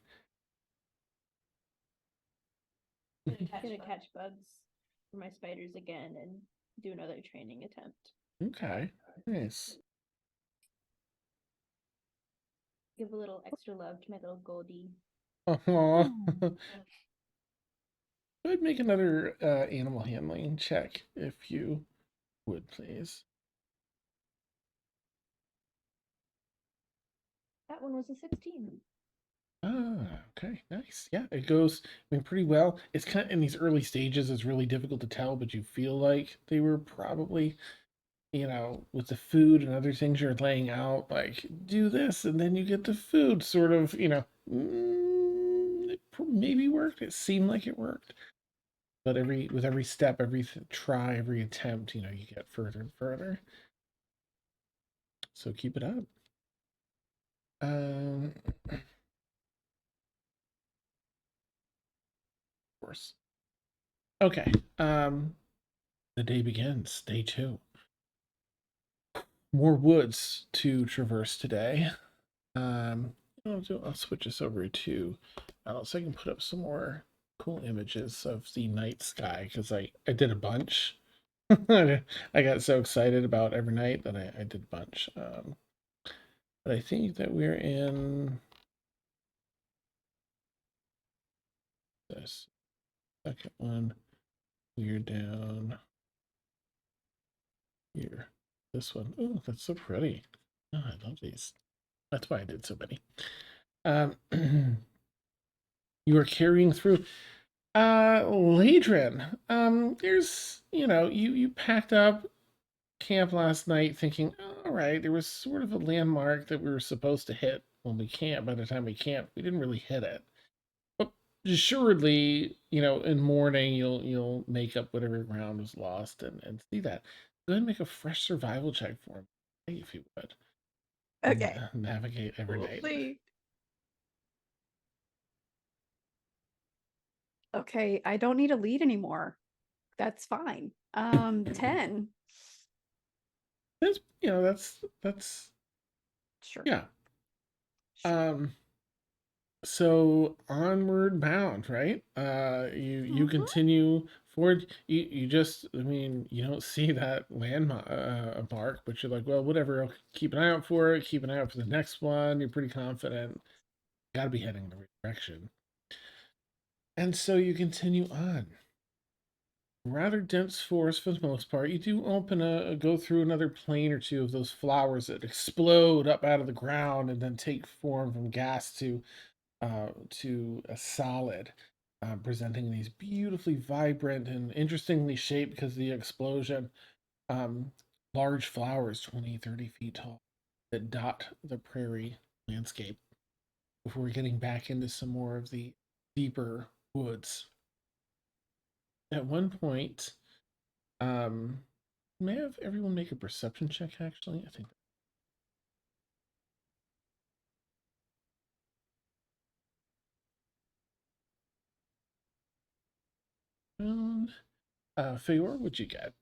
S5: Gonna catch bugs for my spiders again and do another training attempt.
S3: Okay, nice.
S5: Give a little extra love to my little Goldie.
S3: Aw. Go ahead and make another animal handling check if you would, please.
S5: That one was a 16.
S3: Okay, nice. Yeah, it goes, I mean, pretty well. It's kind of in these early stages, it's really difficult to tell, but you feel like they were probably, with the food and other things you're laying out, like do this and then you get the food, sort of, it maybe worked. It seemed like it worked. But with every step, every try, every attempt, you get further and further. So keep it up. Of course. Okay. The day begins. Day 2. More woods to traverse today. I'll switch this over to so I can put up some more cool images of the night sky, because I did a bunch. I got so excited about Evernight that I did a bunch. But I think that we're in this second one. We're down here. This one. Oh, that's so pretty. Oh, I love these. That's why I did so many. You are carrying through. Leadrin. There's, you packed up camp last night thinking, all right, there was sort of a landmark that we were supposed to hit when we camped. By the time we camped, we didn't really hit it. But assuredly, in morning you'll make up whatever ground was lost and see that. Go ahead and make a fresh survival check for me, if you would.
S2: Okay.
S3: Navigate every night.
S2: Please. Okay, I don't need a lead anymore. That's fine. 10.
S3: That's
S2: Sure.
S3: yeah.
S2: Sure.
S3: So onward bound, right? You continue forward. You just, I mean, you don't see that landmark, but you're like, well, whatever. I'll keep an eye out for it. Keep an eye out for the next one. You're pretty confident. Got to be heading in the right direction. And so you continue on. Rather dense forest for the most part. You do go through another plane or two of those flowers that explode up out of the ground and then take form from gas to a solid, presenting these beautifully vibrant and interestingly shaped because of the explosion. Large flowers, 20, 30 feet tall, that dot the prairie landscape before getting back into some more of the deeper woods. At one point, may I have everyone make a perception check, actually? I think. Feyora, what'd you get?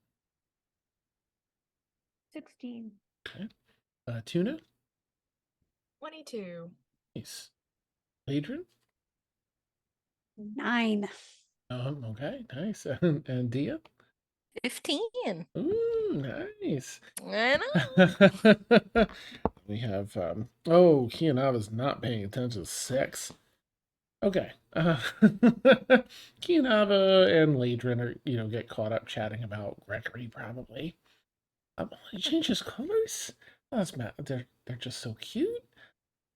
S5: 16.
S3: Okay. Tuna?
S4: 22.
S3: Nice. Leadrin?
S2: 9.
S3: Okay, nice. And Dia?
S6: 15.
S3: Ooh, nice.
S6: I know.
S3: We have Kianava's not paying attention. 6. Okay. Kianava and Leadrin are, get caught up chatting about Gregory, probably. He changes colors? That's mad. They're just so cute.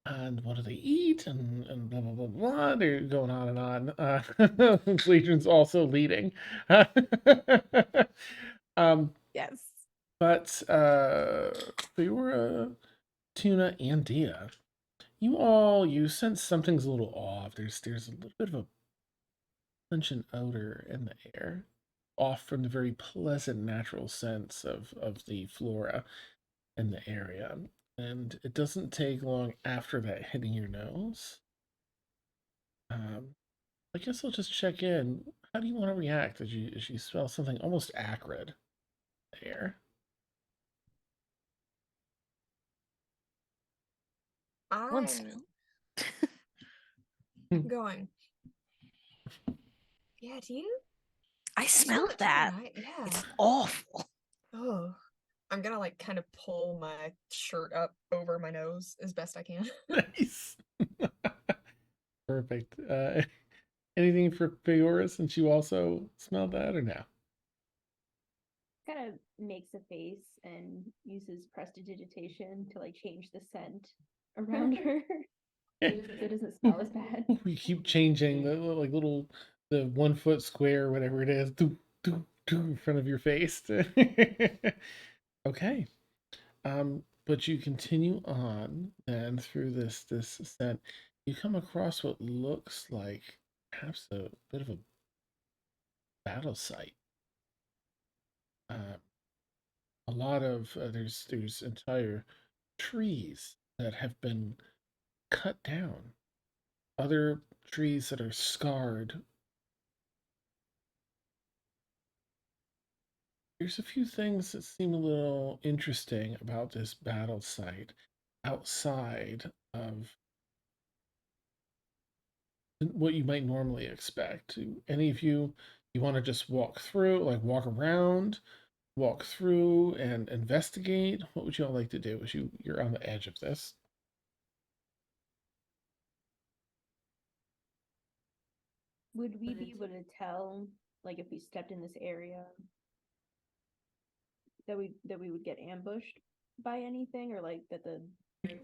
S3: And what do they eat? And blah blah blah blah. They're going on and on. Legion's also leading.
S2: Yes.
S3: But Feyora, Tuna, and Dia, you sense something's a little off. There's a little bit of a pungent odor in the air, off from the very pleasant natural sense of the flora. in the area, and it doesn't take long after that hitting your nose. I guess I'll just check in. How do you want to react as you smell something almost acrid there?
S6: One
S4: I'm going. Yeah, do you?
S6: I smell
S4: it too,
S6: that.
S4: right? Yeah.
S6: It's awful.
S4: Oh, I'm gonna like kind of pull my shirt up over my nose as best I can.
S3: Nice. Perfect. Anything for Feyora since you also smelled that or no?
S5: Kind of makes a face and uses prestidigitation to like change the scent around her so it doesn't smell as bad.
S3: We keep changing the like little the 1 foot square, whatever it is, in front of your face. Okay. But you continue on then through this ascent. You come across what looks like perhaps a bit of a battle site. A lot of there's entire trees that have been cut down. Other trees that are scarred. There's a few things that seem a little interesting about this battle site outside of what you might normally expect. Any of you want to just walk through, like walk around, walk through and investigate? What would you all like to do as you're on the edge of this?
S5: Would we be able to tell, like, if we stepped in this area, that we would get ambushed by anything, or like that the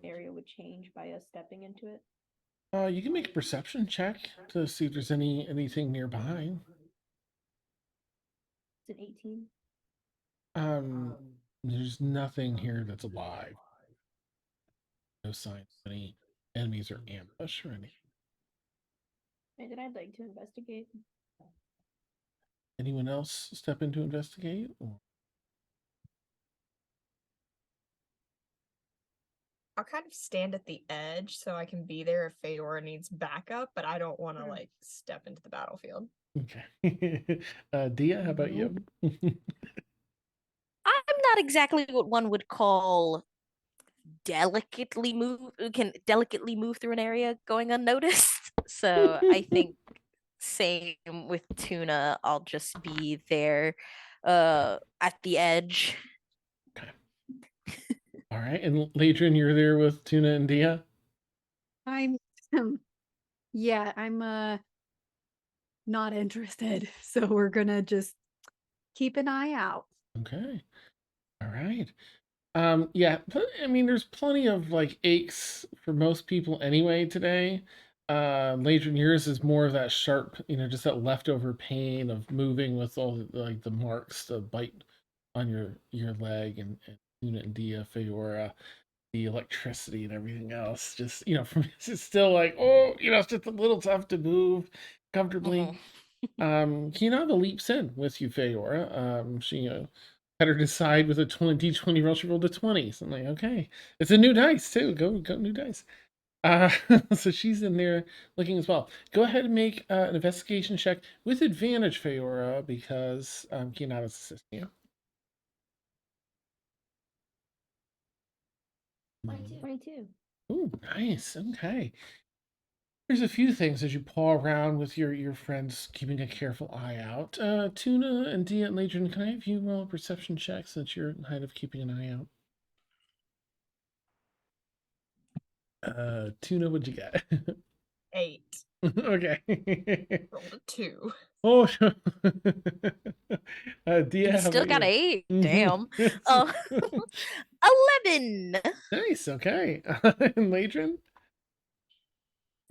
S5: area would change by us stepping into it?
S3: You can make a perception check to see if there's anything nearby.
S5: It's an 18.
S3: Um, there's nothing here that's alive. No signs of any enemies or ambush or anything.
S5: And then I'd like to investigate.
S3: Anyone else step in to investigate? Or...
S4: I'll kind of stand at the edge so I can be there if Feyora needs backup, but I don't want to like step into the battlefield.
S3: Okay. Dia, how about you?
S6: I'm not exactly what one would call can delicately move through an area going unnoticed. So I think same with Tuna. I'll just be there at the edge.
S3: Okay. All right. And Leadrin, you're there with Tuna and Dia?
S2: I'm yeah, I'm not interested. So we're gonna just keep an eye out.
S3: Okay. All right. Yeah, but I mean, there's plenty of like aches for most people anyway today. Later in years is more of that sharp, just that leftover pain of moving with all like the marks, the bite on your leg and Una and Dia, Feyora, the electricity and everything else. Just for me, it's still like, oh, it's just a little tough to move comfortably. Kinava leaps in with you, Feyora. She had her decide with a 20 roll. She rolled a 20. So I'm like, okay, it's a new dice too. Go new dice. So she's in there looking as well. Go ahead and make an investigation check with advantage, Feyora, because Kinava's assisting you.
S5: 22.
S3: Ooh, nice. Okay. There's a few things as you paw around with your friends, keeping a careful eye out. Tuna and Dia and Legion, can I have you roll a perception check since you're kind of keeping an eye out? Tuna, what'd you get?
S4: 8.
S3: Okay.
S4: Rolled a 2.
S3: Oh, Dia,
S6: You
S3: how
S6: still
S3: about
S6: got
S3: you?
S6: 8.
S3: Mhm.
S6: Damn. 11.
S3: Nice. Okay. And Ladrin?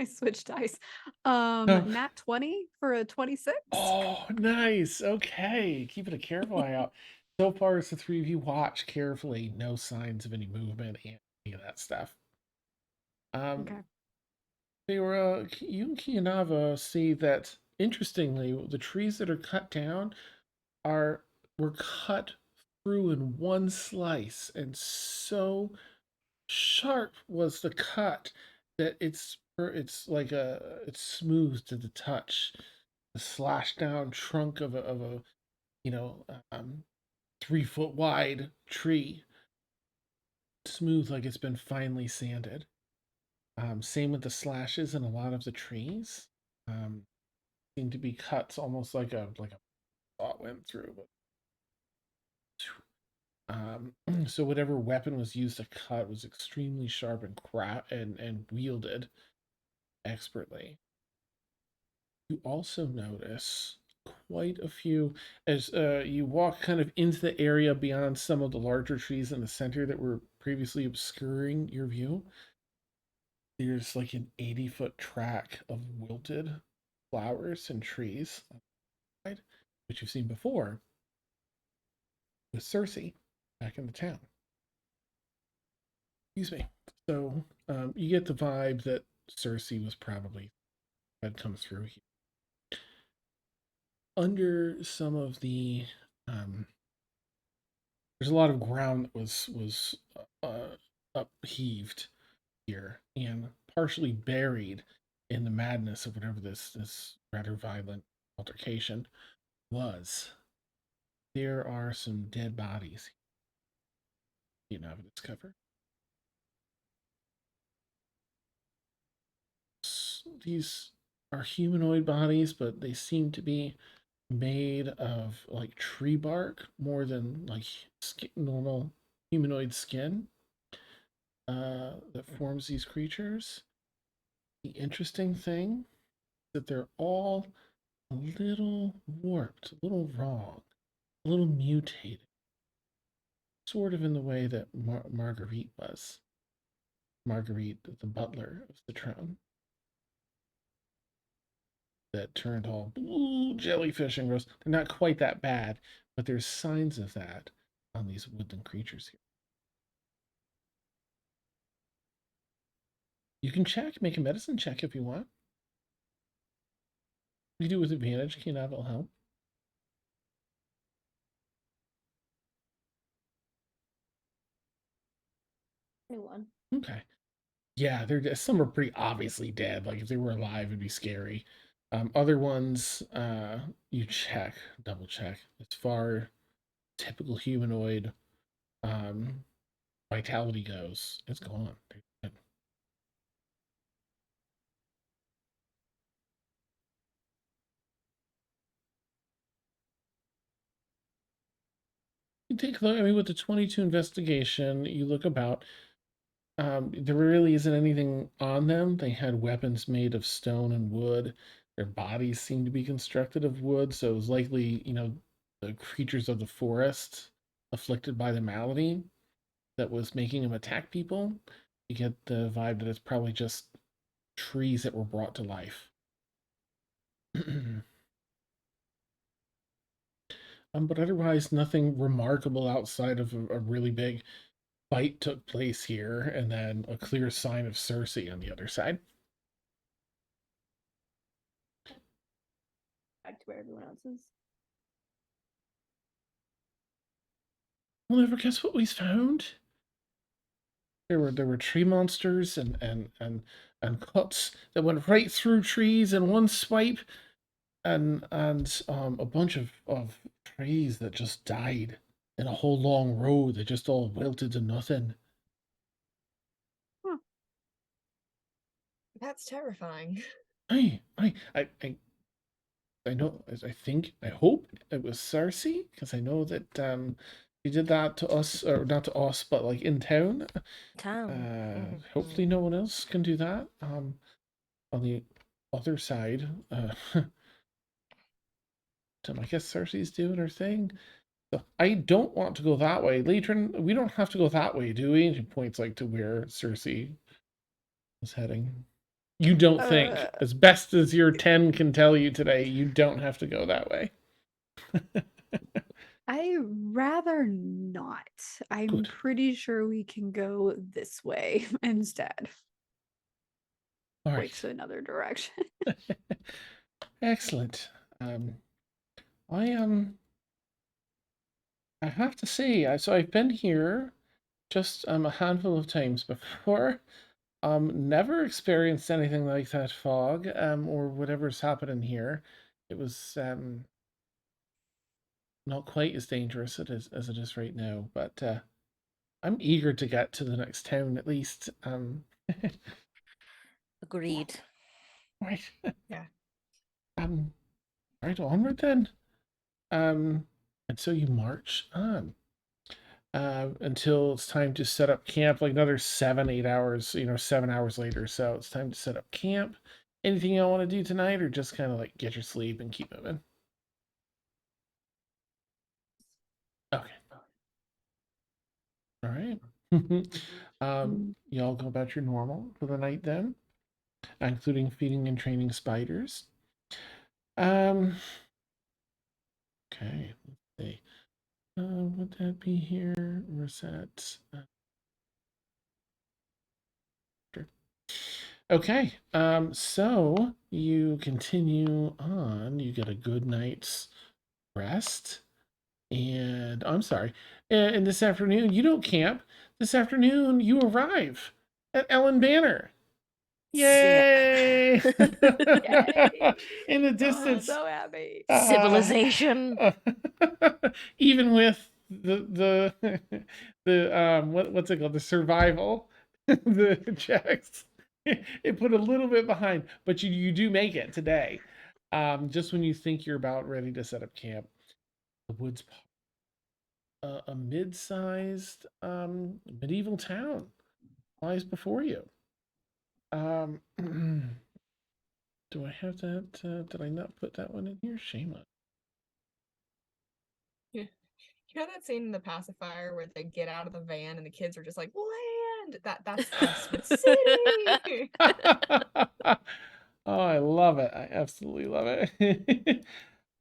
S2: I switched dice.
S3: Oh.
S2: Nat 20 for a 26.
S3: Oh, nice. Okay. Keeping a careful eye out. So far as the three of you watch carefully, no signs of any movement and any of that stuff.
S2: Okay.
S3: Feyora, you and Kianava see that interestingly, the trees that are cut down were cut through in one slice, and so sharp was the cut that it's like it's smooth to the touch. The slashed down trunk of a you know 3 foot wide tree, smooth like it's been finely sanded. Same with the slashes in a lot of the trees. Seem to be cuts almost like a thought went through. So whatever weapon was used to cut was extremely sharp and wielded expertly. You also notice quite a few as you walk kind of into the area beyond some of the larger trees in the center that were previously obscuring your view. There's like an 80-foot track of wilted flowers and trees, which you've seen before with Cersei back in the town. Excuse me. So you get the vibe that Cersei was probably had come through here. Under some of the there's a lot of ground that was upheaved here and partially buried in the madness of whatever this rather violent altercation was. There are some dead bodies you now discover. These are humanoid bodies, but they seem to be made of like tree bark more than like normal humanoid skin that forms these creatures. The interesting thing is that they're all a little warped, a little wrong, a little mutated, sort of in the way that Marguerite was. Marguerite, the butler of the throne, that turned all blue jellyfish and gross. They're not quite that bad, but there's signs of that on these woodland creatures here. You can check, make a medicine check if you want. You do it with advantage, Keenan will help.
S5: New one.
S3: Okay. Yeah, they're some are pretty obviously dead. Like if they were alive, it'd be scary. Other ones, you check, double check. As far typical humanoid vitality goes, it's gone. You take a look. I mean, with the 22 investigation, you look about. There really isn't anything on them. They had weapons made of stone and wood. Their bodies seem to be constructed of wood, so it was likely, the creatures of the forest afflicted by the malady that was making them attack people. You get the vibe that it's probably just trees that were brought to life. But otherwise, nothing remarkable outside of a really big fight took place here, and then a clear sign of Cersei on the other side.
S5: Back to where everyone else is.
S3: We'll never guess what we found. There were tree monsters and cuts that went right through trees in one swipe, and a bunch of trees that just died in a whole long row that just all wilted to nothing.
S2: Huh.
S4: That's terrifying.
S3: I know. I hope it was Cersei, because I know that she did that to us, or not to us, but like in town. Hopefully, no one else can do that. On the other side, I guess Cersei's doing her thing. So I don't want to go that way. Leadrin, we don't have to go that way, do we? And she points like to where Cersei is heading. You don't think, as best as your 10 can tell you today, you don't have to go that way.
S2: I rather not. I'm
S3: Good.
S2: pretty sure we can go this way instead.
S3: All
S2: Point
S3: right.
S2: to another direction.
S3: Excellent. I I have to say, so I've been here just a handful of times before. Never experienced anything like that fog, or whatever's happening here. It was not quite as dangerous as it is right now, but I'm eager to get to the next town at least.
S6: Agreed.
S3: Right.
S4: Yeah.
S3: Right onward then. And so you march on until it's time to set up camp, like another 7-8 hours, 7 hours later. So it's time to set up camp. Anything you want to do tonight, or just kind of like get your sleep and keep moving? Okay. All right. You all go about your normal for the night then, including feeding and training spiders. Okay, let's see. Would that be here? Reset. Okay, so you continue on. You get a good night's rest. And I'm sorry. And this afternoon, you don't camp. This afternoon, you arrive at Elen Banner. Yay!
S6: Yay!
S3: In the
S2: Oh,
S3: distance.
S2: so happy.
S6: Civilization.
S3: Even with the what's it called? The survival, the checks. It put a little bit behind, but you do make it today. Just when you think you're about ready to set up camp, the woods, a mid-sized medieval town lies before you. Do I have that? Did I not put that one in here? Shame on.
S4: You know that scene in The Pacifier where they get out of the van and the kids are just like, land! That's us with city!
S3: Oh, I love it. I absolutely love it.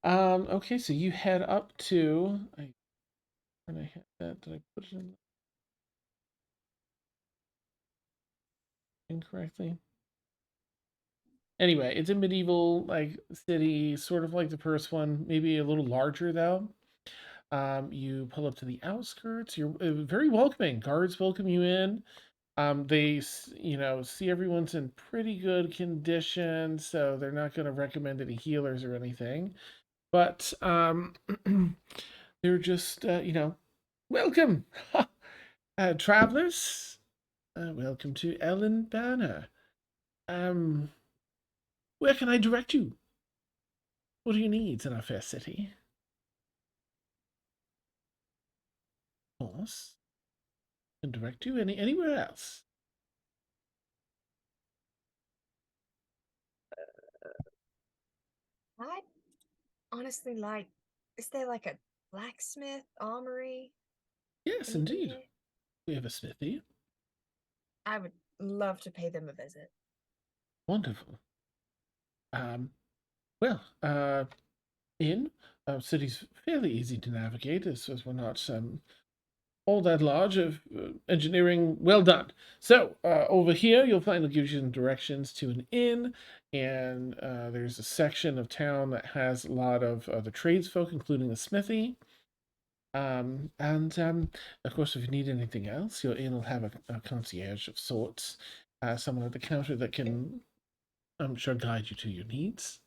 S3: Okay, so you head up to. When I had that, did I put it in incorrectly? Anyway, it's a medieval like city, sort of like the first one, maybe a little larger though. You pull up to the outskirts. You're very welcoming. Guards welcome you in. They see everyone's in pretty good condition, so they're not going to recommend any healers or anything. But they're just welcome, travelers. Welcome to Elen Banner. Where can I direct you? What are your needs in our fair city? Of course, I can direct you anywhere else.
S4: I honestly like, is there like a blacksmith, armory?
S3: Yes,
S4: Anything
S3: indeed.
S4: there?
S3: We have a smithy.
S4: I would love to pay them a visit.
S3: Wonderful. Well, in city's fairly easy to navigate, as we're not all that large of engineering. Well done. So over here, you'll find it gives you some directions to an inn, and there's a section of town that has a lot of the tradesfolk, including the smithy. And of course, if you need anything else, your inn will have a concierge of sorts, someone at the counter that can, I'm sure, guide you to your needs.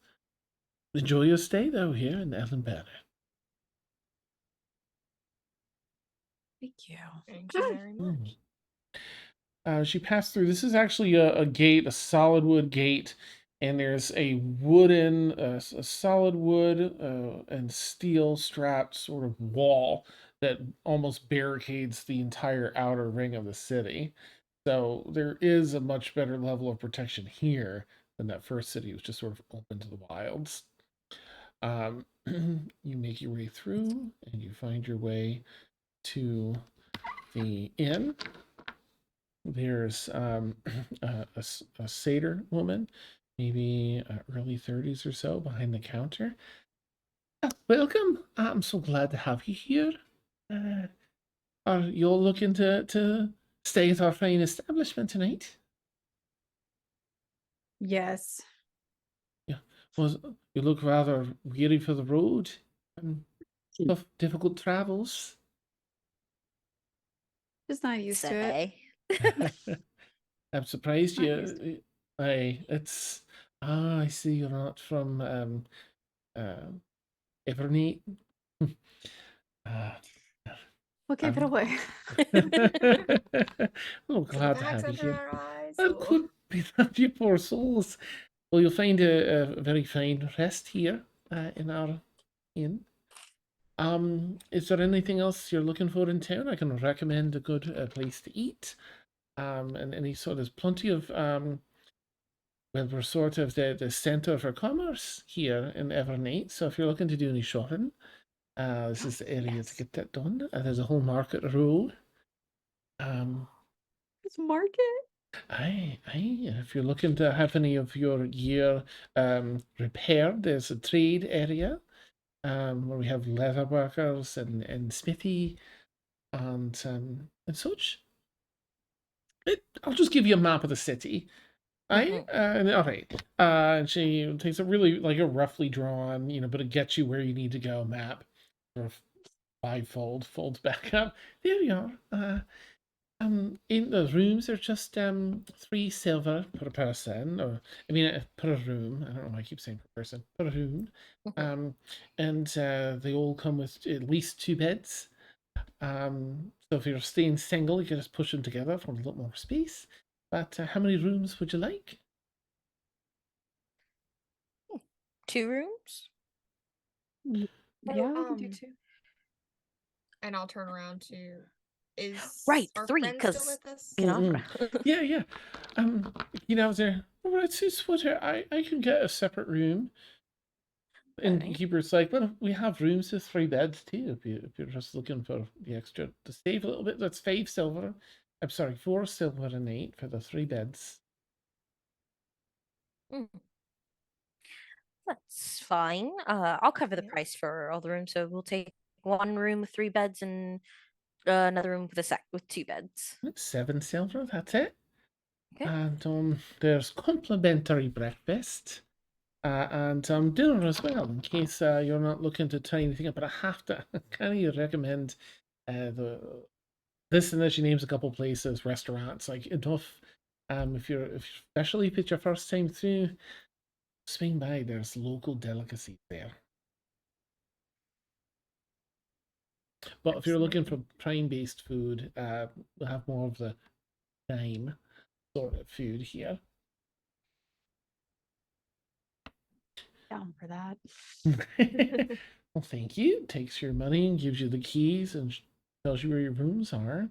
S3: Enjoy your stay, though, here in Elen Banner.
S4: Thank you. Thank you very much.
S3: She passed through. This is actually a gate, a solid wood gate, and there's a wooden, a solid wood and steel strapped sort of wall that almost barricades the entire outer ring of the city. So there is a much better level of protection here than that first city. It was just sort of open to the wilds. You make your way through, and you find your way to the inn. There's a satyr woman, maybe early 30s or so, behind the counter. Welcome. I'm so glad to have you here. Are you all looking to stay at our fine establishment tonight?
S2: Yes.
S3: Yeah. Well, you look rather weary for the road. Tough, difficult travels.
S2: Just not used to it.
S6: Say.
S3: I'm surprised
S2: Not used
S3: you. It's. Ah, I see you're not from Evernight. Ah,
S2: What gave it
S3: um,
S2: away?
S3: oh,
S4: The
S3: glad to
S4: bags
S3: have you
S4: under
S3: here.
S4: our eyes.
S3: That
S4: Oh.
S3: could be that, you poor souls. Well, you'll find a very fine rest here in our inn. Is there anything else you're looking for in town? I can recommend a good place to eat. And any sort, there's plenty of well, we're sort of the center for commerce here in Evernight. So if you're looking to do any shopping, this is the area to get that done. There's a whole market road.
S2: It's market.
S3: Aye. If you're looking to have any of your gear repaired, there's a trade area where we have leather workers and smithy and such. I'll just give you a map of the city. Aye, all right. And she takes a really like a roughly drawn, but it gets you where you need to go map. Sort of folds back up. There you are. In the rooms are just 3 silver per person, or I mean per room. I don't know why I keep saying per person. Per room. And they all come with at least 2 beds. So if you're staying single, you can just push them together for a little more space. But how many rooms would you like?
S6: 2 rooms?
S2: Yeah, we can do 2.
S4: And I'll turn around to. Is
S6: Right,
S4: our
S6: 3,
S4: friend still
S6: 'cause
S4: with us?
S3: Yeah. There. All right, so Sweater, I can get a separate room. And
S6: Okay.
S3: Keeper's like, well, we have rooms with 3 beds too. If you're just looking for the extra to save a little bit, that's 5 silver. I'm sorry, 4 silver and 8 for the 3 beds.
S6: That's fine. I'll cover the
S4: Yeah.
S6: price for all the rooms. So we'll take 1 room with 3 beds and another room with 2 beds.
S3: 7 silver, that's it.
S6: Okay.
S3: And there's complimentary breakfast. And dinner as well, in case you're not looking to try anything up. But I have to kind of recommend this, and then she names a couple places, restaurants, like enough. Especially if it's your first time through, swing by. There's local delicacies there. But if you're looking for prime-based food, we'll have more of the prime sort of food here.
S2: Down for that.
S3: Well, thank you. Takes your money and gives you the keys and tells you where your rooms are.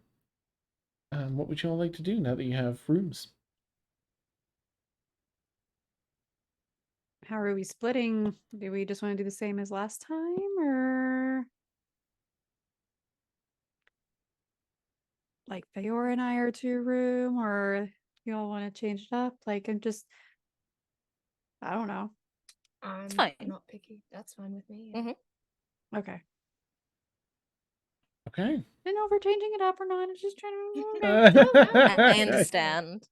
S3: What would you all like to do now that you have rooms?
S2: How are we splitting? Do we just want to do the same as last time, or like Feyora and I are 2 room, or y'all want to change it up? Like, I don't know.
S4: I'm
S6: fine.
S4: not picky. That's fine with me.
S2: Okay.
S3: Okay.
S2: I know if we're changing it up or not. I'm just trying to.
S6: I understand.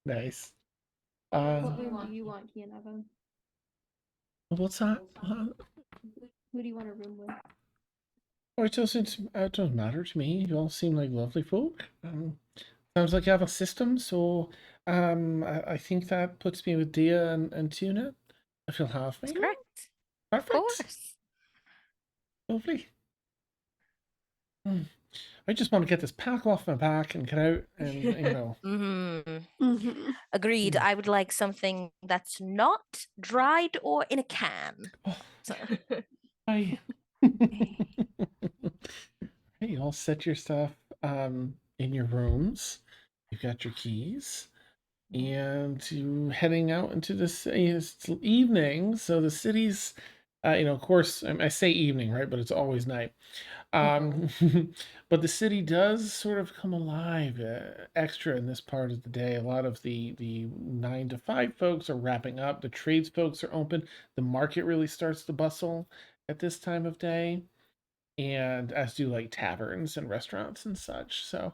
S3: Nice.
S5: What room do you want, Kianava?
S3: What's that?
S5: Who do you want a room with?
S3: Oh, it doesn't matter to me. You all seem like lovely folk. Sounds like you have a system, so I think that puts me with Dia and Tuna, if you'll have me.
S6: That's correct.
S3: Perfect.
S6: Of course.
S3: Lovely. I just want to get this pack off my back and get out and,
S6: Agreed. I would like something that's not dried or in a can. So.
S3: Hey, you all set your stuff in your rooms. You've got your keys. And you're heading out into this evening. So the city's, of course, I say evening, right? But it's always night. But the city does sort of come alive extra in this part of the day. A lot of the 9 to 5 folks are wrapping up. The trades folks are open. The market really starts to bustle at this time of day, and as do like taverns and restaurants and such. So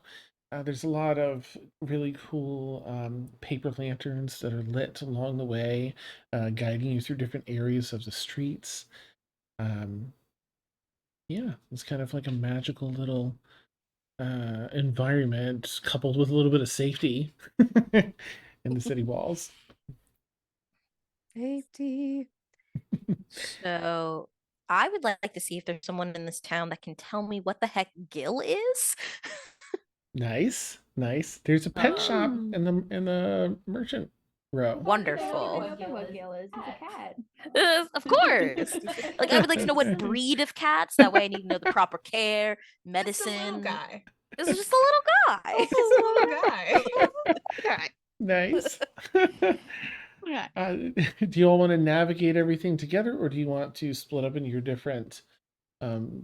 S3: there's a lot of really cool paper lanterns that are lit along the way, guiding you through different areas of the streets. Yeah, it's kind of like a magical little environment coupled with a little bit of safety in the city walls.
S2: Safety.
S6: So I would like to see if there's someone in this town that can tell me what the heck Gil is.
S3: Nice, nice. There's a pet shop
S2: Mm.
S3: in the merchant row.
S6: Wonderful.
S5: I know what Gil is. He's a cat.
S6: Of course. Like, I would like to know what breed of cats. That way I need to know the proper care,
S4: It's a little
S6: medicine.
S4: guy.
S6: This is just a little guy.
S4: It's a little guy.
S6: Okay.
S3: Nice.
S2: Okay.
S3: Do you all want to navigate everything together, or do you want to split up into your different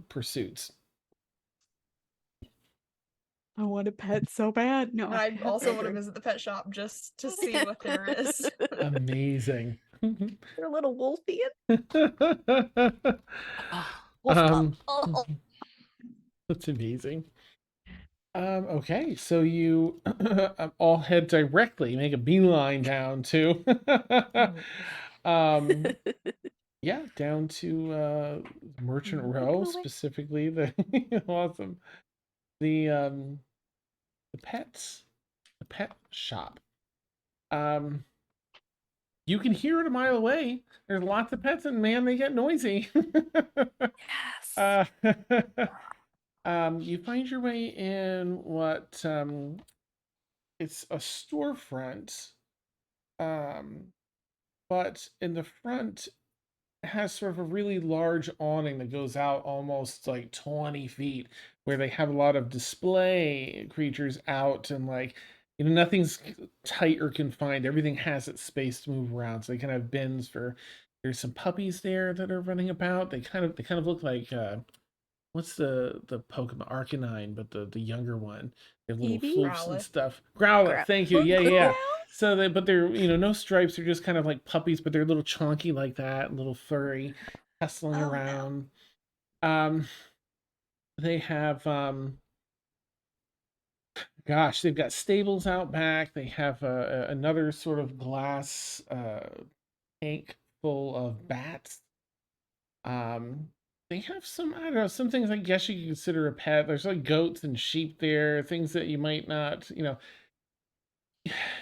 S3: pursuits?
S2: I want a pet so bad. No.
S4: I also want to visit the pet shop just to see what there is.
S3: Amazing.
S2: They're a little wolfy.
S3: um,
S6: Oh.
S3: that's amazing. Okay, so you all head directly, make a beeline down to yeah, down to Merchant Row, specifically the awesome. The pet shop. You can hear it a mile away. There's lots of pets, and man, they get noisy.
S6: Yes.
S3: You find your way in what it's a storefront, but in the front it has sort of a really large awning that goes out almost like 20 feet, where they have a lot of display creatures out, and like, you know, nothing's tight or confined. Everything has its space to move around. So they kind of have bins for. There's some puppies there that are running about. They kind of look like what's the Pokemon Arcanine, but the younger one. They have little
S2: Eevee?
S3: floofs and
S4: Growlithe.
S3: stuff. Growlithe, thank you. Yeah, yeah.
S6: Well,
S3: So but they're, you know, no stripes. They're just kind of like puppies, but they're a little chunky like that, a little furry, hustling
S6: Oh, no.
S3: around. They have gosh, they've got stables out back. They have another sort of glass tank full of bats. They have some, I don't know, some things I guess you could consider a pet. There's like goats and sheep there, things that you might not, you know.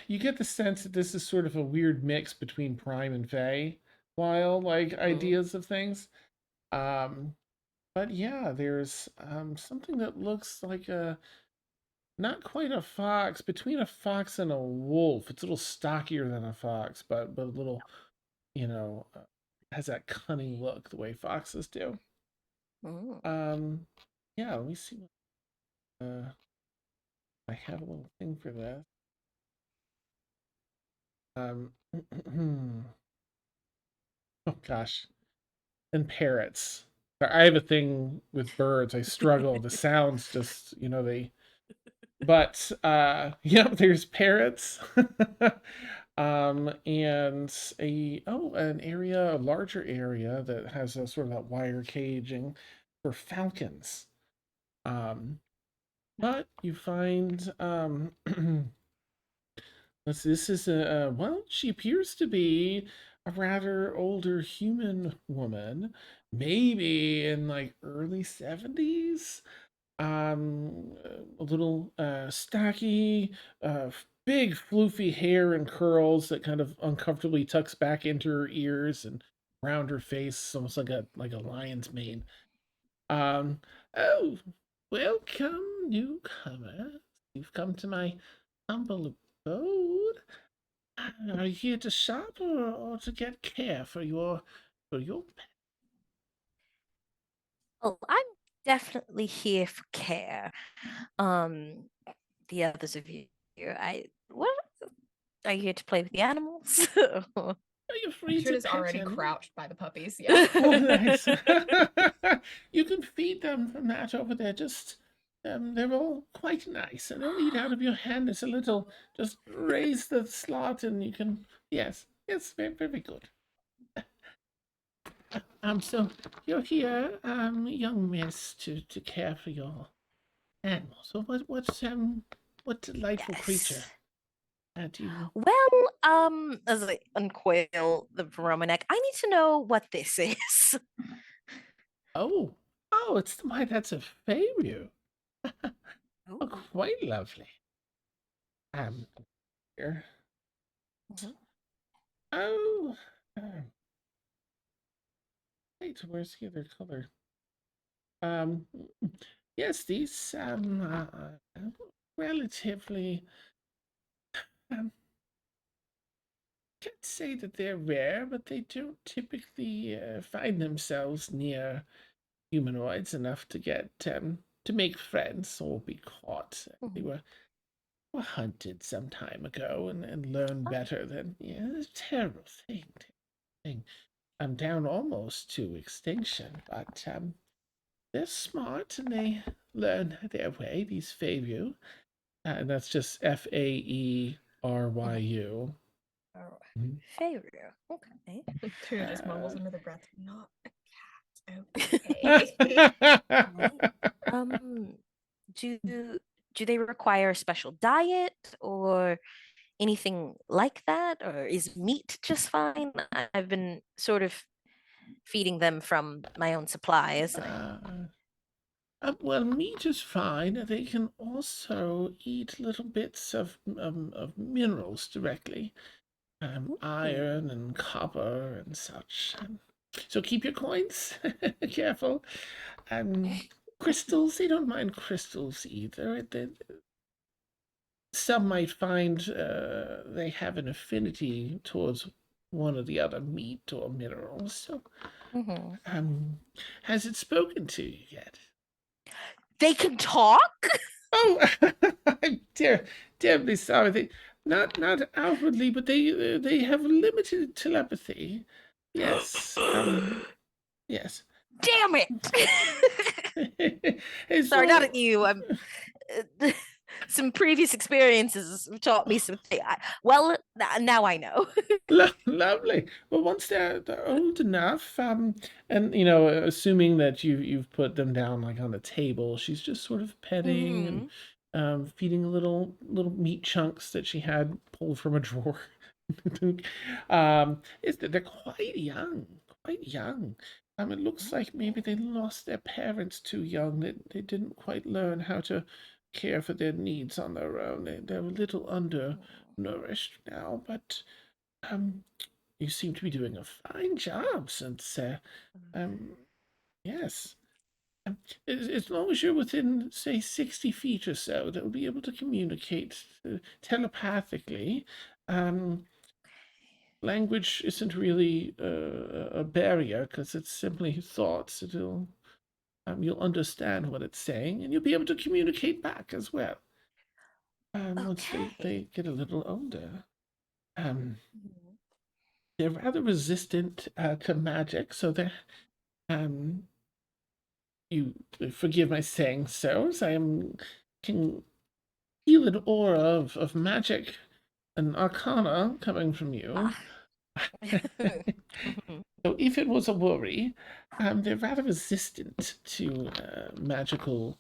S3: You get the sense that this is sort of a weird mix between Prime and Fae, while like ideas of things. But yeah, there's something that looks like a not quite a fox, between a fox and a wolf. It's a little stockier than a fox, but a little, you know, has that cunning look the way foxes do.
S6: Mm.
S3: Yeah, let me see. I have a little thing for this. Oh gosh, and parrots. I have a thing with birds. I struggle. The sounds just, you know, they. But yeah, there's parrots. And an area, a larger area that has a sort of that wire caging for falcons. But you find this is a well, she appears to be a rather older human woman, maybe in like early 70s. A little stocky, big floofy hair and curls that kind of uncomfortably tucks back into her ears and around her face, almost like a lion's mane. Oh, welcome, newcomer. You've come to my humble abode. Are you here to shop or to get care for your pet?
S6: Oh, I'm definitely here for care. The others of you, what are you here to play with the animals?
S3: Are you free
S4: Richard
S3: to
S4: is
S3: pet
S4: already
S3: him?
S4: crouched by the puppies. Yeah.
S3: Oh, nice. You can feed them from that over there. Just, they're all quite nice, and they'll eat out of your hand. It's a little. Just raise the slot, and you can. Yes, very, very good. So you're here, young miss, to care for your animals. So what delightful creature do you?
S6: Well, as I uncoil the Romanek, I need to know what this is.
S3: Oh, it's why that's a failure. Oh, quite lovely. Here. Oh, wait, where's the other color? Yes, these relatively can't say that they're rare, but they don't typically find themselves near humanoids enough to get to make friends or be caught. They were hunted some time ago and learned better than it's a terrible thing. I'm down almost to extinction, but they're smart and they learn their way. These Faeryu, and that's just Faeryu.
S6: Oh, Feyora. Okay.
S4: Tuna just mumbles under the breath, not a cat. Okay.
S6: Do they require a special diet or anything like that, or is meat just fine? I've been sort of feeding them from my own supplies.
S3: Well, meat is fine. They can also eat little bits of minerals directly, iron and copper and such. So keep your coins careful. Crystals, they don't mind crystals either. Some might find they have an affinity towards one or the other, meat or minerals. So, has it spoken to you yet?
S6: They can talk?
S3: Oh, I'm terribly sorry. They not outwardly, but they have limited telepathy. Yes. Yes.
S6: Damn it! Sorry, not at you. I'm. Some previous experiences have taught me something. Well, now I know.
S3: Lovely. Well, once they're old enough, and assuming that you've put them down like on the table, she's just sort of petting and feeding little meat chunks that she had pulled from a drawer. Is that they're quite young, quite young. It looks like maybe they lost their parents too young. They didn't quite learn how to care for their needs on their own. They're a little undernourished now, but you seem to be doing a fine job since yes. As long as you're within, say, 60 feet or so, they'll be able to communicate telepathically. Language isn't really a barrier because it's simply thoughts. You'll understand what it's saying, and you'll be able to communicate back as well. Once they get a little older. They're rather resistant to magic, so they're you forgive my saying so, as can feel an aura of magic and arcana coming from you. So if it was a worry, they're rather resistant to magical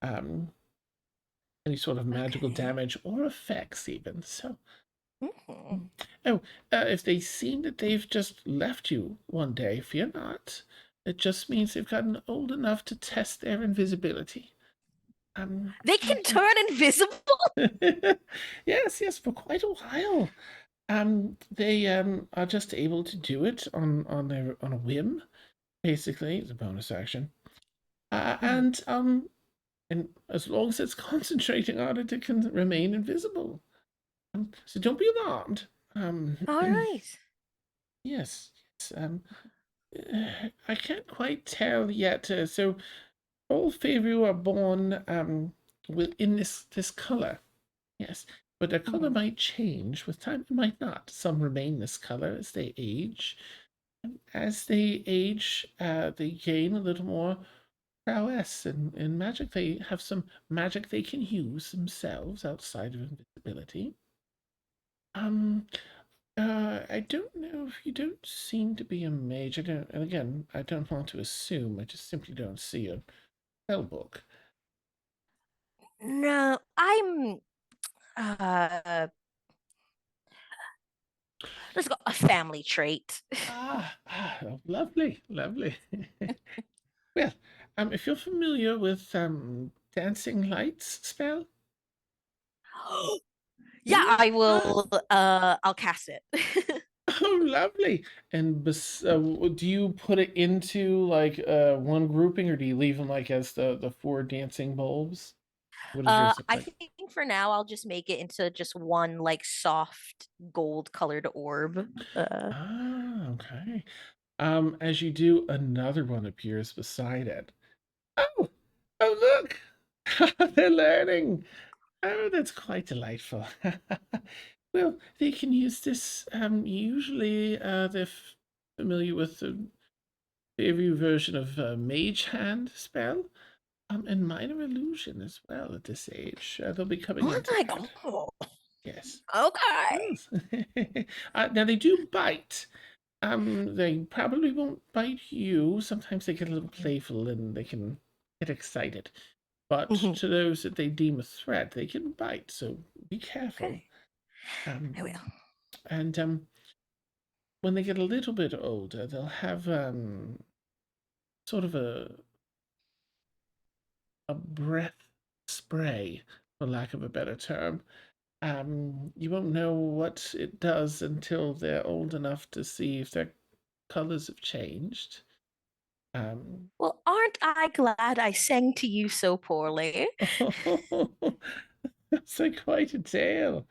S3: any sort of magical damage or effects even. So if they seem that they've just left you one day, fear not. It just means they've gotten old enough to test their invisibility.
S6: They can turn invisible?
S3: Yes, for quite a while. They are just able to do it on a whim, basically. It's a bonus action. And as long as it's concentrating on it, it can remain invisible. So don't be alarmed.
S6: All right.
S3: Yes. I can't quite tell yet. So all Feyru are born within this color. Yes, but their color might change with time. It might not. Some remain this color as they age. As they age, they gain a little more prowess in magic. They have some magic they can use themselves outside of invisibility. I don't know if you don't seem to be a mage. And again, I don't want to assume. I just simply don't see a spell book.
S6: No, I'm let's go a family trait.
S3: Lovely. Well, if you're familiar with dancing lights spell?
S6: Yeah,
S3: Yeah.
S6: I will. I'll cast it.
S3: Oh, lovely. And do you put it into like one grouping, or do you leave them like as the four dancing bulbs? What does yours look
S6: I
S3: like?
S6: think for now I'll just make it into just one like soft gold colored orb.
S3: Ah, okay. As you do, another one appears beside it. Oh, oh, look! They're learning. Oh, that's quite delightful. Well, they can use this. Usually, they're familiar with the Faerû version of Mage Hand spell, and Minor Illusion as well at this age. They'll be coming
S6: Oh
S3: into
S6: my
S3: that.
S6: god.
S3: Yes.
S6: Okay.
S3: Yes. Now they do bite. They probably won't bite you. Sometimes they get a little playful and they can get excited. But
S6: Mhm.
S3: to those that they deem a threat, they can bite. So be careful.
S6: Okay. I will.
S3: And when they get a little bit older, they'll have sort of a breath spray, for lack of a better term. You won't know what it does until they're old enough to see if their colors have changed.
S6: Well, aren't I glad I sang to you so poorly?
S3: That's quite a tale.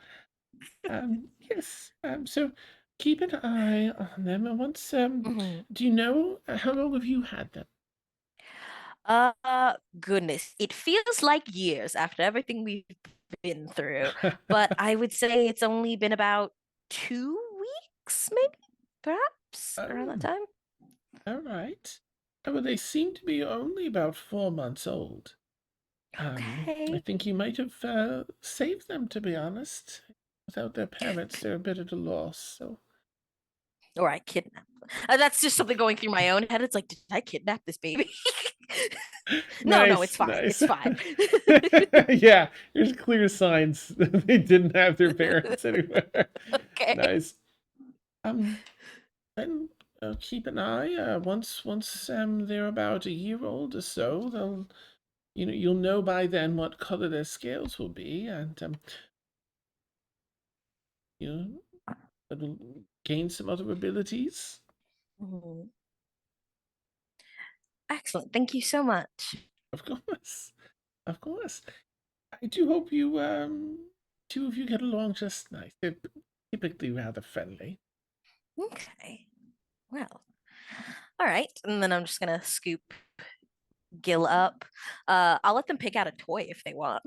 S3: Yes. So keep an eye on them. And once,
S6: Mhm.
S3: do you know how long have you had them?
S6: Goodness, it feels like years after everything we've been through, but I would say it's only been about 2 weeks, maybe, perhaps around that
S3: Oh,
S6: time.
S3: all right. Oh, well, they seem to be only about 4 months old. I
S6: Okay.
S3: think you might have saved them, to be honest. Without their parents, they're a bit at a loss. So
S6: Or I kidnapped them. That's just something going through my own head. It's like, did I kidnap this baby? No, it's
S3: nice,
S6: fine.
S3: nice.
S6: It's fine.
S3: Yeah, there's clear signs that they didn't have their parents anywhere.
S6: Okay.
S3: Nice. Then keep an eye. Once they're about a year old or so, they'll you'll know by then what color their scales will be, and you know it'll gain some other abilities.
S6: Mhm. Excellent. Thank you so much.
S3: Of course, of course. I do hope you two of you get along just nice. They're typically rather friendly.
S6: Okay. Well, all right. And then I'm just gonna scoop Gil up. I'll let them pick out a toy if they want.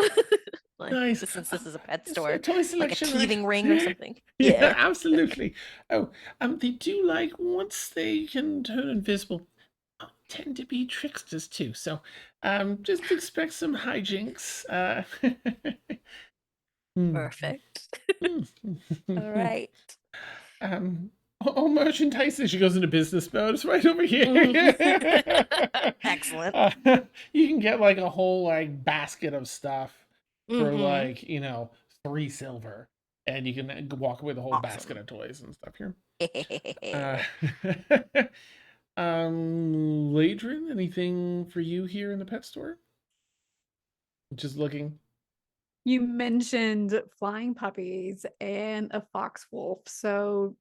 S6: Like
S3: Nice.
S6: since this is a pet
S3: It's a
S6: store,
S3: toy
S6: like a
S3: selection, right?
S6: teething ring or something.
S3: Yeah,
S6: Yeah.
S3: absolutely. Oh, they do like once they can turn invisible, tend to be tricksters too. So, just expect some hijinks.
S6: Perfect. All
S3: Hmm.
S6: right.
S3: All merchandise. She goes into business mode. It's right over here.
S6: Excellent.
S3: You can get like a whole like basket of stuff for
S6: Mm-hmm.
S3: like 3 silver, and you can walk away with a whole basket
S6: Awesome.
S3: of toys and stuff here. Uh, Leadrin, anything for you here in the pet store? Just looking.
S2: You mentioned flying puppies and a fox wolf. So,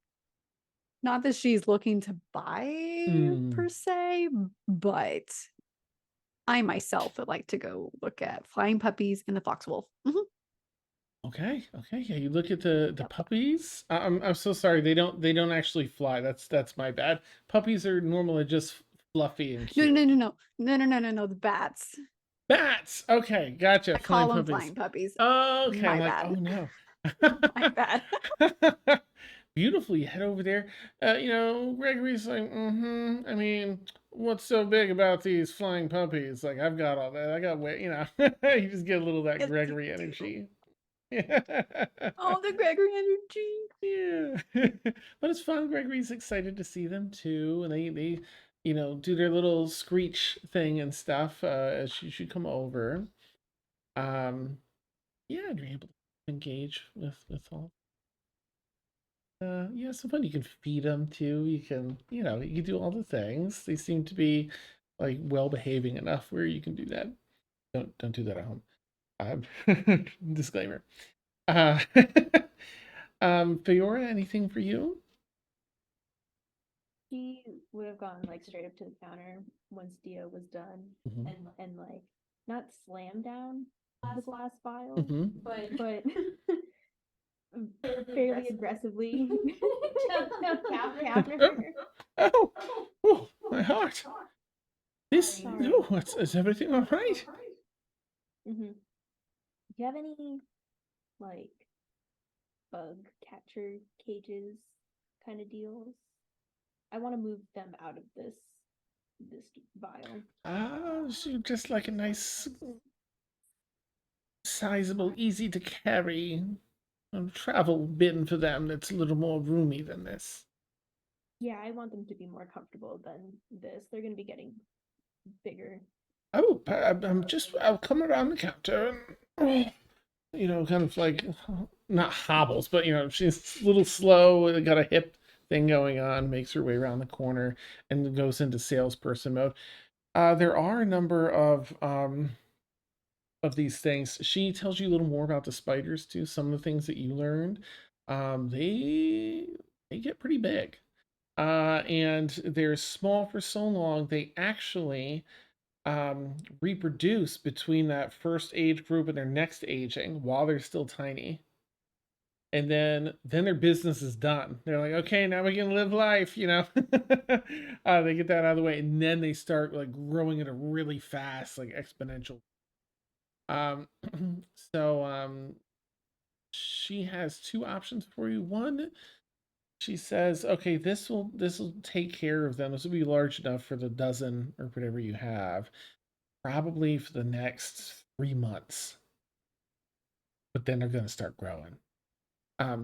S2: not that she's looking to buy per se, but I myself would like to go look at flying puppies and the fox wolf.
S3: Okay, yeah. You look at the
S2: Yep.
S3: puppies. I'm so sorry. They don't actually fly. That's my bad. Puppies are normally just fluffy and
S2: No,
S3: cute.
S2: no, no, no, no, no, no, no, no. The bats.
S3: Bats. Okay, gotcha.
S2: I call
S3: Flying
S2: them
S3: puppies.
S2: flying puppies.
S3: Okay, I'm
S2: My
S3: like,
S2: bad.
S3: oh no.
S2: My bad.
S3: Beautiful. You head over there. Gregory's like, I mean, what's so big about these flying puppies? Like, I've got all that. I got way, you just get a little of that
S2: Yes,
S3: Gregory
S2: they do.
S3: energy.
S2: Oh, the Gregory energy.
S3: Yeah. But it's fun. Gregory's excited to see them too. And they do their little screech thing and stuff as you should come over. Um, yeah, and you're able to engage with all. Yeah, some fun. You can feed them too. You can do all the things. They seem to be like well behaving enough where you can do that. Don't do that at home. Disclaimer. Feyora, anything for you?
S5: He would have gone like straight up to the counter once Dio was done,
S3: Mhm.
S5: and like not slam down the glass vial,
S3: Mm-hmm.
S5: but fairly aggressively counter her.
S3: Oh, oh, my heart. This,
S5: Sorry.
S3: oh, is everything all right?
S5: Mm-hmm. Do you have any like bug catcher cages kind of deals? I want to move them out of this vial.
S3: So just like a nice, sizable, easy to carry travel bin for them that's a little more roomy than this.
S5: Yeah, I want them to be more comfortable than this. They're going to be getting bigger.
S3: Oh, I'll come around the counter and, kind of like, not hobbles, but, she's a little slow, got a hip thing going on, makes her way around the corner and goes into salesperson mode. There are a number of these things. She tells you a little more about the spiders too. Some of the things that you learned, they get pretty big, and they're small for so long. They actually reproduce between that first age group and their next aging while they're still tiny. And then their business is done. They're like, okay, now we can live life, They get that out of the way, and then they start like growing at a really fast, like exponential. Um, so she has two options for you. One, she says, okay, this will take care of them. This will be large enough for the dozen or whatever you have, probably for the next 3 months. But then they're going to start growing.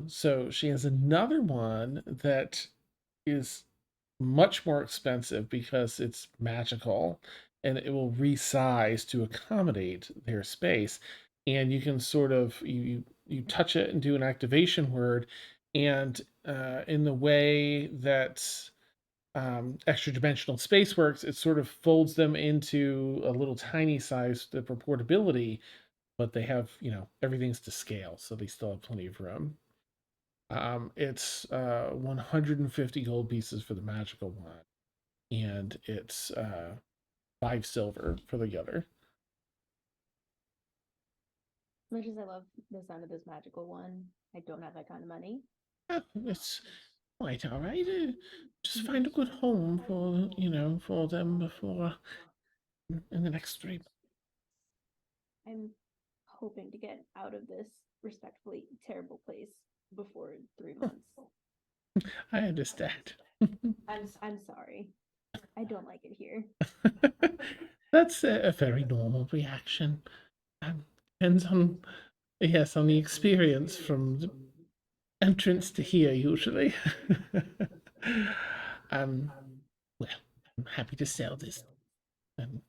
S3: So she has another one that is much more expensive because it's magical and it will resize to accommodate their space. And you can sort of you touch it and do an activation word, and in the way that extra dimensional space works, it sort of folds them into a little tiny size for portability, but they have, everything's to scale, so they still have plenty of room. It's 150 gold pieces for the magical one, and it's 5 silver for the other.
S5: As much as I love the sound of this magical one, I don't have that kind of money.
S3: It's quite all right. Just find a good home for them before in the next 3 months.
S5: I'm hoping to get out of this respectfully terrible place before 3 months.
S3: I understand.
S5: I'm sorry. I don't like it here.
S3: That's a very normal reaction. Depends on, yes, on the experience from the entrance to here, usually. Well, I'm happy to sell this. And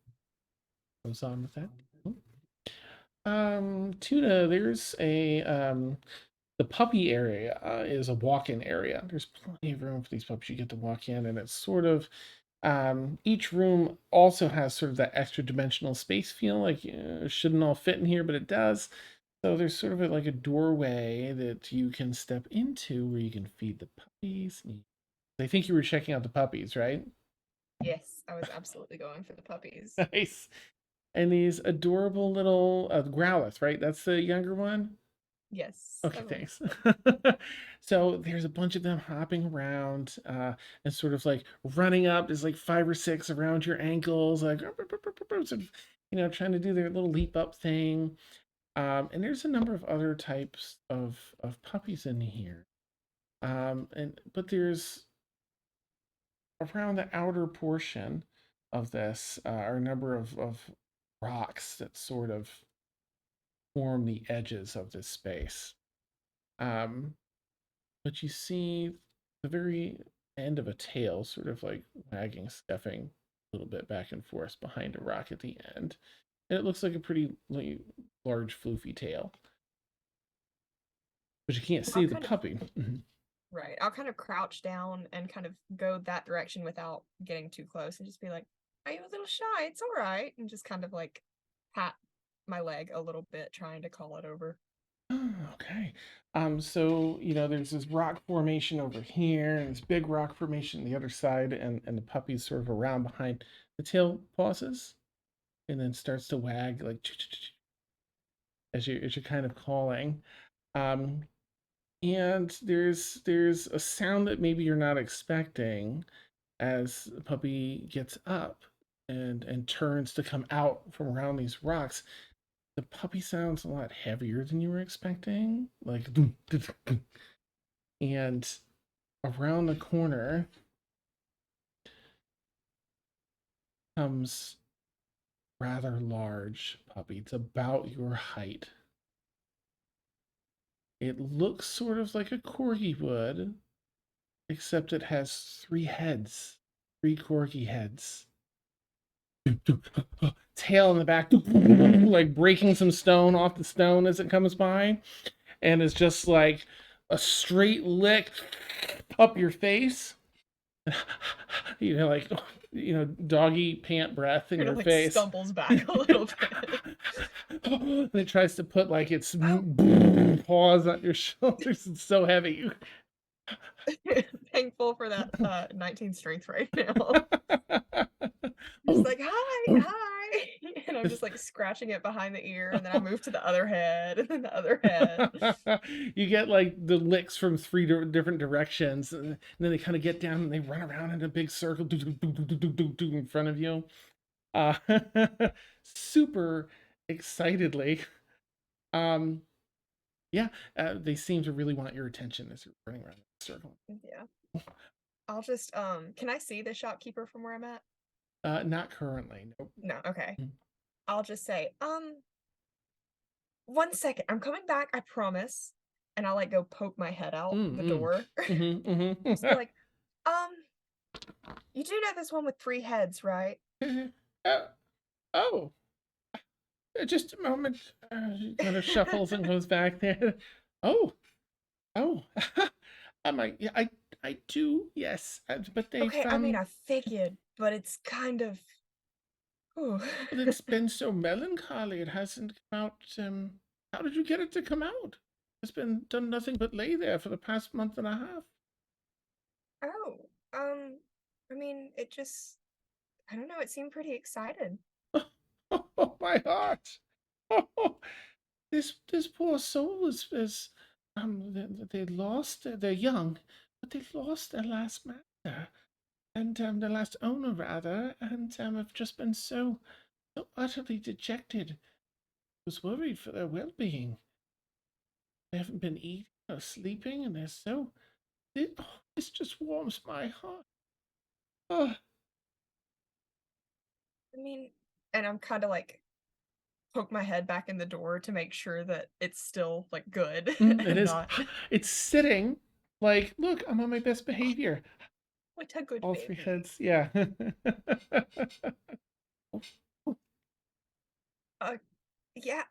S3: goes on with that. Tuna, there's the puppy area is a walk-in area. There's plenty of room for these puppies. You get to walk in, and it's sort of each room also has sort of that extra dimensional space feel, like it shouldn't all fit in here, but it does. So there's sort of like a doorway that you can step into where you can feed the puppies. I think you were checking out the puppies, right?
S4: Yes, I was absolutely going for the puppies.
S3: Nice. And these adorable little Growlithe, right? That's the younger one?
S4: Yes.
S3: Okay, thanks. So there's a bunch of them hopping around and sort of like running up. There's like 5 or 6 around your ankles, like sort of, trying to do their little leap up thing. And there's a number of other types of puppies in here. But there's around the outer portion of this are a number of rocks that sort of form the edges of this space. But you see the very end of a tail sort of like wagging, scuffing a little bit back and forth behind a rock at the end. And it looks like a pretty large, floofy tail. But you can't see the puppy.
S4: Right. I'll kind of crouch down and kind of go that direction without getting too close and just be like, are you a little shy? It's all right. And just kind of like pat my leg a little bit, trying to call it over.
S3: Oh, okay. So there's this rock formation over here, and this big rock formation on the other side, and the puppy's sort of around behind. The tail pauses, and then starts to wag like as you're kind of calling. Um, and there's a sound that maybe you're not expecting as the puppy gets up and turns to come out from around these rocks. The puppy sounds a lot heavier than you were expecting, like and around the corner comes rather large puppy. It's about your height. It looks sort of like a corgi would, except it has 3 heads, 3 corgi heads. Tail in the back, like breaking some stone off the stone as it comes by, and it's just like a straight lick up your face. Like doggy pant breath in
S4: Kind
S3: your
S4: of like
S3: face.
S4: stumbles back a little bit.
S3: And it tries to put like its paws on your shoulders. It's so heavy.
S4: Thankful for that 19 strength right now. Just like, hi, and I'm just like scratching it behind the ear, and then I move to the other head, and then the other head.
S3: You get like the licks from 3 different directions, and then they kind of get down and they run around in a big circle in front of you, super excitedly. Yeah, they seem to really want your attention as you're running around the circle.
S4: Yeah. I'll just can I see the shopkeeper from where I'm at?
S3: Not currently. Nope.
S4: No, okay.
S3: Mm.
S4: I'll just say, 1 second, I'm coming back, I promise. And I'll like go poke my head out the door. Just be like, you do know this one with 3 heads, right?
S3: Oh, just a moment. She kind of shuffles and goes back there. Oh, I do, yes, but they've
S4: Okay, I mean, I figured, but it's kind of. Ooh.
S3: It's been so melancholy. It hasn't come out. How did you get it to come out? It's been done nothing but lay there for the past month and a half.
S4: Oh, I mean, it just. I don't know. It seemed pretty excited.
S3: Oh, my heart! Oh, this poor soul is they lost. They're young, but they lost their last master, and their last owner rather, and have just been so utterly dejected. I was worried for their well-being. They haven't been eating or sleeping, and they're so. This just warms my heart. Oh.
S4: I mean, and I'm kind of like poke my head back in the door to make sure that it's still like good
S3: It
S4: and
S3: is.
S4: not
S3: It's sitting like, look, I'm on my best behavior.
S4: like a good
S3: All
S4: baby.
S3: 3 heads, yeah.
S4: Yeah.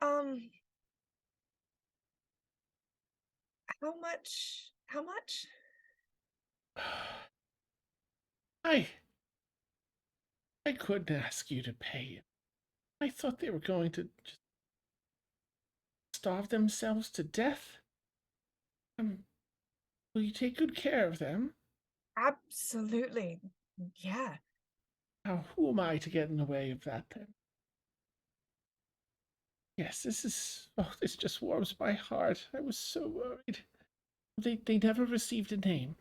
S4: How much? How much?
S3: I couldn't ask you to pay it. I thought they were going to just starve themselves to death. Will you take good care of them?
S4: Absolutely. Yeah.
S3: Now, who am I to get in the way of that then? Yes, this just warms my heart. I was so worried. They never received a name.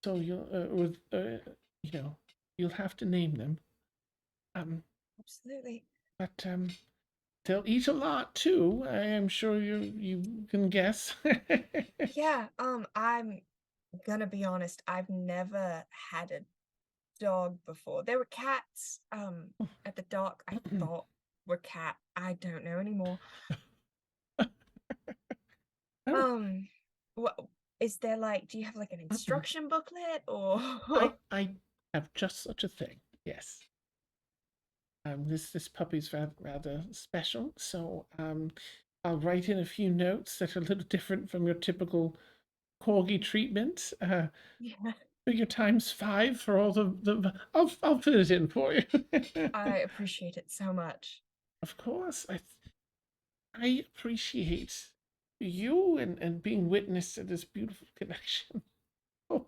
S3: So you'll have to name them.
S4: Absolutely.
S3: But they'll eat a lot too. I am sure you can guess.
S4: Yeah. I'm gonna be honest. I've never had a dog before. There were cats at the dock. I thought were cat. I don't know anymore. What is there like? Do you have like an instruction booklet or?
S3: I have just such a thing. Yes. This puppy's rather special, so I'll write in a few notes that are a little different from your typical corgi treatment.
S4: Yeah.
S3: Figure ×5 for all the I'll fill it in for you.
S4: I appreciate it so much.
S3: Of course. I appreciate you and being witness to this beautiful connection. Oh,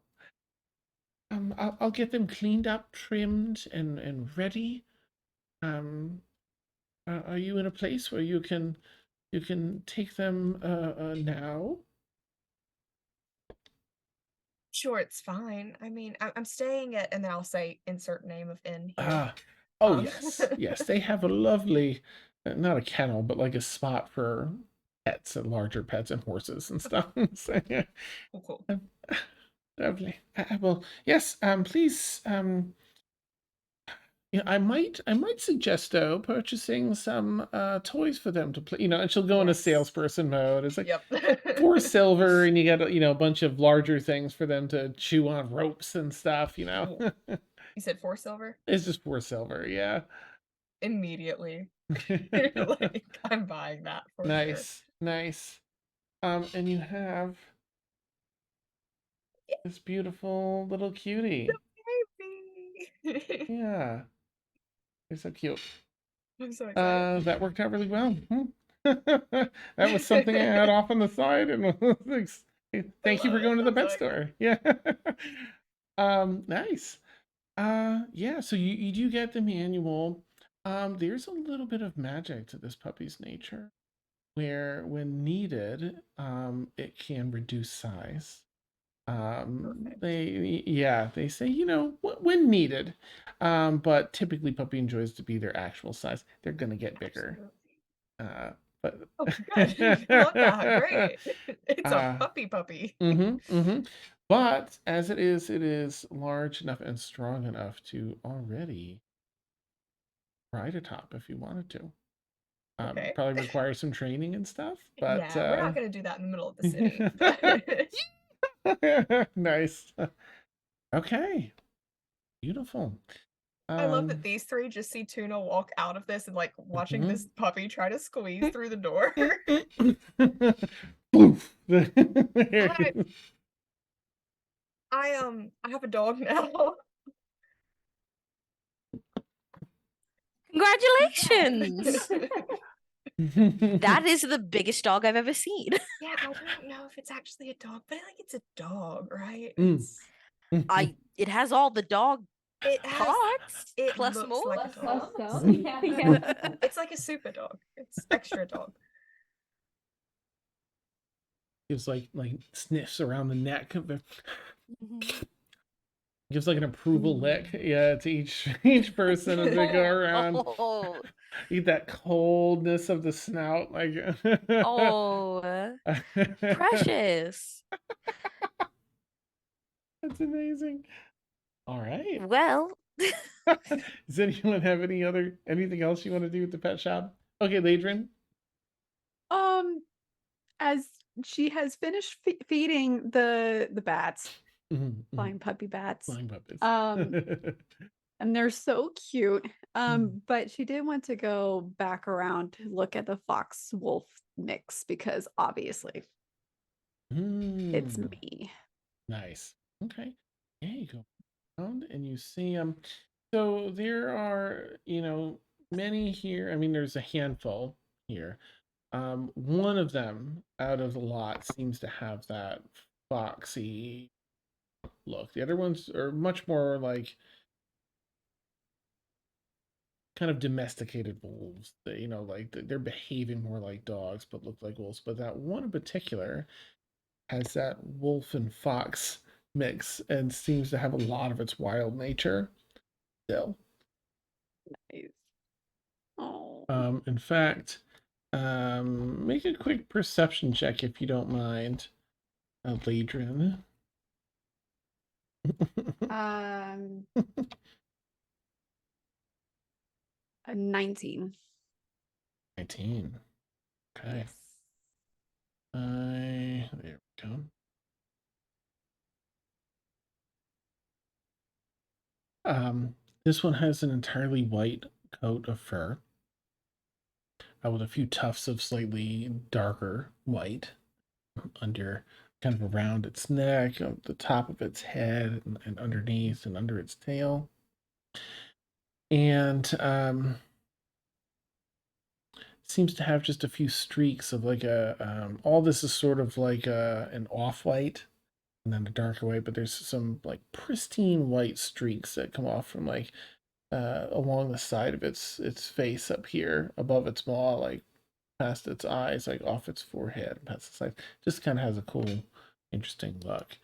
S3: I'll get them cleaned up, trimmed, and ready. Um, are you in a place where you can take them now?
S4: Sure, it's fine. I mean, I'm staying at, and then I'll say insert name of inn here.
S3: Ah, oh
S4: Um,
S3: yes, yes. They have a lovely, not a kennel, but like a spot for pets and larger pets and horses and stuff. So, yeah.
S4: cool.
S3: Um, Lovely. Well, yes. Please. Yeah, I might suggest though purchasing some toys for them to play. And she'll go into
S4: Yes.
S3: salesperson mode. It's like
S4: Yep.
S3: 4 silver, and you get a bunch of larger things for them to chew on ropes and stuff.
S4: Cool. You said 4 silver?
S3: It's just 4 silver. Yeah.
S4: Immediately. Like, I'm buying that for sure.
S3: Nice, nice. And you have this beautiful little cutie.
S4: Baby.
S3: Yeah, they're so cute.
S4: I'm so excited.
S3: That worked out really well. That was something I had off on the side, and thank you for
S4: love
S3: going
S4: it.
S3: to the
S4: I'm
S3: pet
S4: so
S3: store. Yeah. Nice. Yeah, so you do get the manual. There's a little bit of magic to this puppy's nature, where when needed, it can reduce size.
S4: Perfect.
S3: They say, when needed. But typically puppy enjoys to be their actual size. They're gonna get bigger.
S4: Absolutely.
S3: But
S4: Oh, good. Love that. Great. It's a puppy.
S3: But as it is large enough and strong enough to already ride atop if you wanted to.
S4: Okay.
S3: Probably require some training and stuff, but
S4: Yeah, we're not gonna do that in the middle of the city.
S3: nice. Okay. Beautiful.
S4: I love that these 3 just see Tuna walk out of this and like watching this puppy try to squeeze through the door.
S3: Poof.
S4: I have a dog now.
S6: Congratulations! That is the biggest dog I've ever seen.
S4: Yeah, I don't know if it's actually a dog, but I think it's a dog, right?
S6: It has all the dog
S4: It has
S6: parts
S4: it
S6: plus
S4: looks
S6: more.
S4: like a dog.
S5: Yeah.
S4: It's like a super dog. It's extra dog.
S3: Gives like sniffs around the neck of it.
S6: Mhm.
S3: Gives like an approval lick, to each person as they go around.
S6: Oh,
S3: Eat that coldness of the snout, like
S6: oh, precious.
S3: That's amazing. All right.
S6: Well,
S3: Does anyone have anything else you want to do with the pet shop? Okay, Leadrin.
S2: As she has finished feeding the bats, flying puppy bats,
S3: Flying puppies.
S2: and they're so cute. But she did want to go back around to look at the fox wolf mix because obviously it's me.
S3: Nice. Okay. Yeah, you go around and you see so there are, many here. I mean, there's a handful here. One of them out of the lot seems to have that foxy look. The other ones are much more like kind of domesticated wolves. Like they're behaving more like dogs but look like wolves. But that one in particular has that wolf and fox mix and seems to have a lot of its wild nature still.
S2: Nice. Oh.
S3: In fact, make a quick perception check if you don't mind, Leadrin.
S2: 19.
S3: 19. Okay.
S2: Yes.
S3: There we go. This one has an entirely white coat of fur, with a few tufts of slightly darker white under, kind of around its neck, on the top of its head, and underneath and under its tail. And seems to have just a few streaks of like all this is sort of like an off-white and then a darker white, but there's some like pristine white streaks that come off from like along the side of its face up here above its maw, like past its eyes, like off its forehead, past the side. Just kind of has a cool, interesting look.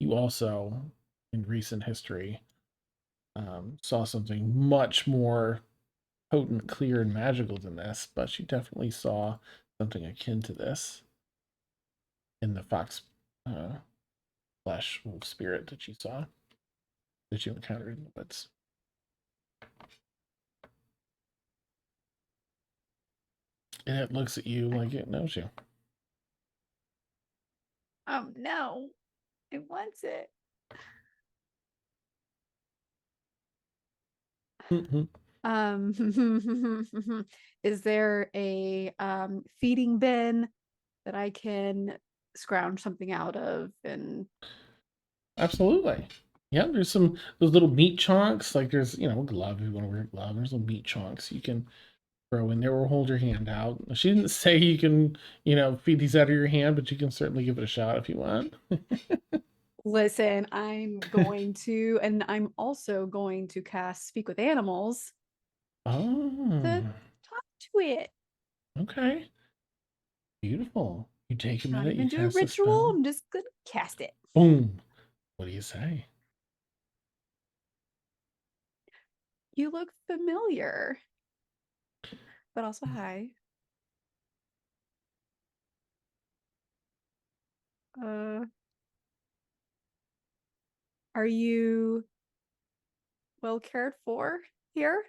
S3: You also, in recent history, saw something much more potent, clear, and magical than this, but you definitely saw something akin to this in the fox flesh wolf spirit that you saw, that you encountered in the woods. And it looks at you like it knows you.
S2: Oh no, it wants it. Is there a feeding bin that I can scrounge something out of? And
S3: Absolutely. Yeah, there's some those little meat chunks. Like there's, a glove if you want to wear a glove. There's little meat chunks you can throw in there or hold your hand out. She didn't say you can, feed these out of your hand, but you can certainly give it a shot if you want.
S2: listen, I'm going to, and I'm also going to cast Speak with Animals to
S3: Oh,
S2: talk to it.
S3: okay. Beautiful. You take a
S2: Not
S3: minute, you
S2: even do a
S3: cast a
S2: ritual.
S3: spell.
S2: I'm just gonna cast it.
S3: Boom. What do you say?
S2: You look familiar, but also hi. Are you well cared for here?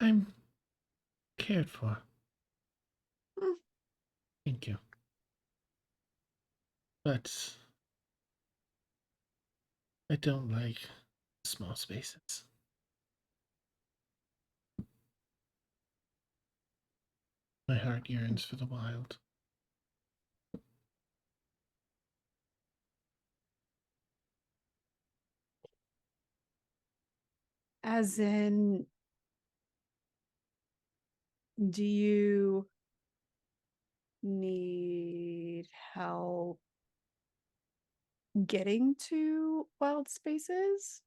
S3: I'm cared for.
S2: Hmm.
S3: Thank you. But I don't like small spaces. My heart yearns for the wild.
S2: As in, do you need help getting to wild spaces?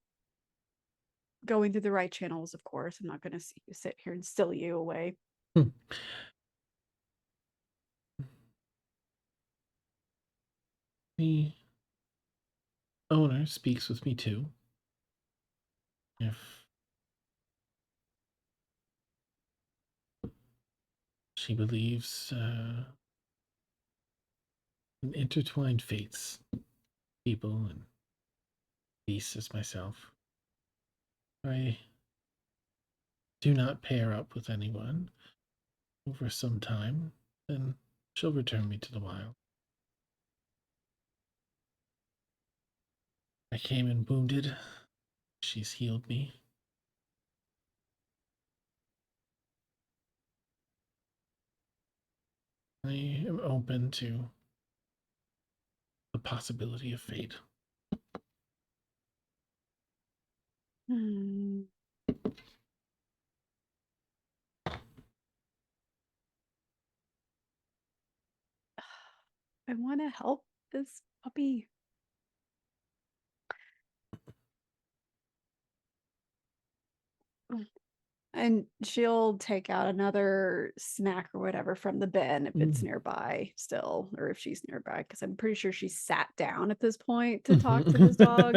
S2: Going through the right channels, of course. I'm not going to see you sit here and still you away.
S3: The owner speaks with me too. If she believes in intertwined fates, people and beasts as myself, I do not pair up with anyone over some time, then she'll return me to the wild. I came in wounded. She's healed me. I am open to the possibility of fate.
S2: Hmm. I want to help this puppy. And she'll take out another snack or whatever from the bin if it's nearby still, or if she's nearby, because I'm pretty sure she sat down at this point to talk to this dog.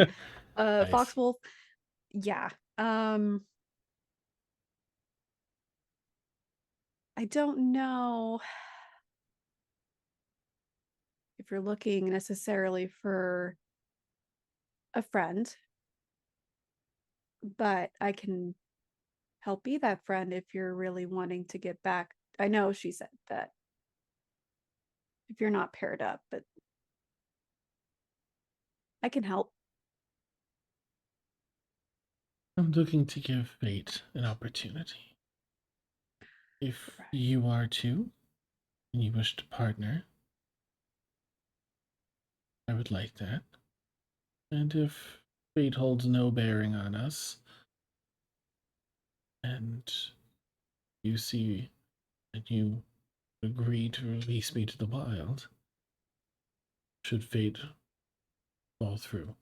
S3: Nice.
S2: Foxwolf. Yeah. I don't know if you're looking necessarily for a friend, but I can help be that friend if you're really wanting to get back. I know she said that if you're not paired up, but I can help.
S3: I'm looking to give fate an opportunity. If
S2: Right.
S3: you are too, and you wish to partner, I would like that. And if fate holds no bearing on us. And you see, and you agree to release me to the wild, should fate fall through.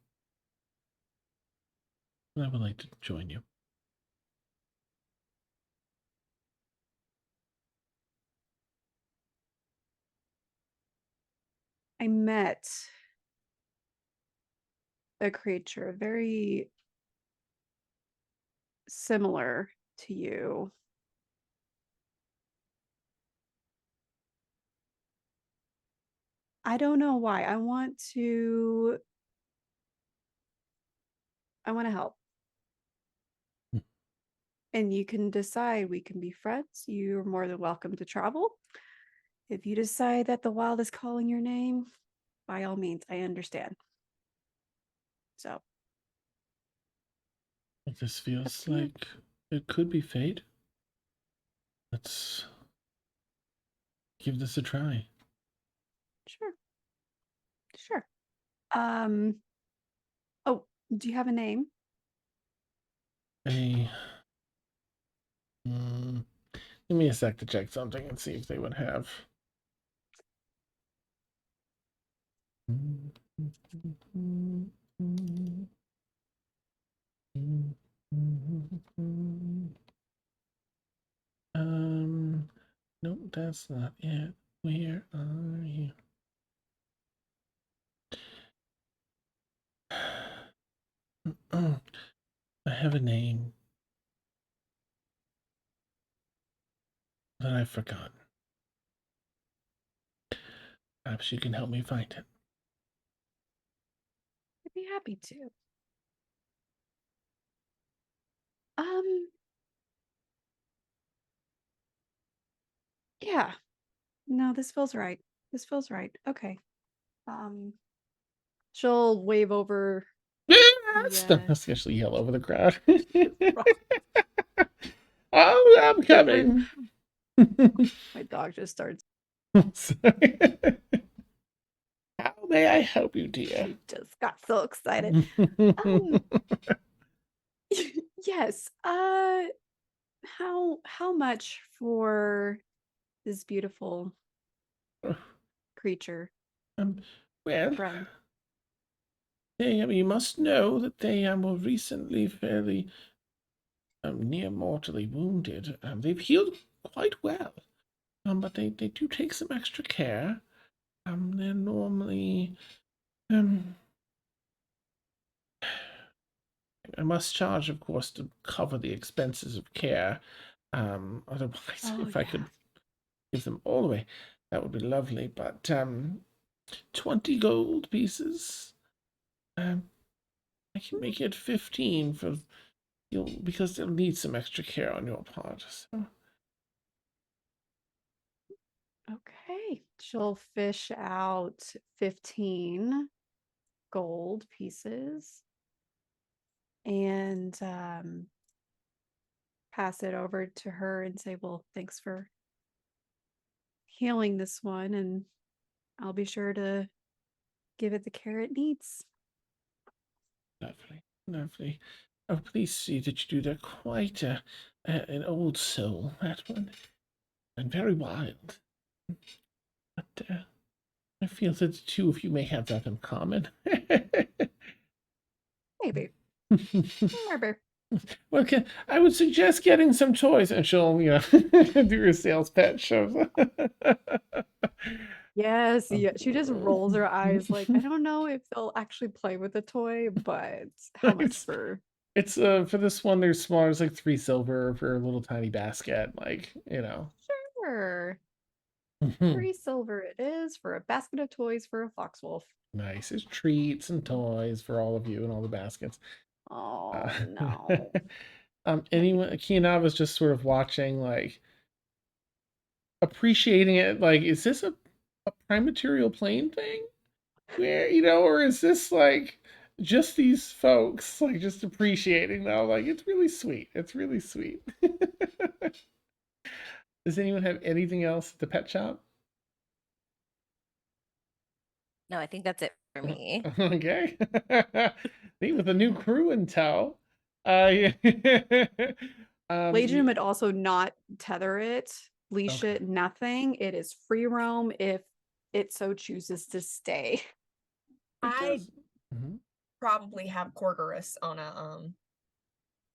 S3: I would like to join you.
S2: I met a creature very similar to you. I don't know why. I want to help. And you can decide we can be friends. You're more than welcome to travel. If you decide that the wild is calling your name, by all means, I understand. So
S3: This feels like it could be fate. Let's give this a try.
S2: Sure. Oh, do you have a name?
S3: Give me a sec to check something and see if they would have. Nope, that's not it. Where are you? I have a name that I've forgotten. Perhaps you can help me find it.
S2: I'd be happy to. Yeah. No, this feels right. Okay. She'll wave over.
S3: Let's actually yell over the crowd. Oh, I'm coming.
S2: My dog just starts.
S3: Sorry. How may I help you, dear?
S2: She just got so excited. Yes. How much for this beautiful creature?
S3: Well,
S2: Friend.
S3: you must know that they were recently fairly near mortally wounded. They've healed quite well, but they do take some extra care. They're normally I must charge, of course, to cover the expenses of care. Otherwise, if I could give them all away, that would be lovely. But 20 gold pieces. I can make it 15 for because they'll need some extra care on your part. So.
S2: Okay. She'll fish out 15 gold pieces and pass it over to her and say, well, thanks for healing this one, and I'll be sure to give it the care it needs.
S3: Lovely. Oh, please see that you do. They're quite an old soul, that one, and very wild. But I feel that the two of you may have that in common.
S2: Maybe. Maybe.
S3: Well, I would suggest getting some toys, and she'll, do her sales pitch.
S2: Yes, yeah. She just rolls her eyes like, I don't know if they'll actually play with the toy, but how much for?
S3: It's for this one, they're smaller. It's like 3 silver for a little tiny basket,
S2: Sure. 3 silver it is for a basket of toys for a foxwolf.
S3: Nice. It's treats and toys for all of you and all the baskets.
S2: Oh no.
S3: Anyone, Kiana was just sort of watching, appreciating it. Is this a prime material plane thing? Where, or is this just these folks just appreciating though? It's really sweet. It's really sweet. Does anyone have anything else at the pet shop?
S6: No, I think that's it for me.
S3: Okay. See, with a new crew in tow.
S2: Legion would also not tether it, leash
S3: Okay.
S2: it, nothing. It is free roam if it so chooses to stay.
S4: I
S3: Mhm.
S4: probably have Corgorus on a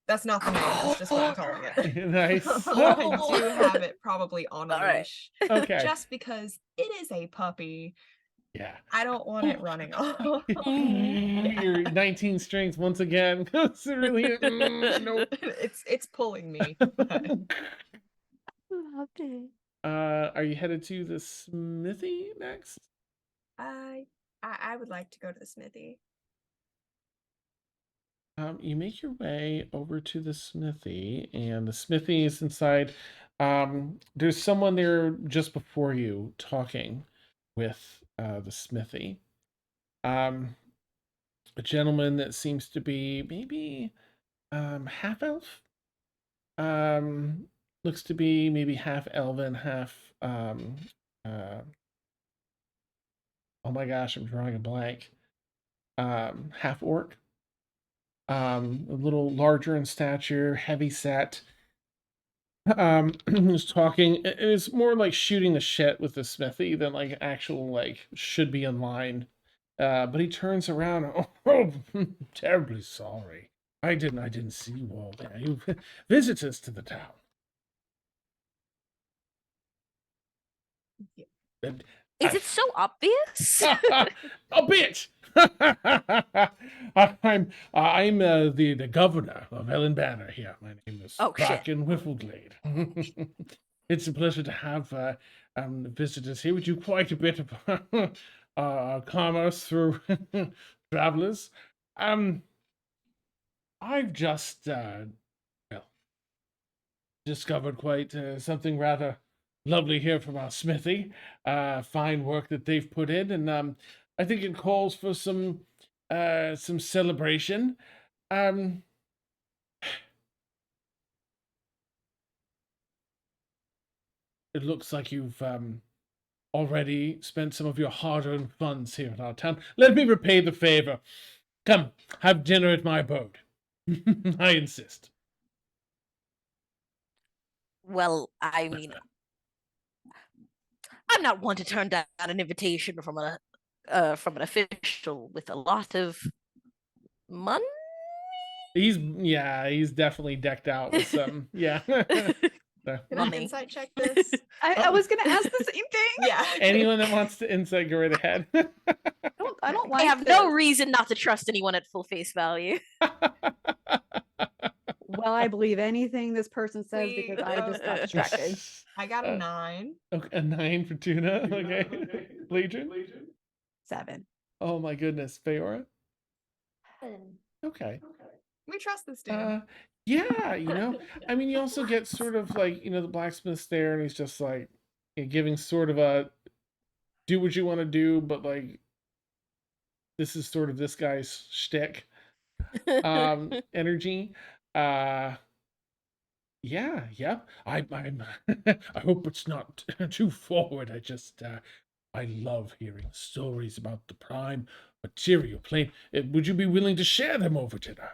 S4: that's not the name, that's just what I'm calling it.
S3: Nice.
S4: I do have it probably on a
S6: All right.
S4: leash.
S3: Okay.
S4: Just because it is a puppy.
S3: Yeah.
S4: I don't want it running off.
S3: Your 19 strength once again. It's really nope.
S4: It's pulling me.
S2: Loved it.
S3: Are you headed to the smithy next?
S4: I would like to go to the smithy.
S3: You make your way over to the smithy, and the smithy is inside. There's someone there just before you talking with the smithy. A gentleman that seems to be maybe half elf. Looks to be maybe half elven, half uh, oh my gosh, I'm drawing a blank. Half orc. A little larger in stature, heavy set. Was talking. It's more like shooting the shit with the smithy than like actual like should be in line. But he turns around. Oh, terribly sorry. I didn't see you all there. You visitors to the town. And
S6: Is it so obvious?
S3: a bit. I'm the governor of Ellen Banner here. My name is
S6: Oh, shit.
S3: Bracken Whiffleglade. It's a pleasure to have visitors here. We do quite a bit of commerce through travelers. I've just well discovered quite something rather lovely here from our smithy. Fine work that they've put in, and I think it calls for some celebration. Um, it looks like you've already spent some of your hard-earned funds here in our town. Let me repay the favor. Come, have dinner at my abode. I insist.
S6: Well, I mean, I'm not one to turn down an invitation from an official with a lot of money.
S3: He's definitely decked out with some yeah. So,
S4: Can I
S6: Money.
S4: insight check this?
S2: I was gonna ask the same thing.
S4: Yeah.
S3: anyone that wants to insight, go right ahead.
S2: I don't
S6: I
S2: like
S6: have no
S2: this.
S6: reason not to trust anyone at full face value.
S2: Well, I believe anything this person says
S4: We-
S2: because I just got distracted.
S4: I got a 9.
S3: Okay, a 9 for Tuna. Okay. Legion.
S2: 7.
S3: Oh my goodness, Feyora. Okay.
S4: We trust this dude.
S3: Yeah, I mean, you also get sort of like, the blacksmith's there, and he's just like giving sort of a do what you want to do, but like this is sort of this guy's shtick energy. Yeah. I'm I hope it's not too forward. I love hearing stories about the prime material plane. Would you be willing to share them over dinner?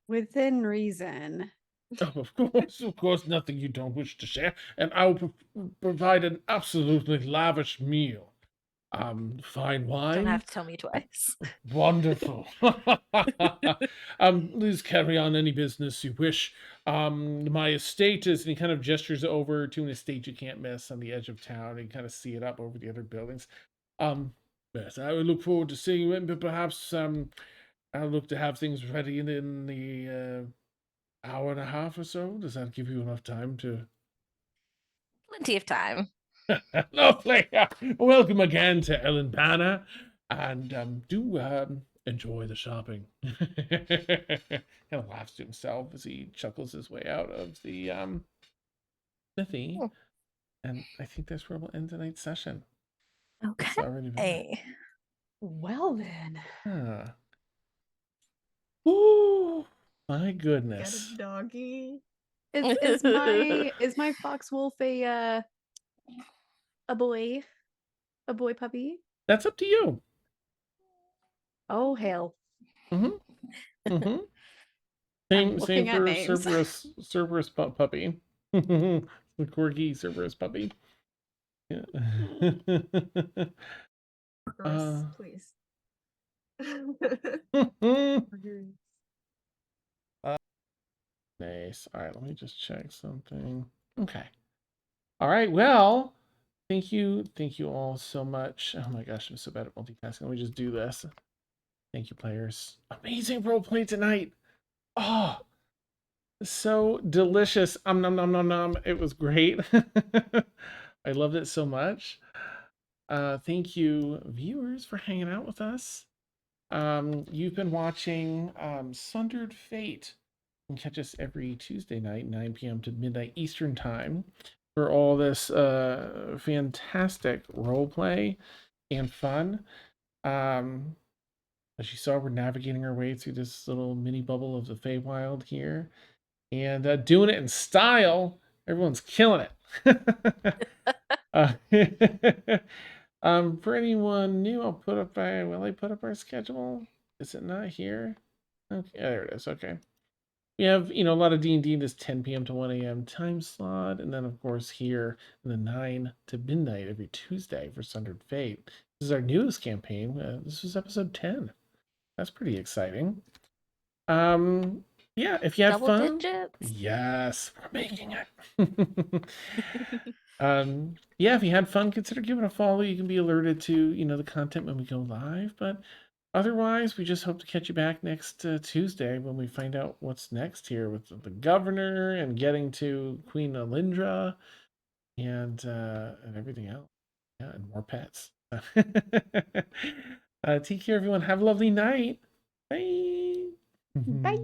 S2: Within reason.
S3: Oh, of course, nothing you don't wish to share, and I will provide an absolutely lavish meal. Fine wine.
S6: Don't have to tell me twice.
S3: Wonderful. Please carry on any business you wish. My estate is, and he kind of gestures over to an estate you can't miss on the edge of town. And you kind of see it up over the other buildings. Yes, I would look forward to seeing you in, but perhaps I'll look to have things ready in the hour and a half or so. Does that give you enough time to?
S6: Plenty of time.
S3: Lovely. Welcome again to Elen Banner, and do enjoy the shopping. Kind of laughs to himself as he chuckles his way out of the smithy,
S6: Oh.
S3: and I think that's where we'll end tonight's session. It's
S6: Okay.
S3: already been.
S6: Hey.
S2: Well then.
S3: Huh. Ooh, my
S4: Get
S3: goodness.
S4: a doggy.
S2: Is my fox wolf a boy? A boy puppy?
S3: That's up to you.
S2: Oh, hell.
S3: Mm-hmm. Mm-hmm.
S2: I'm
S3: Same
S2: looking at
S3: for
S2: names.
S3: Cerberus puppy. The corgi Cerberus puppy. Yeah.
S4: Cerberus, please.
S3: Nice. All right, let me just check something. Okay. All right. Well, thank you all so much. Oh my gosh, I'm so bad at multitasking. Let me just do this. Thank you, players. Amazing roleplay tonight. Oh, so delicious. Nom nom nom nom. It was great. I loved it so much. Thank you, viewers, for hanging out with us. You've been watching Sundered Fate. You can catch us every Tuesday night, 9 p.m. to midnight Eastern Time, for all this fantastic roleplay and fun. As you saw, we're navigating our way through this little mini bubble of the Feywild here, and doing it in style. Everyone's killing it. For anyone new, I'll put up will I put up our schedule? Is it not here? Okay, there it is. Okay. We have, a lot of D&D in this 10 p.m. to 1 a.m. time slot, and then of course here in the 9 to midnight every Tuesday for Sundered Fate. This is our newest campaign. This was episode 10. That's pretty exciting. Yeah, if you had
S6: Double
S3: fun,
S6: digits.
S3: yes, we're making it. Yeah, if you had fun, consider giving a follow. You can be alerted to, the content when we go live. But otherwise, we just hope to catch you back next Tuesday when we find out what's next here with the governor and getting to Queen Alindra and everything else. Yeah, and more pets. Take care, everyone. Have a lovely night. Bye.
S2: Bye.